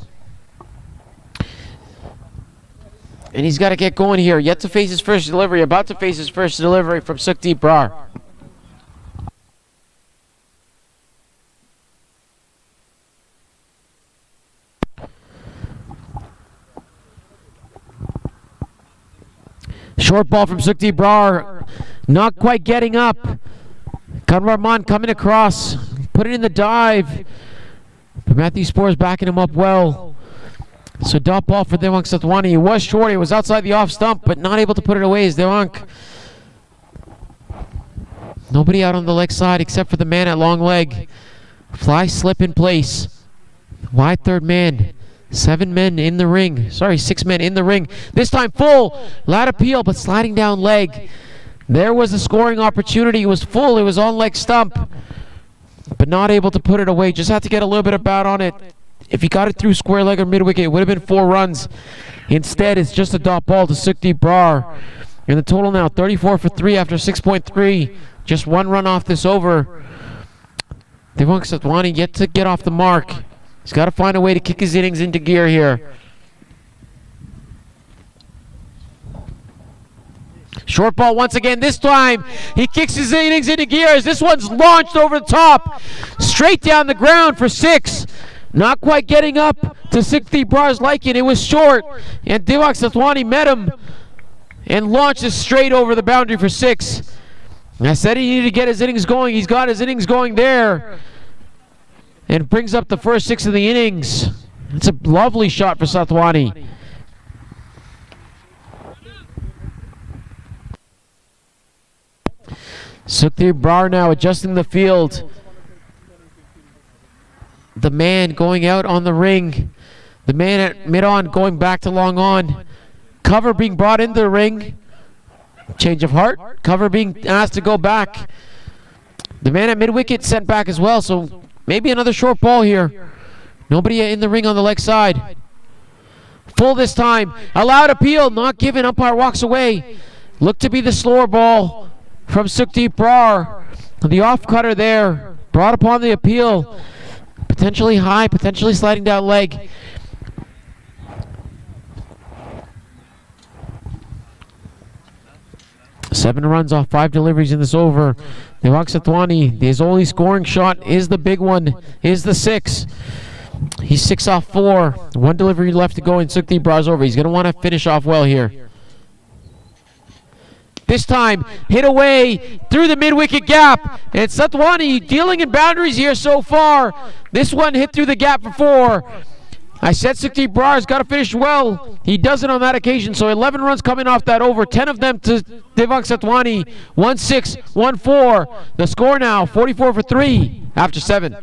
And he's got to get going here. Yet to face his first delivery. About to face his first delivery from Sukhdeep Brar. Short ball from Sukhdeep Brar. Not quite getting up. Kanwarman coming across. Put it in the dive. But Matthew Spore's backing him up well. So dot ball for Yax Patel. He was short. He was outside the off stump, but not able to put it away as Yax. Nobody out on the leg side except for the man at long leg. Fly slip in place. Wide 3rd man. 7 men in the ring. Sorry, 6 men in the ring. This time full. Lat appeal, but sliding down leg. There was a scoring opportunity. It was full. It was on leg stump, but not able to put it away. Just had to get a little bit of bat on it. If he got it through square leg or mid wicket, it would have been 4 runs. Instead, it's just a dot ball to Sukhdeep Brar. And the total now 34 for 3 after 6.3. Just 1 run off this over. Yax Patel yet to get off the mark. He's got to find a way to kick his innings into gear here. Short ball once again. This time, he kicks his innings into gears. This one's launched over the top. Straight down the ground for 6. Not quite getting up to 60 Brar's liking. It was short. And Yax Patel met him and launched it straight over the boundary for 6. I said he needed to get his innings going. He's got his innings going there. And brings up the first 6 of the innings. It's a lovely shot for Satwani. Sukhdeep Brar now adjusting the field. The man going out on the ring. The man at mid-on going back to long on. Cover being brought into the ring. Change of heart. Cover being asked to go back. The man at mid-wicket sent back as well, so maybe another short ball here. Nobody in the ring on the leg side. Full this time. Allowed appeal. Not given. Umpire walks away. Looked to be the slower ball from Sukhdeep Brar. The off-cutter there. Brought upon the appeal. Potentially high. Potentially sliding down leg. Seven runs off 5 deliveries in this over. Yax Patel, his only scoring shot is the big one, is the 6. He's 6 off 4. 1 delivery left to go in Sukhdeep Brar's over. He's going to want to finish off well here. This time, hit away through the mid-wicket gap. And Satwani dealing in boundaries here so far. This one hit through the gap for 4. I said Sukhdeep Brar's got to finish well. He doesn't on that occasion. So 11 runs coming off that over. 10 of them to Yax Patel. 1-6, 1-4. The score now, 44 for 3 after 7.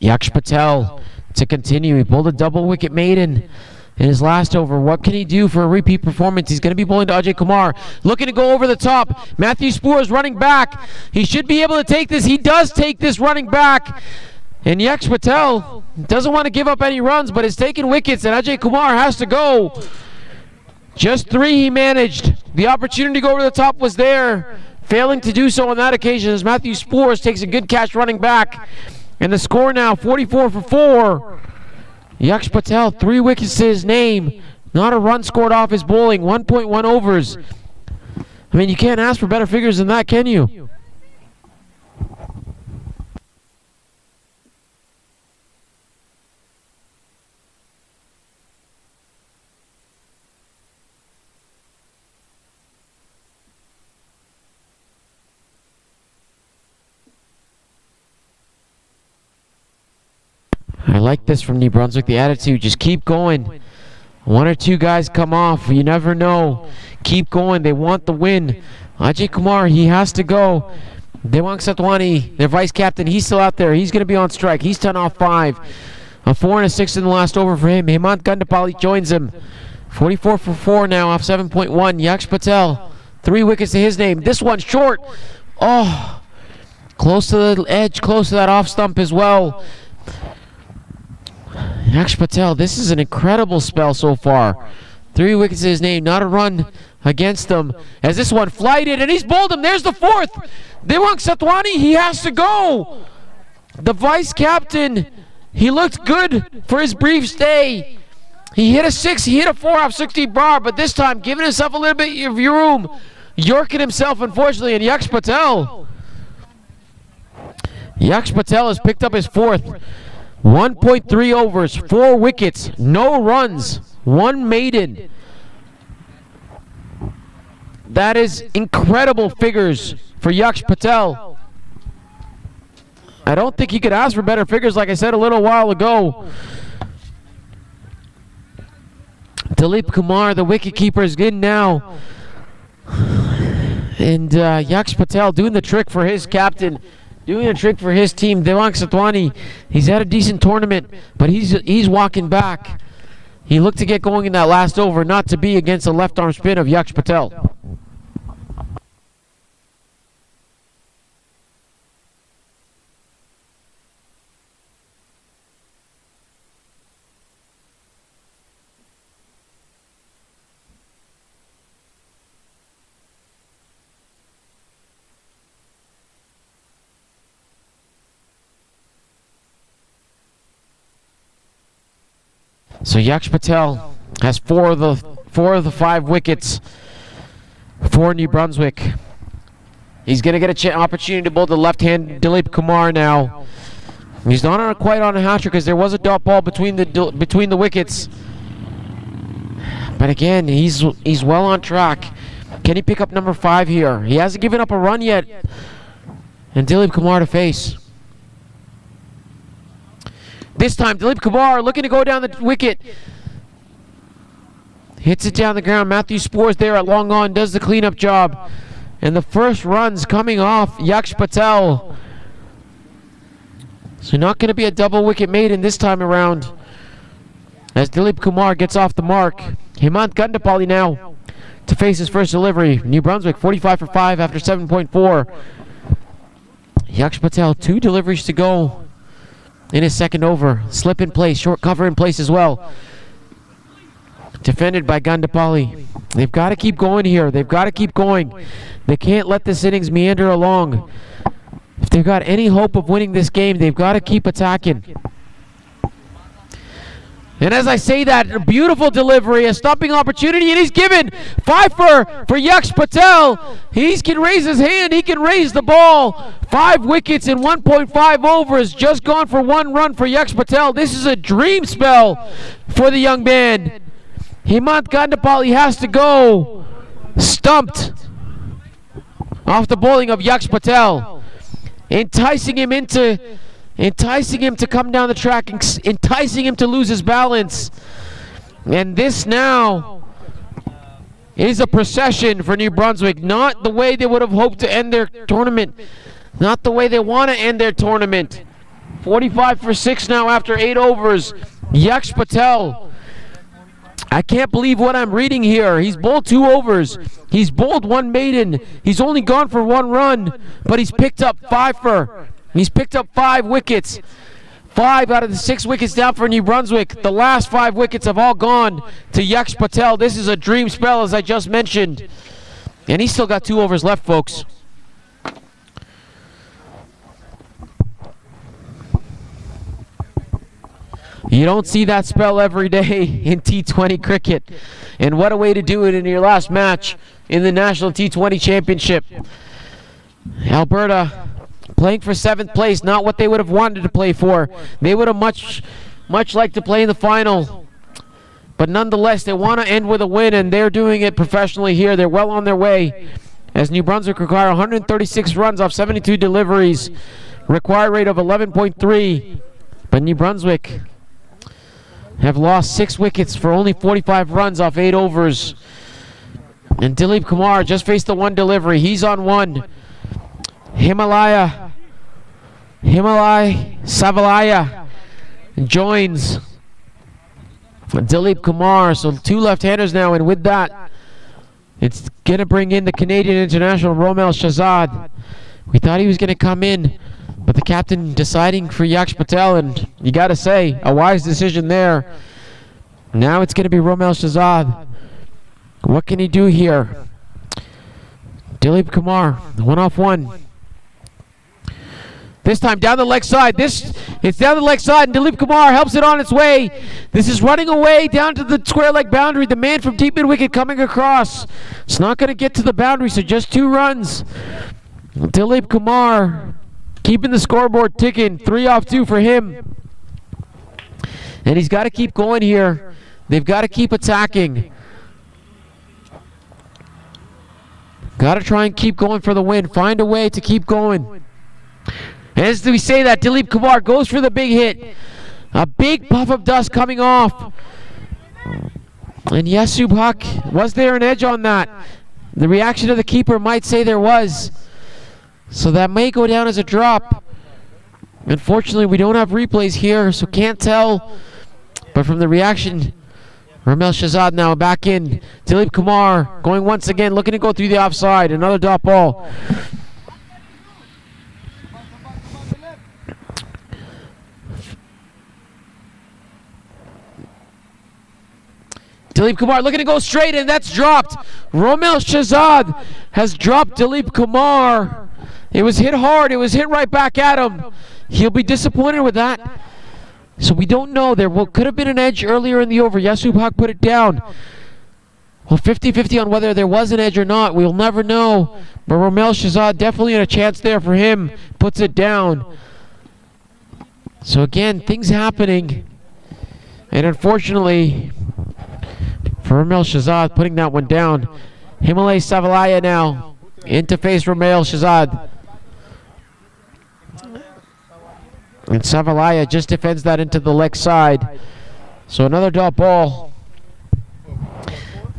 Yax Patel to continue. He pulled a double wicket maiden in his last over. What can he do for a repeat performance? He's going to be bowling to Ajay Kumar. Looking to go over the top. Matthew Spoors running back. He should be able to take this. He does take this running back. And Yax Patel doesn't want to give up any runs, but is taking wickets, and Ajay Kumar has to go. Just 3 he managed. The opportunity to go over the top was there. Failing to do so on that occasion as Matthew Spoors takes a good catch running back. And the score now, 44 for 4. Yax Patel, 3 wickets to his name. Not a run scored off his bowling. 1.1 overs. I mean, you can't ask for better figures than that, can you? I like this from New Brunswick, the attitude. Just keep going. 1 or 2 guys come off. You never know. Keep going. They want the win. Ajay Kumar, he has to go. Yax Patel, their vice captain, he's still out there. He's going to be on strike. He's 10 off 5. A 4 and a 6 in the last over for him. Hemant Gandapalli joins him. 44 for 4 now off 7.1. Yax Patel, 3 wickets to his name. This one short. Oh, close to the edge, close to that off stump as well. Yax Patel, this is an incredible spell so far. 3 wickets to his name, not a run against him. As this one flighted, and he's bowled him. There's the 4th. Yax Patel, he has to go. The vice captain, he looked good for his brief stay. He hit a 6, he hit a 4 off Sukhdeep Brar, but this time giving himself a little bit of room. Yorking himself, unfortunately, and Yax Patel. Yax Patel has picked up his 4th. 1.3 overs, 4 wickets, no runs, 1 maiden. That is incredible figures for Yax Patel. I don't think he could ask for better figures, like I said a little while ago. Dilip Kumar, the wicketkeeper, is in now. And Yax Patel doing the trick for his captain, doing a trick for his team. Yax Patel, he's had a decent tournament, but he's walking back. He looked to get going in that last over, not to be against the left arm spin of Yax Patel. So Yax Patel has four of the 5 wickets for New Brunswick. He's going to get an opportunity to bowl the left-hand Dilip Kumar now. He's not quite on a hat trick because there was a dot ball between the wickets. But again, he's well on track. Can he pick up number 5 here? He hasn't given up a run yet. And Dilip Kumar to face. This time, Dilip Kumar looking to go down the wicket. Hits it down the ground. Matthew Spores there at long on, does the cleanup job. And the first run's coming off Yax Patel. So not going to be a double wicket maiden this time around. As Dilip Kumar gets off the mark. Hemant Gandapalli now to face his first delivery. New Brunswick 45 for 5 after 7.4. Yax Patel, 2 deliveries to go in his second over. Slip in place, short cover in place as well. Defended by Gandapalli. They've got to keep going here. They've got to keep going. They can't let this innings meander along. If they've got any hope of winning this game, they've got to keep attacking. And as I say that, a beautiful delivery, a stopping opportunity, and he's given 5 for Yax Patel. He can raise his hand, he can raise the ball. 5 wickets in 1.5 overs, just gone for 1 run for Yax Patel. This is a dream spell for the young man. Hemant Gandapalli has to go. Stumped off the bowling of Yax Patel. Enticing him to come down the track, enticing him to lose his balance. And this now is a procession for New Brunswick. Not the way they would have hoped to end their tournament. Not the way they want to end their tournament. 45 for 6 now after 8 overs. Yax Patel. I can't believe what I'm reading here. He's bowled 2 overs. He's bowled 1 maiden. He's only gone for 1 run, but he's picked up 5 wickets. 5 out of the 6 wickets down for New Brunswick. The last 5 wickets have all gone to Yax Patel. This is a dream spell, as I just mentioned. And he's still got 2 overs left, folks. You don't see that spell every day in T20 cricket. And what a way to do it in your last match in the National T20 Championship. Alberta playing for 7th place, not what they would have wanted to play for. They would have much liked to play in the final. But nonetheless, they want to end with a win, and they're doing it professionally here. They're well on their way, as New Brunswick require 136 runs off 72 deliveries. Required rate of 11.3. But New Brunswick have lost 6 wickets for only 45 runs off 8 overs. And Dilip Kumar just faced the 1 delivery. He's on 1. Himalaya Savalaya joins Dilip Kumar. So 2 left-handers now, and with that, it's going to bring in the Canadian international Romel Shahzad. We thought he was going to come in, but the captain deciding for Yax Patel, and you got to say, a wise decision there. Now it's going to be Romel Shahzad. What can he do here? Dilip Kumar, 1 off 1. This time down the leg side. It's down the leg side, and Dilip Kumar helps it on its way. This is running away down to the square leg boundary. The man from deep mid-wicket coming across. It's not going to get to the boundary, so just 2 runs. Dilip Kumar keeping the scoreboard ticking. 3 off 2 for him. And he's got to keep going here. They've got to keep attacking. Got to try and keep going for the win. Find a way to keep going. As we say that, Dilip Kumar goes for the big hit. A big puff of dust coming off. And Yax, was there an edge on that? The reaction of the keeper might say there was. So that may go down as a drop. Unfortunately, we don't have replays here, so can't tell. But from the reaction, Ramil Shahzad now back in. Dilip Kumar going once again, looking to go through the offside. Another dot ball. Dilip Kumar looking to go straight, and that's dropped. Ramil Shahzad has dropped Dilip Kumar. It was hit hard. It was hit right back at him. He'll be disappointed with that. So we don't know. There could have been an edge earlier in the over. Yax put it down. Well, 50-50 on whether there was an edge or not. We'll never know. But Ramil Shahzad definitely had a chance there for him. Puts it down. So again, things happening. And unfortunately, for Ramil Shahzad putting that one down. Himalay Savalaya now in to face Ramil Shahzad. And Savalaya just defends that into the leg side. So another dot ball.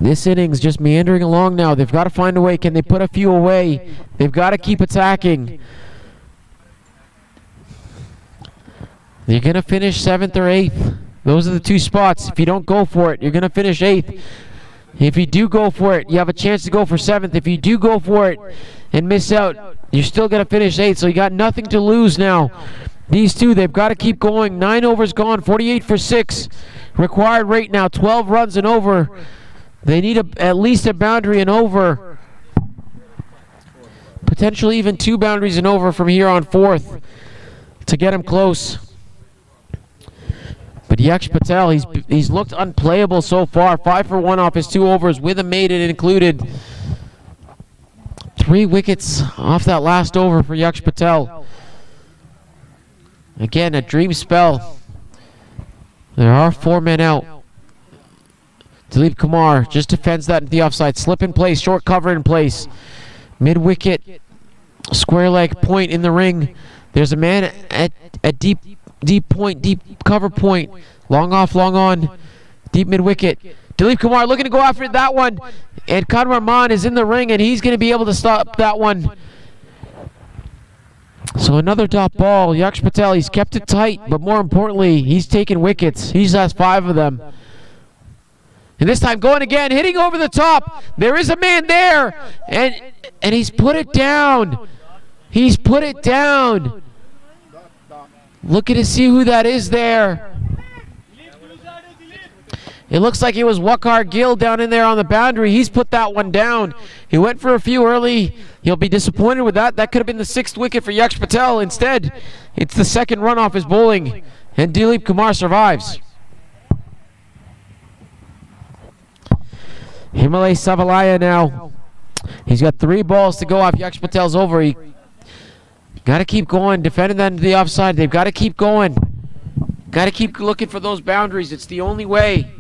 This innings just meandering along now. They've got to find a way. Can they put a few away? They've got to keep attacking. You're going to finish 7th or 8th. Those are the two spots. If you don't go for it, you're going to finish 8th. If you do go for it, you have a chance to go for 7th. If you do go for it and miss out, you're still going to finish 8th. So you got nothing to lose now. These two, they've got to keep going. 9 overs gone, 48 for 6. Required rate now, 12 runs and over. They need at least a boundary and over. Potentially even 2 boundaries and over from here on 4th to get him close. But Yax Patel, he's looked unplayable so far. 5 for 1 off his 2 overs with a maiden included. 3 wickets off that last over for Yax Patel. Again, a dream spell. There are 4 men out. Dilip Kumar just defends that into the offside. Slip in place, short cover in place. Mid-wicket, square leg point in the ring. There's a man at deep point, deep cover point. Long off, long on. Deep mid-wicket. Dilip Kumar looking to go after that one. And Kanwar Man is in the ring, and he's going to be able to stop that one. So another dot ball. Yax Patel, he's kept it tight, but more importantly, he's taken wickets. He's has 5 of them. And this time going again, hitting over the top. There is a man there, and he's put it down. He's put it down. Looking to see who that is there. It looks like it was Waqar Gill down in there on the boundary. He's put that one down. He went for a few early. He'll be disappointed with that. That could have been the 6th wicket for Yax Patel. Instead, it's the 2nd run off his bowling. And Dilip Kumar survives. Himalay Savalaya now. He's got 3 balls to go off Yax Patel's over. He got to keep going, defending that into the offside. They've got to keep going. Got to keep looking for those boundaries. It's the only way.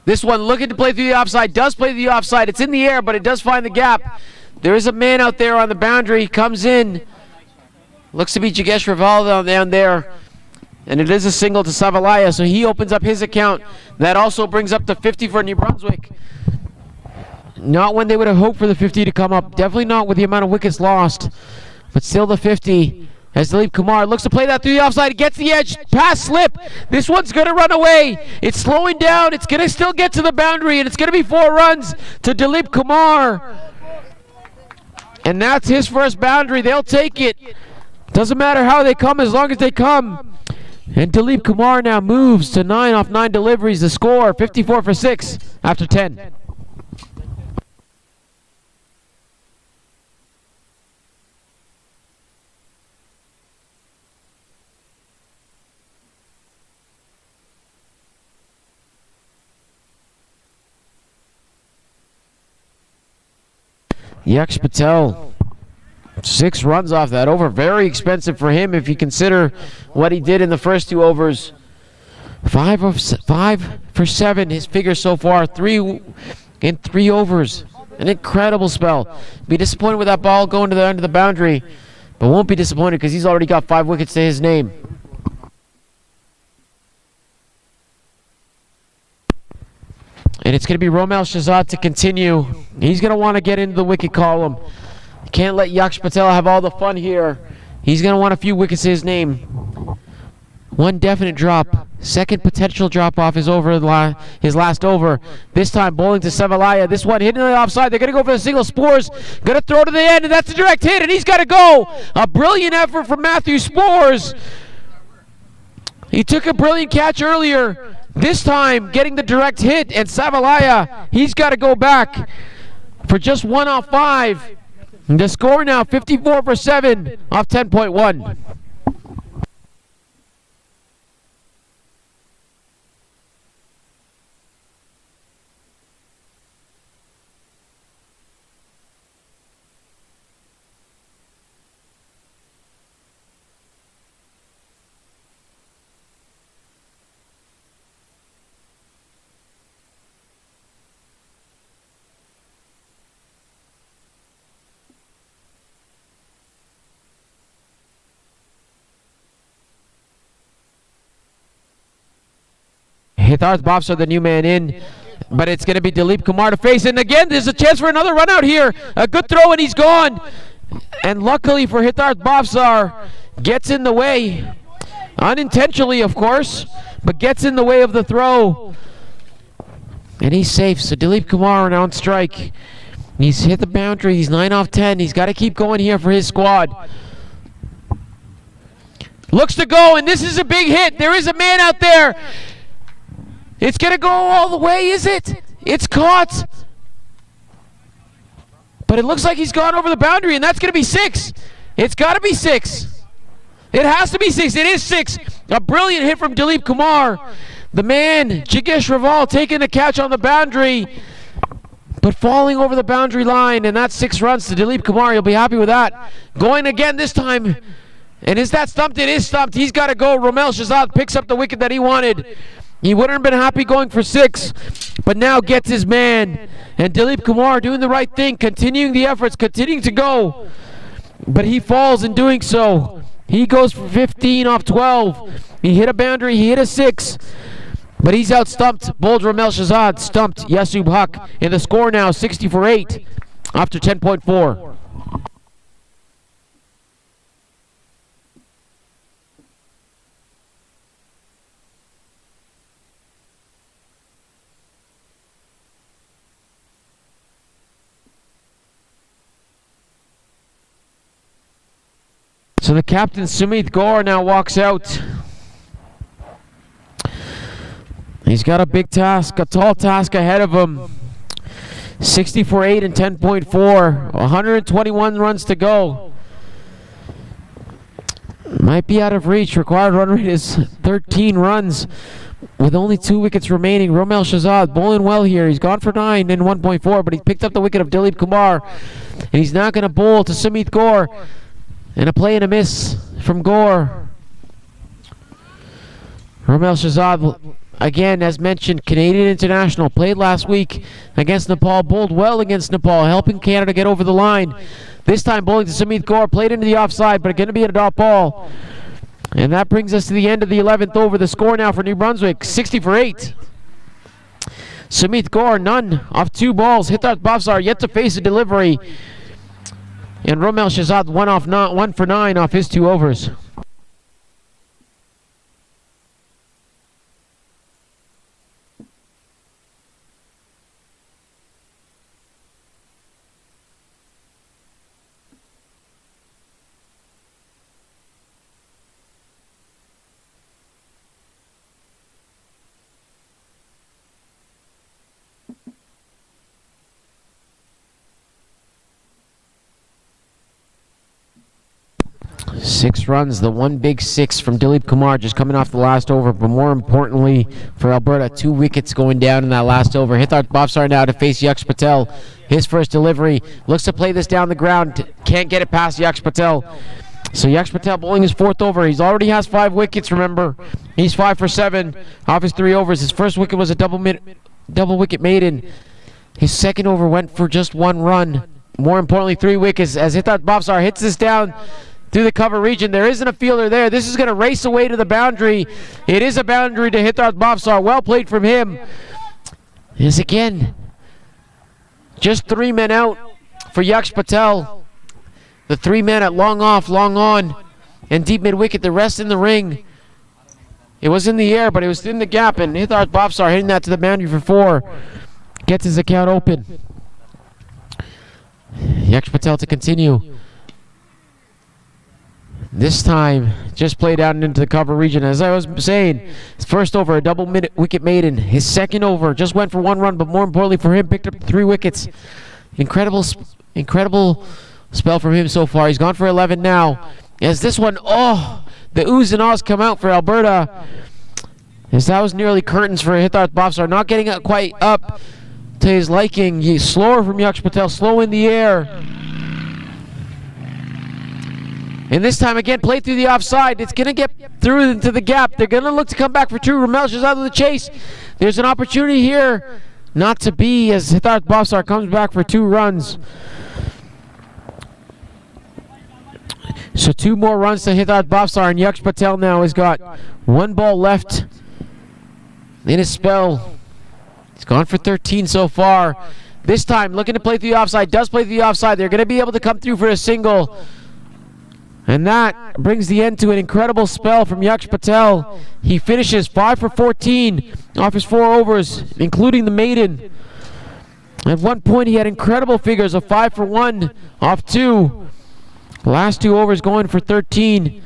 This one looking to play through the offside. Does play through the offside. It's in the air, but it does find the gap. There is a man out there on the boundary. Comes in. Looks to be Jagesh Raval down there. And it is a single to Savalaya, so he opens up his account. That also brings up the 50 for New Brunswick. Not when they would have hoped for the 50 to come up. Definitely not with the amount of wickets lost. But still the 50. As Dilip Kumar looks to play that through the offside. Gets the edge. Pass slip. This one's going to run away. It's slowing down. It's going to still get to the boundary. And it's going to be 4 runs to Dilip Kumar. And that's his first boundary. They'll take it. Doesn't matter how they come as long as they come. And Dilip Kumar now moves to 9 off 9 deliveries. The score 54 for 6 after 10. Yax Patel, 6 runs off that over. Very expensive for him if you consider what he did in the first 2 overs. 5 for 7, his figure so far. 3 in 3 overs. An incredible spell. Be disappointed with that ball going to the end of the boundary. but won't be disappointed because he's already got 5 wickets to his name. And it's going to be Romel Shahzad to continue. He's going to want to get into the wicket column. Can't let Yax Patel have all the fun here. He's going to want a few wickets to his name. One definite drop. Second potential drop-off is over his last over. This time bowling to Savalaya. This one hitting the offside. They're going to go for the single Spores. Going to throw to the end, and that's a direct hit, and he's got to go. A brilliant effort from Matthew Spores. He took a brilliant catch earlier. This time getting the direct hit, and Savalaya, he's got to go back for just 1 off 5. The score now 54 for 7 off 10.1. Hitarth Bofsar, the new man in, but it's going to be Dilip Kumar to face. And again, there's a chance for another run out here. A good throw, and he's gone. And luckily for Hitarth Bofsar, gets in the way. Unintentionally, of course, but gets in the way of the throw. And he's safe. So Dilip Kumar on strike. He's hit the boundary. He's 9 off 10. He's got to keep going here for his squad. Looks to go, and this is a big hit. There is a man out there. It's going to go all the way, is it? It's caught. But it looks like he's gone over the boundary, and that's going to be 6. It's got to be 6. It has to be 6. It is 6. A brilliant hit from Dilip Kumar. The man, Jigesh Raval, taking the catch on the boundary, but falling over the boundary line, and that's 6 runs to Dilip Kumar. He'll be happy with that. Going again this time. And is that stumped? It is stumped. He's got to go. Romel Shahzad picks up the wicket that he wanted. He wouldn't have been happy going for 6, but now gets his man. And Dilip Kumar doing the right thing, continuing the efforts, continuing to go. But he falls in doing so. He goes for 15 off 12. He hit a boundary, he hit a 6. But he's out-stumped. Bowled Romel Shahzad, stumped Yasub Haq. And the score now 60 for 8 after 10.4. So the captain, Sumit Gaur, now walks out. He's got a big task, a tall task ahead of him. 60 for 8 and 10.4. 121 runs to go. Might be out of reach. Required run rate is 13 runs with only 2 wickets remaining. Romel Shahzad bowling well here. He's gone for 9 and 1.4, but he picked up the wicket of Dilip Kumar. And he's now going to bowl to Sumit Gaur. And a play and a miss from Gaur. Romel Shahzad, again, as mentioned, Canadian international, played last week against Nepal, bowled well against Nepal, helping Canada get over the line. This time bowling to Sumit Gaur, played into the offside, but going to be a dot ball. And that brings us to the end of the 11th over. The score now for New Brunswick, 60 for 8. Sumit Gaur, none off 2 balls. Hitarth Bofsar yet to face a delivery. And Romel Shahzad 1 for 9 off his 2 overs. Six runs, the one big 6 from Dilip Kumar just coming off the last over, but more importantly for Alberta, 2 wickets going down in that last over. Hitarth Bofsar now to face Yax Patel. His first delivery, looks to play this down the ground, can't get it past Yax Patel. So Yax Patel bowling his 4th over. He already has 5 wickets, remember. He's 5 for 7 off his 3 overs. His first wicket was a double wicket maiden. His second over went for just 1 run. More importantly, 3 wickets as Hitarth Bofsar hits this down through the cover region. There isn't a fielder there. This is going to race away to the boundary. It is a boundary to Hitarth Bhavsar. Well played from him. Is again just 3 men out for Yax Patel. The 3 men at long off, long on, and deep mid wicket. The rest in the ring. It was in the air, but it was in the gap, and Hitarth Bhavsar hitting that to the boundary for 4. Gets his account open. Yax Patel to continue. This time, just played out into the cover region. As I was saying, his first over, a double wicket maiden. His second over just went for 1 run, but more importantly for him, picked up 3 wickets. Incredible spell from him so far. He's gone for 11 now. As this one, the oohs and ahs come out for Alberta. As that was nearly curtains for Hitarth Bhavsar. Not getting it quite up to his liking. He's slower from Yax Patel, slow in the air. And this time again, played through the offside. It's going to get through into the gap. They're going to look to come back for 2. Ramesh is out of the chase. There's an opportunity here not to be, as Hitarth Bhavsar comes back for 2 runs. So 2 more runs to Hitarth Bhavsar, and Yax Patel now has got 1 ball left in his spell. He's gone for 13 so far. This time looking to play through the offside. Does play through the offside. They're going to be able to come through for a single. And that brings the end to an incredible spell from Yax Patel. He finishes 5 for 14 off his 4 overs, including the maiden. At one point he had incredible figures of 5 for 1 off 2. The last 2 overs going for 13.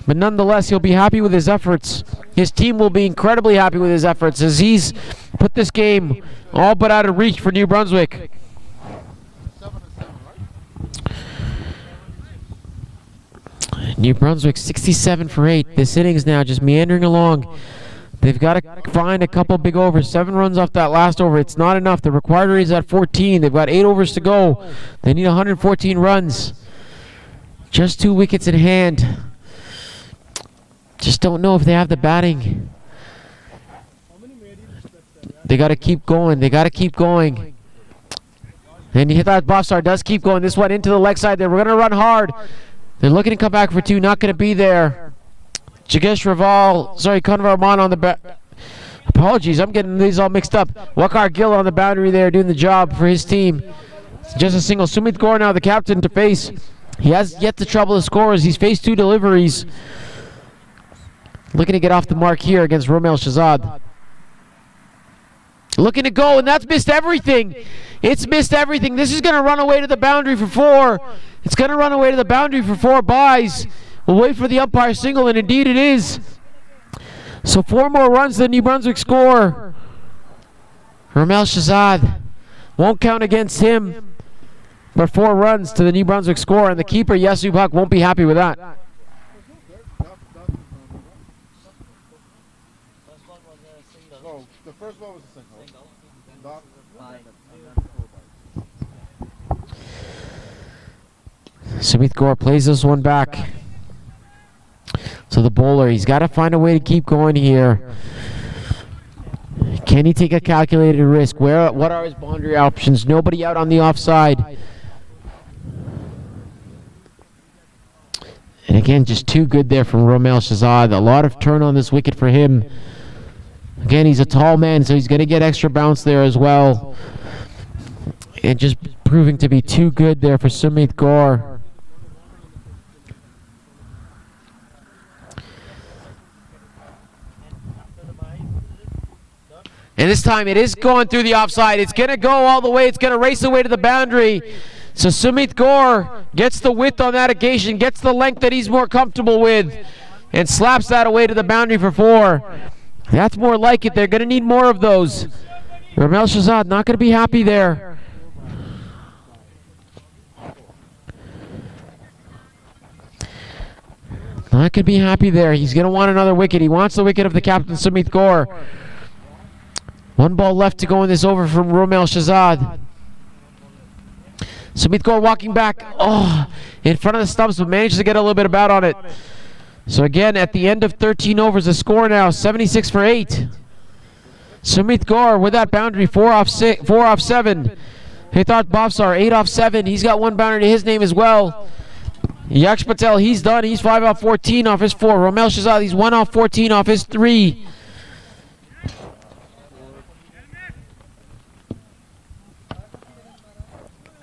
But nonetheless, he'll be happy with his efforts. His team will be incredibly happy with his efforts as he's put this game all but out of reach for New Brunswick. New Brunswick 67 for 8. This innings now just meandering along. They've got to find a couple big overs. 7 runs off that last over. It's not enough. The required rate is at 14. They've got 8 overs to go. They need 114 runs. Just 2 wickets in hand. Just don't know if they have the batting. They got to keep going. They got to keep going. And Hitarth Bhavsar does keep going. This one into the leg side there. We're going to run hard. They're looking to come back for 2. Not going to be there. Kanvar Rahman on the back. Apologies, I'm getting these all mixed up. Waqar Gill on the boundary there doing the job for his team. It's just a single. Sumit Kaur now the captain to face. He has yet to trouble the scorers. He's faced 2 deliveries. Looking to get off the mark here against Romel Shahzad. Looking to go, and that's missed everything. It's missed everything. This is going to run away to the boundary for 4. It's going to run away to the boundary for 4 byes. We'll wait for the umpire single, and indeed it is. So 4 more runs than New Brunswick score. Romel Shahzad won't count against him, but 4 runs to the New Brunswick score, and the keeper, Yasub Haq, won't be happy with that. The first one was a single. Sumit Kaur plays this one back. So the bowler, he's got to find a way to keep going here. Can he take a calculated risk? What are his boundary options? Nobody out on the offside. And again, just too good there from Romel Shahzad. A lot of turn on this wicket for him. Again, he's a tall man, so he's going to get extra bounce there as well. And just proving to be too good there for Sumit Kaur. And this time it is going through the offside. It's going to go all the way. It's going to race away to the boundary. So Sumit Kaur gets the width on that occasion, gets the length that he's more comfortable with, and slaps that away to the boundary for 4. That's more like it. They're going to need more of those. Romel Shahzad not going to be happy there. Not going to be happy there. He's going to want another wicket. He wants the wicket of the captain, Sumit Kaur. 1 ball left to go in this over from Romel Shahzad. Sumit Kaur walking back. In front of the stumps, but manages to get a little bit of bat on it. So again, at the end of 13 overs, the score now 76 for 8. Sumit Kaur with that boundary, 4 off 7. Hitarth Bhavsar 8 off 7. He's got 1 boundary to his name as well. Yax Patel, he's done. He's 5 off 14 off his 4. Romel Shahzad, he's 1 off 14 off his 3.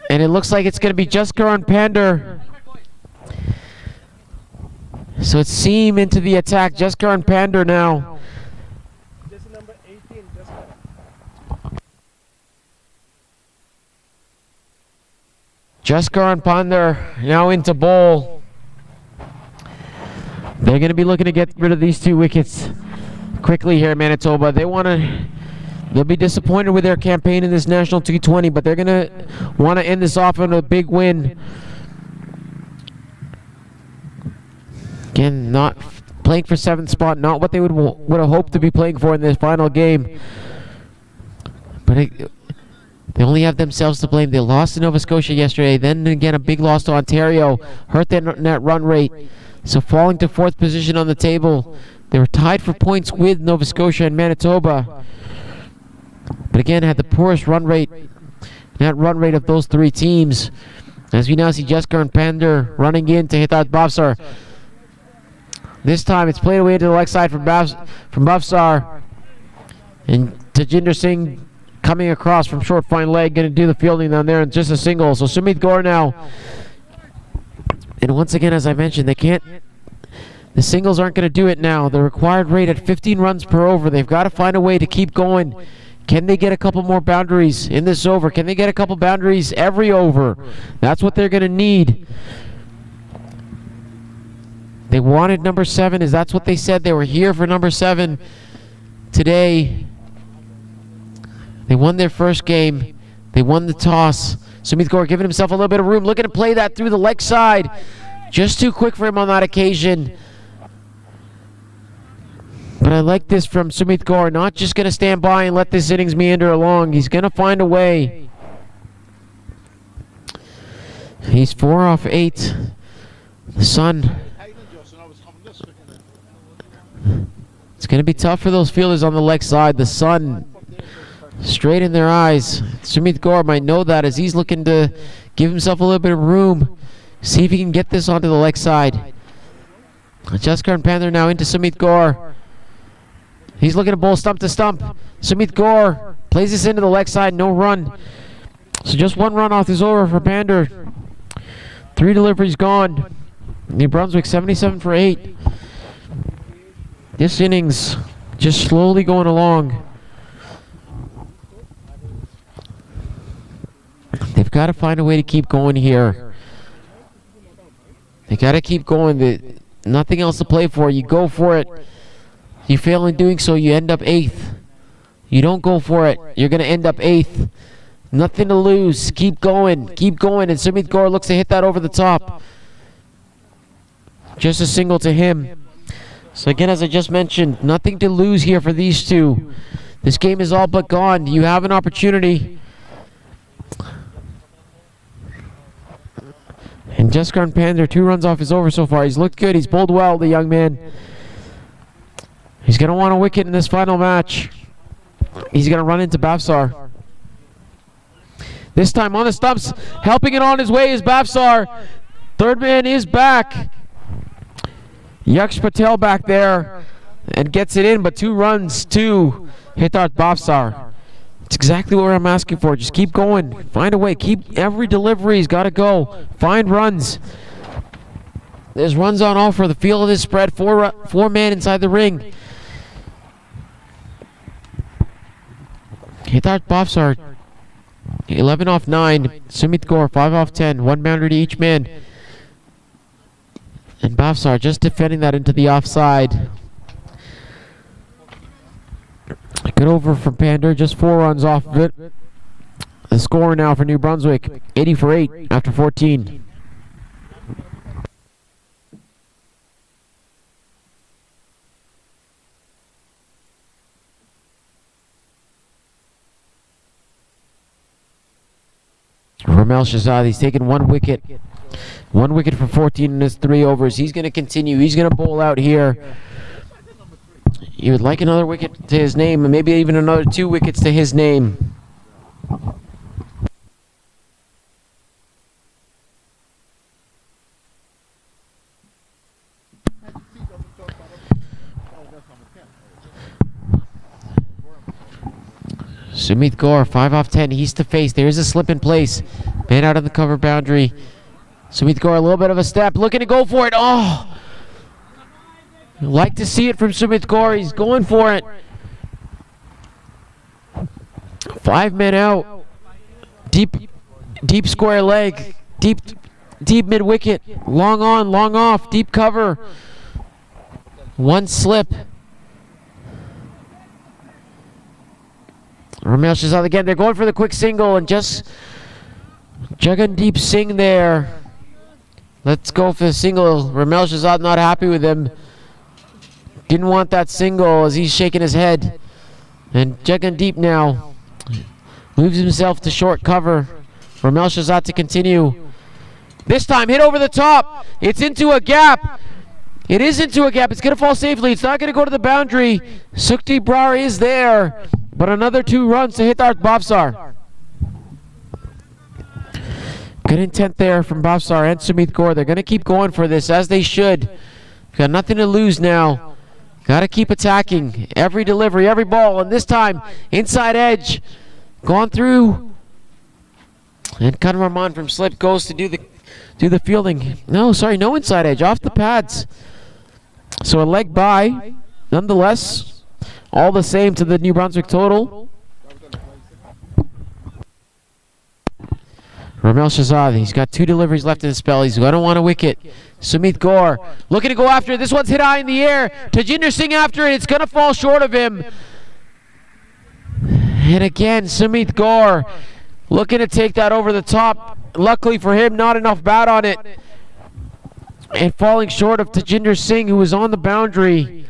And it looks like it's going to be Jessica and Pander. So it's Seam into the attack. Jessica and Pander now. Jessica and Pander now into bowl. They're going to be looking to get rid of these 2 wickets quickly here, Manitoba. They'll be disappointed with their campaign in this national T20, but they're going to want to end this off on a big win. Again, not playing for 7th spot, not what they would have hoped to be playing for in this final game. But they only have themselves to blame. They lost to Nova Scotia yesterday, then again a big loss to Ontario, hurt their net run rate. So falling to 4th position on the table. They were tied for points with Nova Scotia and Manitoba. But again, had the poorest net run rate of those 3 teams. As we now see Jessica and Pander running in to hit that Bhavsar. This time it's played away to the leg side from Bhavsar. And Tajinder Singh coming across from short fine leg, going to do the fielding down there, and just a single. So Sumit Gaur now. And once again, as I mentioned, the singles aren't going to do it now. The required rate at 15 runs per over. They've got to find a way to keep going. Can they get a couple more boundaries in this over? Can they get a couple boundaries every over? That's what they're going to need. They wanted number 7. That's what they said. They were here for number 7 today. They won their first game. They won the toss. Sumit Gaur giving himself a little bit of room, looking to play that through the leg side. Just too quick for him on that occasion. But I like this from Sumit Gaur, not just going to stand by and let this innings meander along. He's going to find a way. He's 4 off 8. The sun. It's going to be tough for those fielders on the leg side. The sun straight in their eyes. Sumit Gaur might know that as he's looking to give himself a little bit of room. See if he can get this onto the leg side. Jessica and Panther now into Sumit Gaur. He's looking to bowl stump to stump. Sumit Gaur plays this into the leg side, no run. So just 1 run off this over for Pander. 3 deliveries gone. New Brunswick 77 for 8. This innings just slowly going along. They've got to find a way to keep going here. They got to keep going. Nothing else to play for. You go for it. You fail in doing so, you end up 8th. You don't go for it, you're going to end up 8th. Nothing to lose. Keep going. Keep going. And Sumit Gaur looks to hit that over the top. Just a single to him. So again, as I just mentioned, nothing to lose here for these 2. This game is all but gone. You have an opportunity. And Jessica and Pander, 2 runs off his over so far. He's looked good. He's bowled well, the young man. He's going to want a wicket in this final match. He's going to run into Bhavsar. This time on the stumps, helping it on his way is Bhavsar. 3rd man is back. Yax Patel back there and gets it in, but 2 runs to Hitarth Bhavsar. It's exactly what I'm asking for. Just keep going. Find a way. Keep every delivery's got to go. Find runs. There's runs on offer. The field is spread. 4 man inside the ring. Hitarth Bhavsar, 11 off 9. Sumit Gaur, 5 off 10. 1 boundary to each man. And Bhavsar just defending that into the offside. Good over from Pander, just 4 runs off of it. The score now for New Brunswick, 80 for 8 after 14. Romel Shahzad, he's taken 1 wicket. 1 wicket for 14 in his 3 overs. He's going to continue. He's going to bowl out here. You would like another wicket to his name, and maybe even another 2 wickets to his name. Sumit Kaur, 5 off 10. He's to face. There is a slip in place. Man out on the cover boundary. Sumit Kaur, a little bit of a step. Looking to go for it. Oh! Like to see it from Sumit Kaur. He's going for it. 5 men out. Deep square leg. Deep mid wicket. Long on, long off. Deep cover. One slip. Ramil Shahzad again. They're going for the quick single and just Jagandeep Singh there. Let's go for the single. Ramil Shahzad not happy with him. Didn't want that single as he's shaking his head. And Jagandeep now moves himself to short cover. Ramil Shahzad to continue. This time hit over the top. It's into a gap. It is into a gap. It's going to fall safely. It's not going to go to the boundary. Sukhdeep Brar is there. But another 2 runs to hit Bhavsar. Good intent there from Bhavsar and Sumit Kaur. They're going to keep going for this, as they should. Got nothing to lose now. Got to keep attacking. Every delivery, every ball. And this time, inside edge. Gone through. And Karan Rahman from slip goes to do the fielding. No inside edge. Off the pads. So a leg by. Nonetheless, all the same to the New Brunswick total. Ramil Shahzad, he's got 2 deliveries left in the spell. He's going to want a wicket. Sumit Kaur looking to go after it. This one's hit high in the air. Tajinder Singh after it. It's going to fall short of him. And again, Sumit Kaur looking to take that over the top. Luckily for him, not enough bat on it. And falling short of Tajinder Singh, who was on the boundary.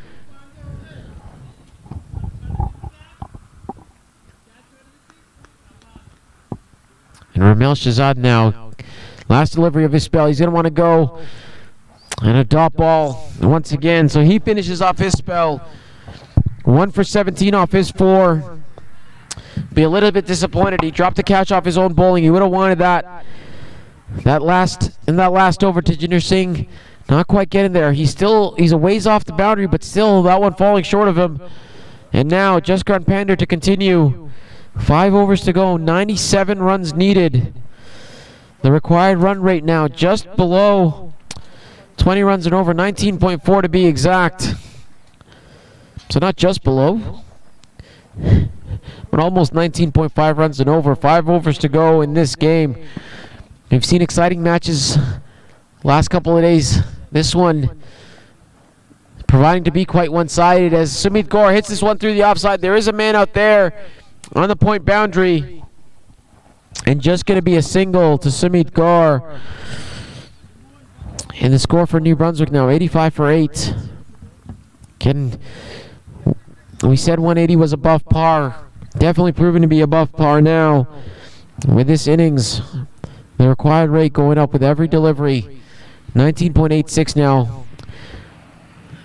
And Ramil Shahzad now, last delivery of his spell. He's going to want to go and a dot ball once again. So he finishes off his spell. 1 for 17 off his 4. Be a little bit disappointed. He dropped the catch off his own bowling. He would have wanted that. That last over to Tajinder Singh, not quite getting there. He's a ways off the boundary, but still that one falling short of him. And now Jaskaran Pander to continue. 5 overs to go, 97 runs needed. The required run rate now just below 20 runs and over, 19.4 to be exact. So not just below, but almost 19.5 runs and over. 5 overs to go in this game. We've seen exciting matches last couple of days. This one proving to be quite one-sided as Sumit Kaur hits this one through the offside. There is a man out there on the point boundary, and just going to be a single to Sumit Kaur. And the score for New Brunswick now, 85 for 8. We said 180 was above par. Definitely proven to be above par now. With this innings, the required rate going up with every delivery. 19.86 now.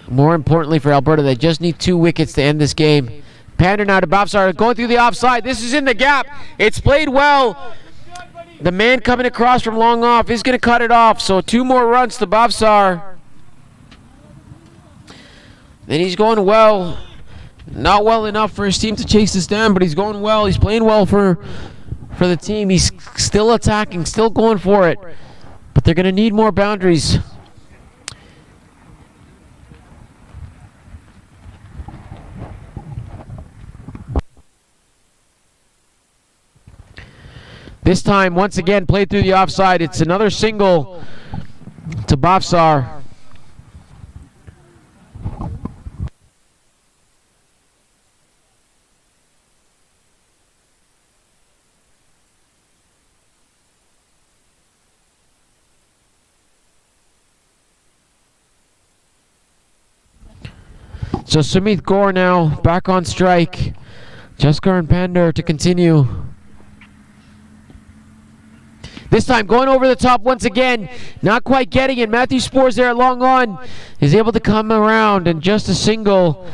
More importantly for Alberta, they just need 2 wickets to end this game. Pander now to Bhavsar, going through the offside. This is in the gap. It's played well. The man coming across from long off is going to cut it off. So 2 more runs to Bhavsar. And he's going well. Not well enough for his team to chase this down, but he's going well. He's playing well for the team. He's still attacking, still going for it. But they're going to need more boundaries. This time, once again, played through the offside. It's another single to Bhavsar. So Sumit Kaur now back on strike. Jaskaran Pander to continue. This time going over the top once again. Not quite getting it. Matthew Spores there at long on is able to come around and just a single.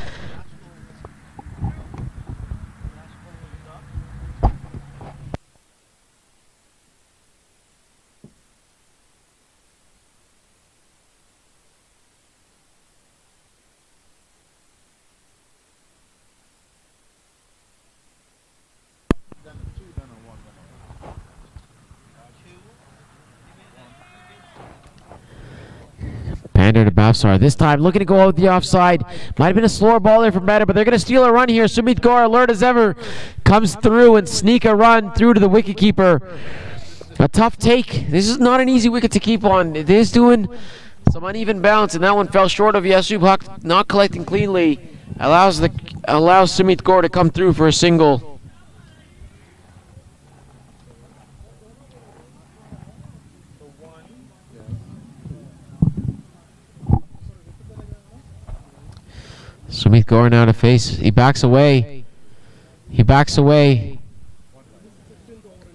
Pander to Bafsar. This time looking to go out the offside. Might have been a slower ball there from Pander, but they're going to steal a run here. Sumit Kaur, alert as ever, comes through and sneak a run through to the wicketkeeper. A tough take. This is not an easy wicket to keep on. It is doing some uneven bounce, and that one fell short of Yasu Puck not collecting cleanly. Allows Sumit Kaur to come through for a single. Sumit Kaur now to face. He backs away.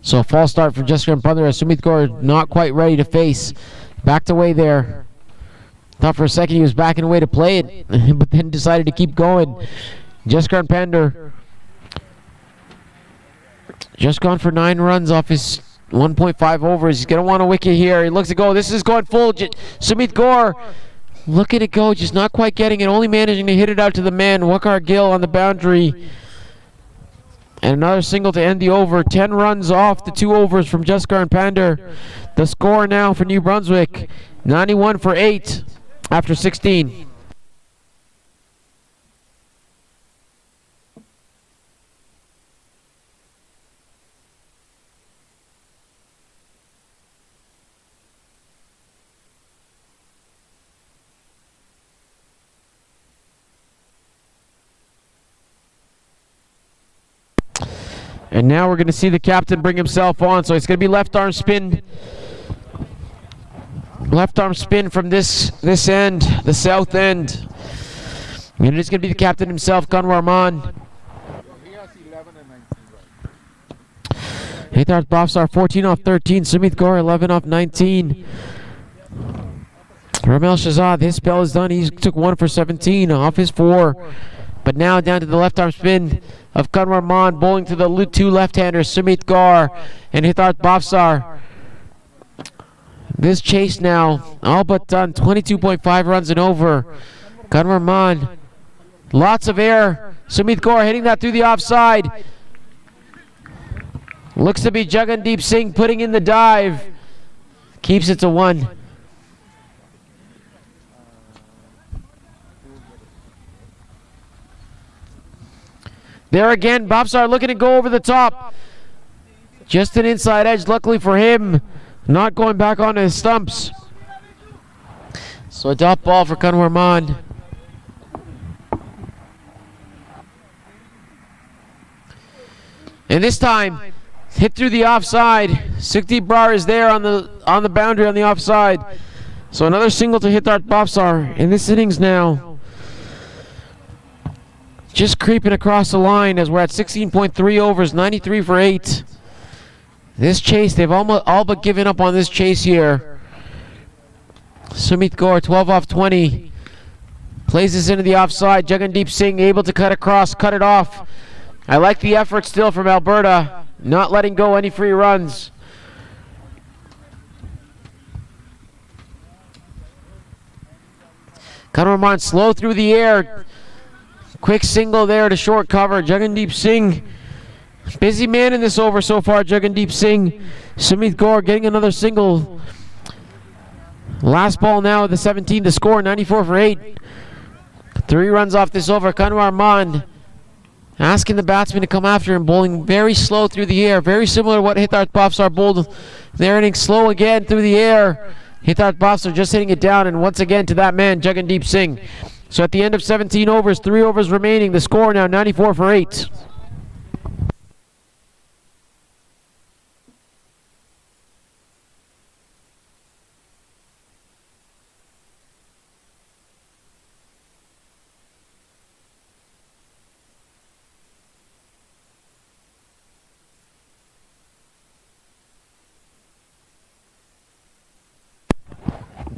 So a false start from Jaskaran Pandra. Sumit Kaur not quite ready to face. Backed away there. Thought for a second he was backing away to play it, but then decided to keep going. Jaskaran Pandra just gone for 9 runs off his 1.5 overs. He's going to want a wicket here. He looks to go. This is going full. Sumit Kaur looking to go, just not quite getting it, only managing to hit it out to the man, Waqar Gill on the boundary. And another single to end the over. 10 runs off the 2 overs from Jaskaran Pandra. The score now for New Brunswick, 91 for 8 after 16. And now we're going to see the captain bring himself on. So it's going to be left arm spin. Left arm spin from this end, the south end. And it is going to be the captain himself, Kanwar Rahman. Hitarth Bafsar 14 off 13. Sumit Kaur 11 off 19. Ramel Shahzad, his spell is done. He took 1 for 17 off his 4. But now down to the left arm spin of Kanwar Rahman, bowling to the 2 left-handers, Sumit Kaur and Hitarth Bafsar. This chase now all but done, 22.5 runs and over. Kanwar Rahman, lots of air. Sumit Kaur hitting that through the offside. Looks to be Jagandeep Singh putting in the dive. Keeps it to 1. There again, Bafsar looking to go over the top. Just an inside edge, luckily for him. Not going back onto his stumps. So a dot ball for Kanwar Rahman. And this time, hit through the offside. Sukhdeep Brar is there on the boundary on the offside. So another single to Hitarth Bafsar in this innings now. Just creeping across the line as we're at 16.3 overs, 93 for 8. This chase, they've all but given up on this chase here. Sumit Kaur, 12 off 20. Plays this into the offside. Jagandeep Singh able to cut across, cut it off. I like the effort still from Alberta, not letting go any free runs. Kanwar Rahman slow through the air. Quick single there to short cover. Jagandeep Singh, busy man in this over so far. Jagandeep Singh. Sumit Kaur getting another single. Last ball now at the 17 to score, 94 for 8. 3 runs off this over. Kanwar Rahman asking the batsman to come after him, bowling very slow through the air. Very similar to what Hitarth Bafsar bowled. They're hitting slow again through the air. Hitarth Bafsar just hitting it down, and once again to that man, Jagandeep Singh. So at the end of 17 overs, 3 overs remaining. The score now 94 for 8.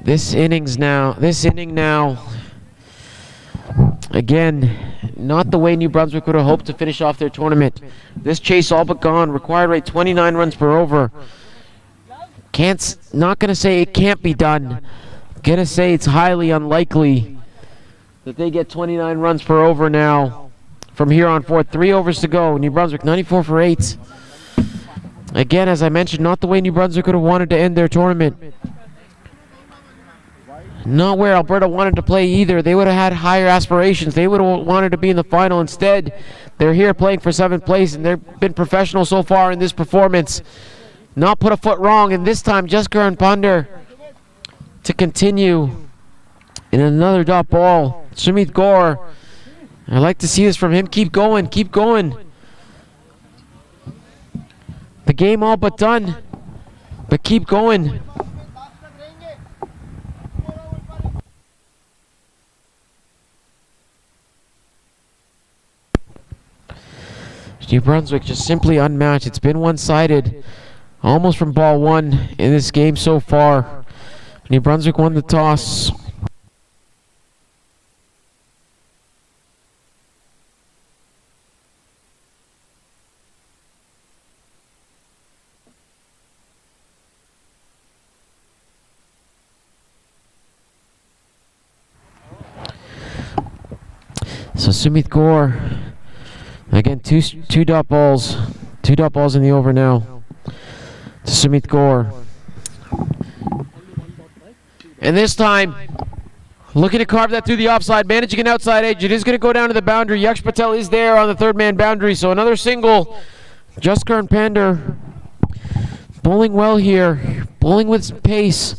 This inning now, again, not the way New Brunswick would have hoped to finish off their tournament. This chase all but gone. Required rate 29 runs per over. Not going to say it can't be done. Going to say it's highly unlikely that they get 29 runs per over now from here on forth. 3 overs to go. New Brunswick 94 for 8. Again, as I mentioned, not the way New Brunswick would have wanted to end their tournament. not where Alberta wanted to play either. They would have had higher aspirations. They would have wanted to be in the final. Instead, they're here playing for 7th place, and they've been professional so far in this performance. Not put a foot wrong, and this time Jaskar and Ponder to continue in another dot ball. Sumit Kaur, I like to see this from him. Keep going, keep going. The game all but done, but keep going. New Brunswick just simply unmatched. It's been one-sided almost from ball one in this game so far. New Brunswick won the toss. So Sumit Kaur, again, two dot balls in the over now to Sumit Kaur. And this time, looking to carve that through the offside, managing an outside edge. It is going to go down to the boundary. Yax Patel is there on the third man boundary, so another single. Jaskar and Ponder bowling well here, bowling with some pace.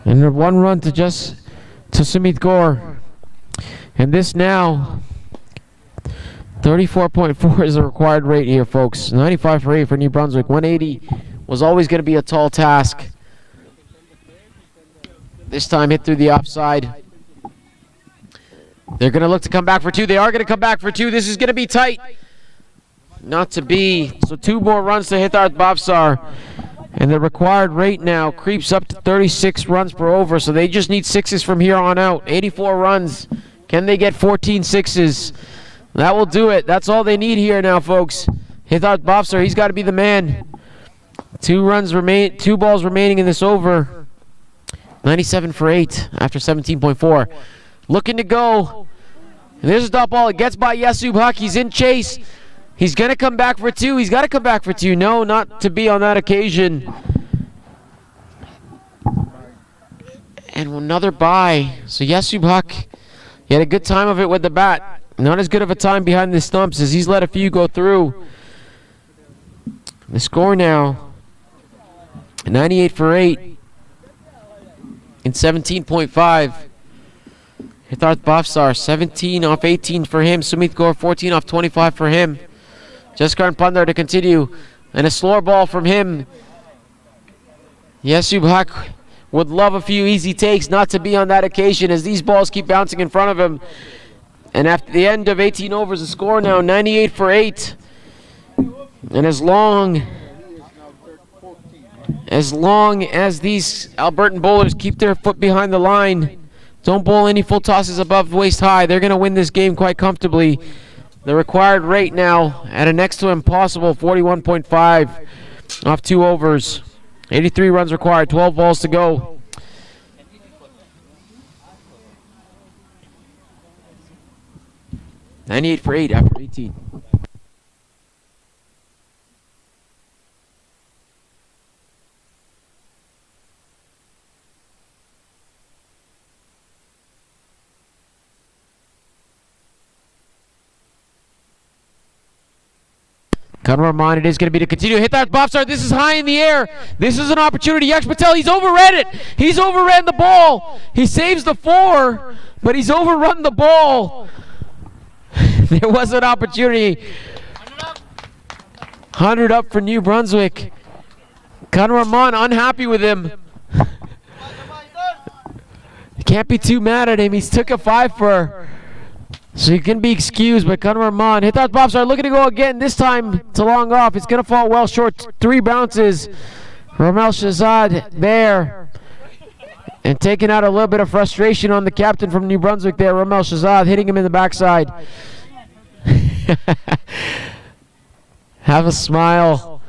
And one run to Sumit Kaur. And this now, 34.4 is the required rate here, folks. 95 for 8 for New Brunswick. 180 was always going to be a tall task. This time hit through the offside. They're going to look to come back for 2. They are going to come back for 2. This is going to be tight. Not to be. So 2 more runs to Hitarth Bhavsar. And the required rate now creeps up to 36 runs per over. So they just need 6s from here on out. 84 runs. Can they get 14 6s? That will do it. That's all they need here now, folks. Hitarth Bhavsar, he's got to be the man. 2 balls remaining in this over. 97 for 8 after 17.4. Looking to go. And there's a dot ball. It gets by Yasub Huck. He's in chase. He's going to come back for 2. He's got to come back for 2. No, not to be on that occasion. And another bye. So Yasub Huck, he had a good time of it with the bat. Not as good of a time behind the stumps as he's let a few go through. The score now, 98 for 8 in 17.5. Hitarth Bhavsar, 17 off 18 for him. Sumit Kaur, 14 off 25 for him. Jaskar and Ponder to continue. And a slower ball from him. Yasub Huck would love a few easy takes, not to be on that occasion as these balls keep bouncing in front of him. And after the end of 18 overs, the score now 98 for 8. And as long as these Albertan bowlers keep their foot behind the line, don't bowl any full tosses above waist high, they're going to win this game quite comfortably. The required rate now at a next to impossible 41.5 off 2 overs. 83 runs required, 12 balls to go. $98 for 8 after 18. Gunnar Rahman, it is going to be to continue. Hitarth Bhavsar, this is high in the air. This is an opportunity. Yax Patel, he's overran it. He's overran the ball. He saves the 4, but he's overrun the ball. There was an opportunity. 100 up for New Brunswick. Gunnar Rahman unhappy with him. You can't be too mad at him. He's took a 5 for. So he can be excused, but Gunnar Rahman. Hitarth Bhavsar looking to go again, this time to long off. It's going to fall well short. 3 bounces. Ramel Shahzad there. And taking out a little bit of frustration on the captain from New Brunswick there, Ramel Shahzad, hitting him in the backside. Have a smile.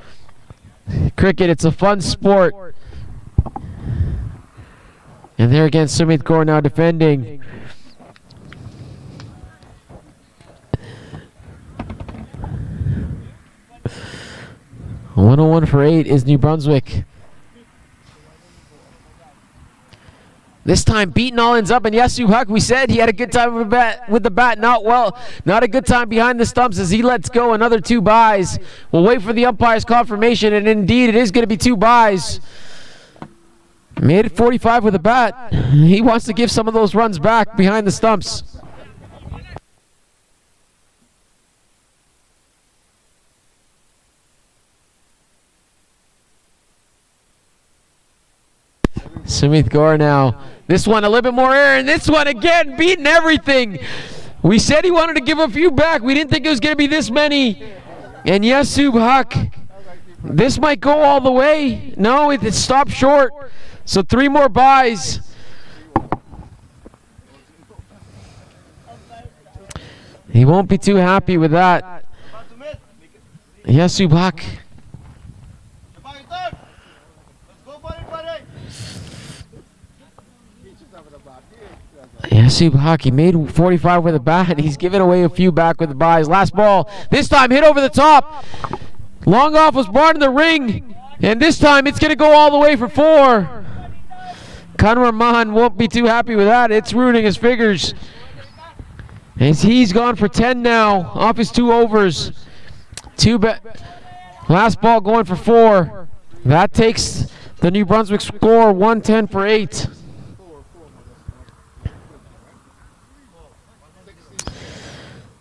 Cricket, it's a fun sport. And there again, Sumit Kaur now defending. $101 for 8 is New Brunswick. This time beating all ends up, and Yasu Huck, we said he had a good time with the bat. Not a good time behind the stumps as he lets go another 2 byes. We'll wait for the umpire's confirmation, and indeed it is going to be 2 byes. Made it 45 with the bat. He wants to give some of those runs back behind the stumps. Sumit Gaur now. This one a little bit more air, and this one again beating everything. We said he wanted to give a few back. We didn't think it was going to be this many. And Yasu Huck, this might go all the way. No, it stopped short. So 3 more byes. He won't be too happy with that. Yasu Huck. Yasu Huck, he made 45 with a bat. He's given away a few back with the byes. Last ball. This time hit over the top. Long off was brought in the ring. And this time it's going to go all the way for 4. Kanwar Mahan won't be too happy with that. It's ruining his figures. As he's gone for 10 now, off his 2 overs. Last ball going for 4. That takes the New Brunswick score 110 for 8.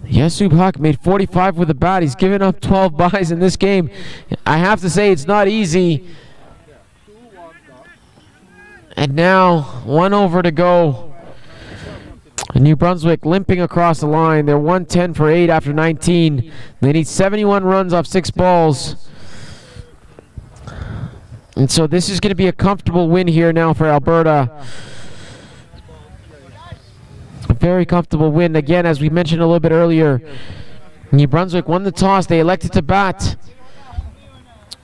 Yasu Huck made 45 with the bat. He's given up 12 byes in this game. I have to say it's not easy. And now 1 over to go. New Brunswick limping across the line. They're 110 for 8 after 19. They need 71 runs off 6 balls. And so this is going to be a comfortable win here now for Alberta. A very comfortable win. Again, as we mentioned a little bit earlier, New Brunswick won the toss. They elected to bat.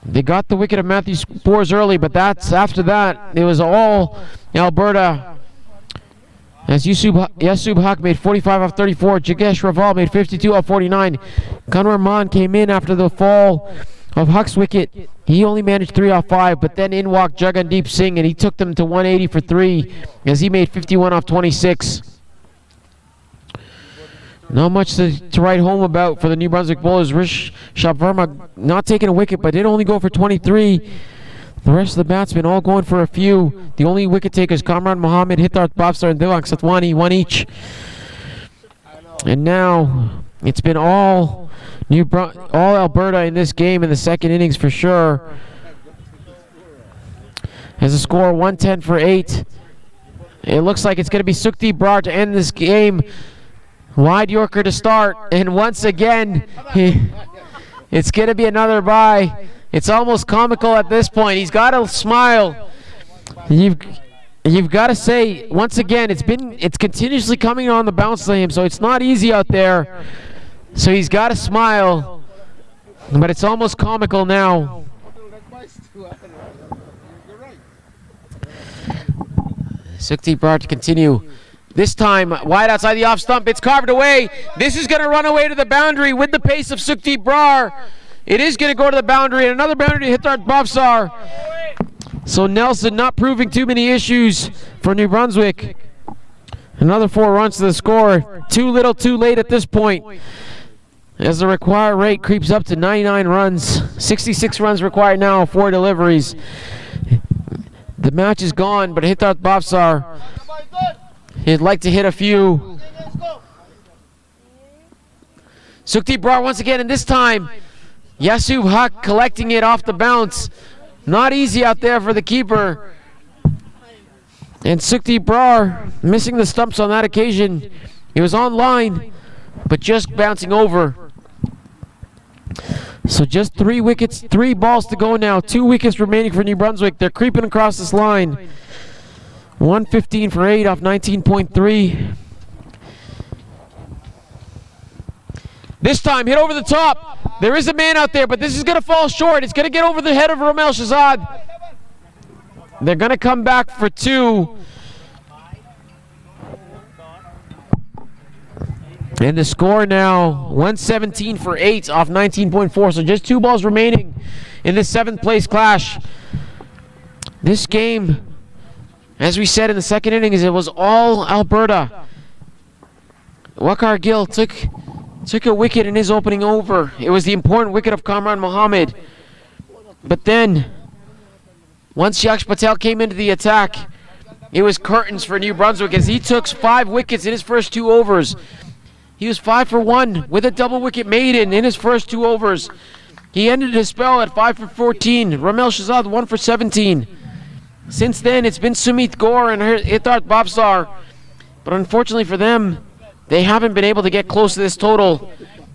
They got the wicket of Matthew Spores early, but after that, it was all Alberta. As Yasu Huck made 45 off 34. Jagesh Raval made 52 off 49. Kanwar Mahan came in after the fall of Huck's wicket. He only managed 3 off 5, but then in walked Jagandeep Singh, and he took them to 180 for 3 as he made 51 off 26. Not much to write home about for the New Brunswick bowlers. Rishabh Verma not taking a wicket, but did only go for 23. The rest of the batsmen all going for a few. The only wicket takers, Kamran Mohammed, Hitarth Bhavsar, and Dilak Satwani, 1 each. And now it's been all Alberta in this game in the second innings for sure. As a score 110 for 8. It looks like it's going to be Sukhdeep Brar to end this game. Wide Yorker to start, and once again, it's going to be another bye. It's almost comical at this point. He's got to smile. You've got to say, once again, it's continuously coming on the bounce to him, so it's not easy out there. So he's got to smile, but it's almost comical now. Sukhdeep Brar to continue. This time, wide outside the off stump. It's carved away. This is going to run away to the boundary with the pace of Sukhdeep Brar. It is going to go to the boundary, and another boundary to Hitarth Bhavsar. So Nelson not proving too many issues for New Brunswick. Another 4 runs to the score. Too little, too late at this point. As the required rate creeps up to 99 runs. 66 runs required now, 4 deliveries. The match is gone, but Hitarth Bhavsar, he'd like to hit a few. Sukhdeep Brar once again, and this time Yasu Huck collecting it off the bounce. Not easy out there for the keeper. And Sukhdeep Brar missing the stumps on that occasion. He was on line, but just bouncing over. So just 3 wickets, 3 balls to go now. 2 wickets remaining for New Brunswick. They're creeping across this line. 115 for 8 off 19.3. This time, hit over the top. There is a man out there, but this is going to fall short. It's going to get over the head of Romel Shahzad. They're going to come back for 2. And the score now, 117 for 8 off 19.4. So just 2 balls remaining in this 7th place clash. This game As we said in the second innings, it was all Alberta. Waqar Gill took a wicket in his opening over. It was the important wicket of Kamran Mohammed. But then, once Yax Patel came into the attack, it was curtains for New Brunswick as he took 5 wickets in his first 2 overs. He was 5 for 1 with a double wicket maiden in his first 2 overs. He ended his spell at 5 for 14. Ramel Shahzad 1 for 17. Since then, it's been Sumit Gore and Hitarth Bhavsar. But unfortunately for them, they haven't been able to get close to this total.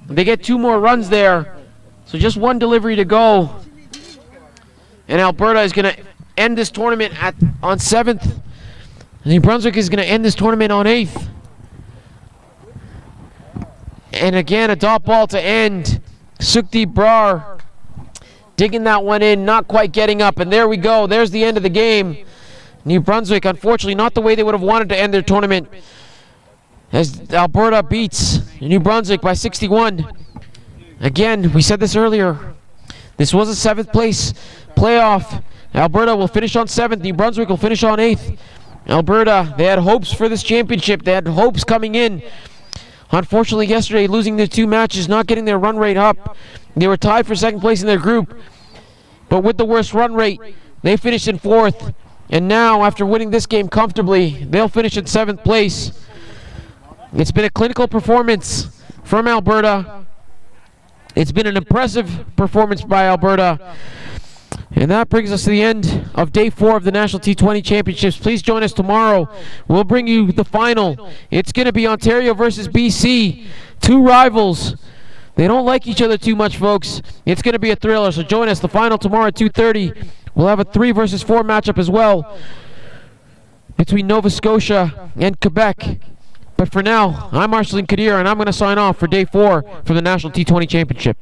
They get 2 more runs there. So just 1 delivery to go. And Alberta is going to end this tournament on 7th. New Brunswick is going to end this tournament on 8th. And again, a dot ball to end. Sukhdeep Brar digging that one in, not quite getting up. And there we go. There's the end of the game. New Brunswick, unfortunately, not the way they would have wanted to end their tournament, as Alberta beats New Brunswick by 61. Again, we said this earlier. This was a 7th place playoff. Alberta will finish on 7th. New Brunswick will finish on 8th. Alberta, they had hopes for this championship. They had hopes coming in. Unfortunately, yesterday, losing their 2 matches, not getting their run rate up. They were tied for 2nd place in their group. But with the worst run rate, they finished in 4th. And now, after winning this game comfortably, they'll finish in 7th place. It's been a clinical performance from Alberta. It's been an impressive performance by Alberta. And that brings us to the end of Day 4 of the National T20 Championships. Please join us tomorrow. We'll bring you the final. It's going to be Ontario versus BC. 2 rivals. They don't like each other too much, folks. It's going to be a thriller, so join us. The final tomorrow at 2:30. We'll have a 3 versus 4 matchup as well between Nova Scotia and Quebec. But for now, I'm Marceline Kadir, and I'm going to sign off for Day 4 for the National T20 Championship.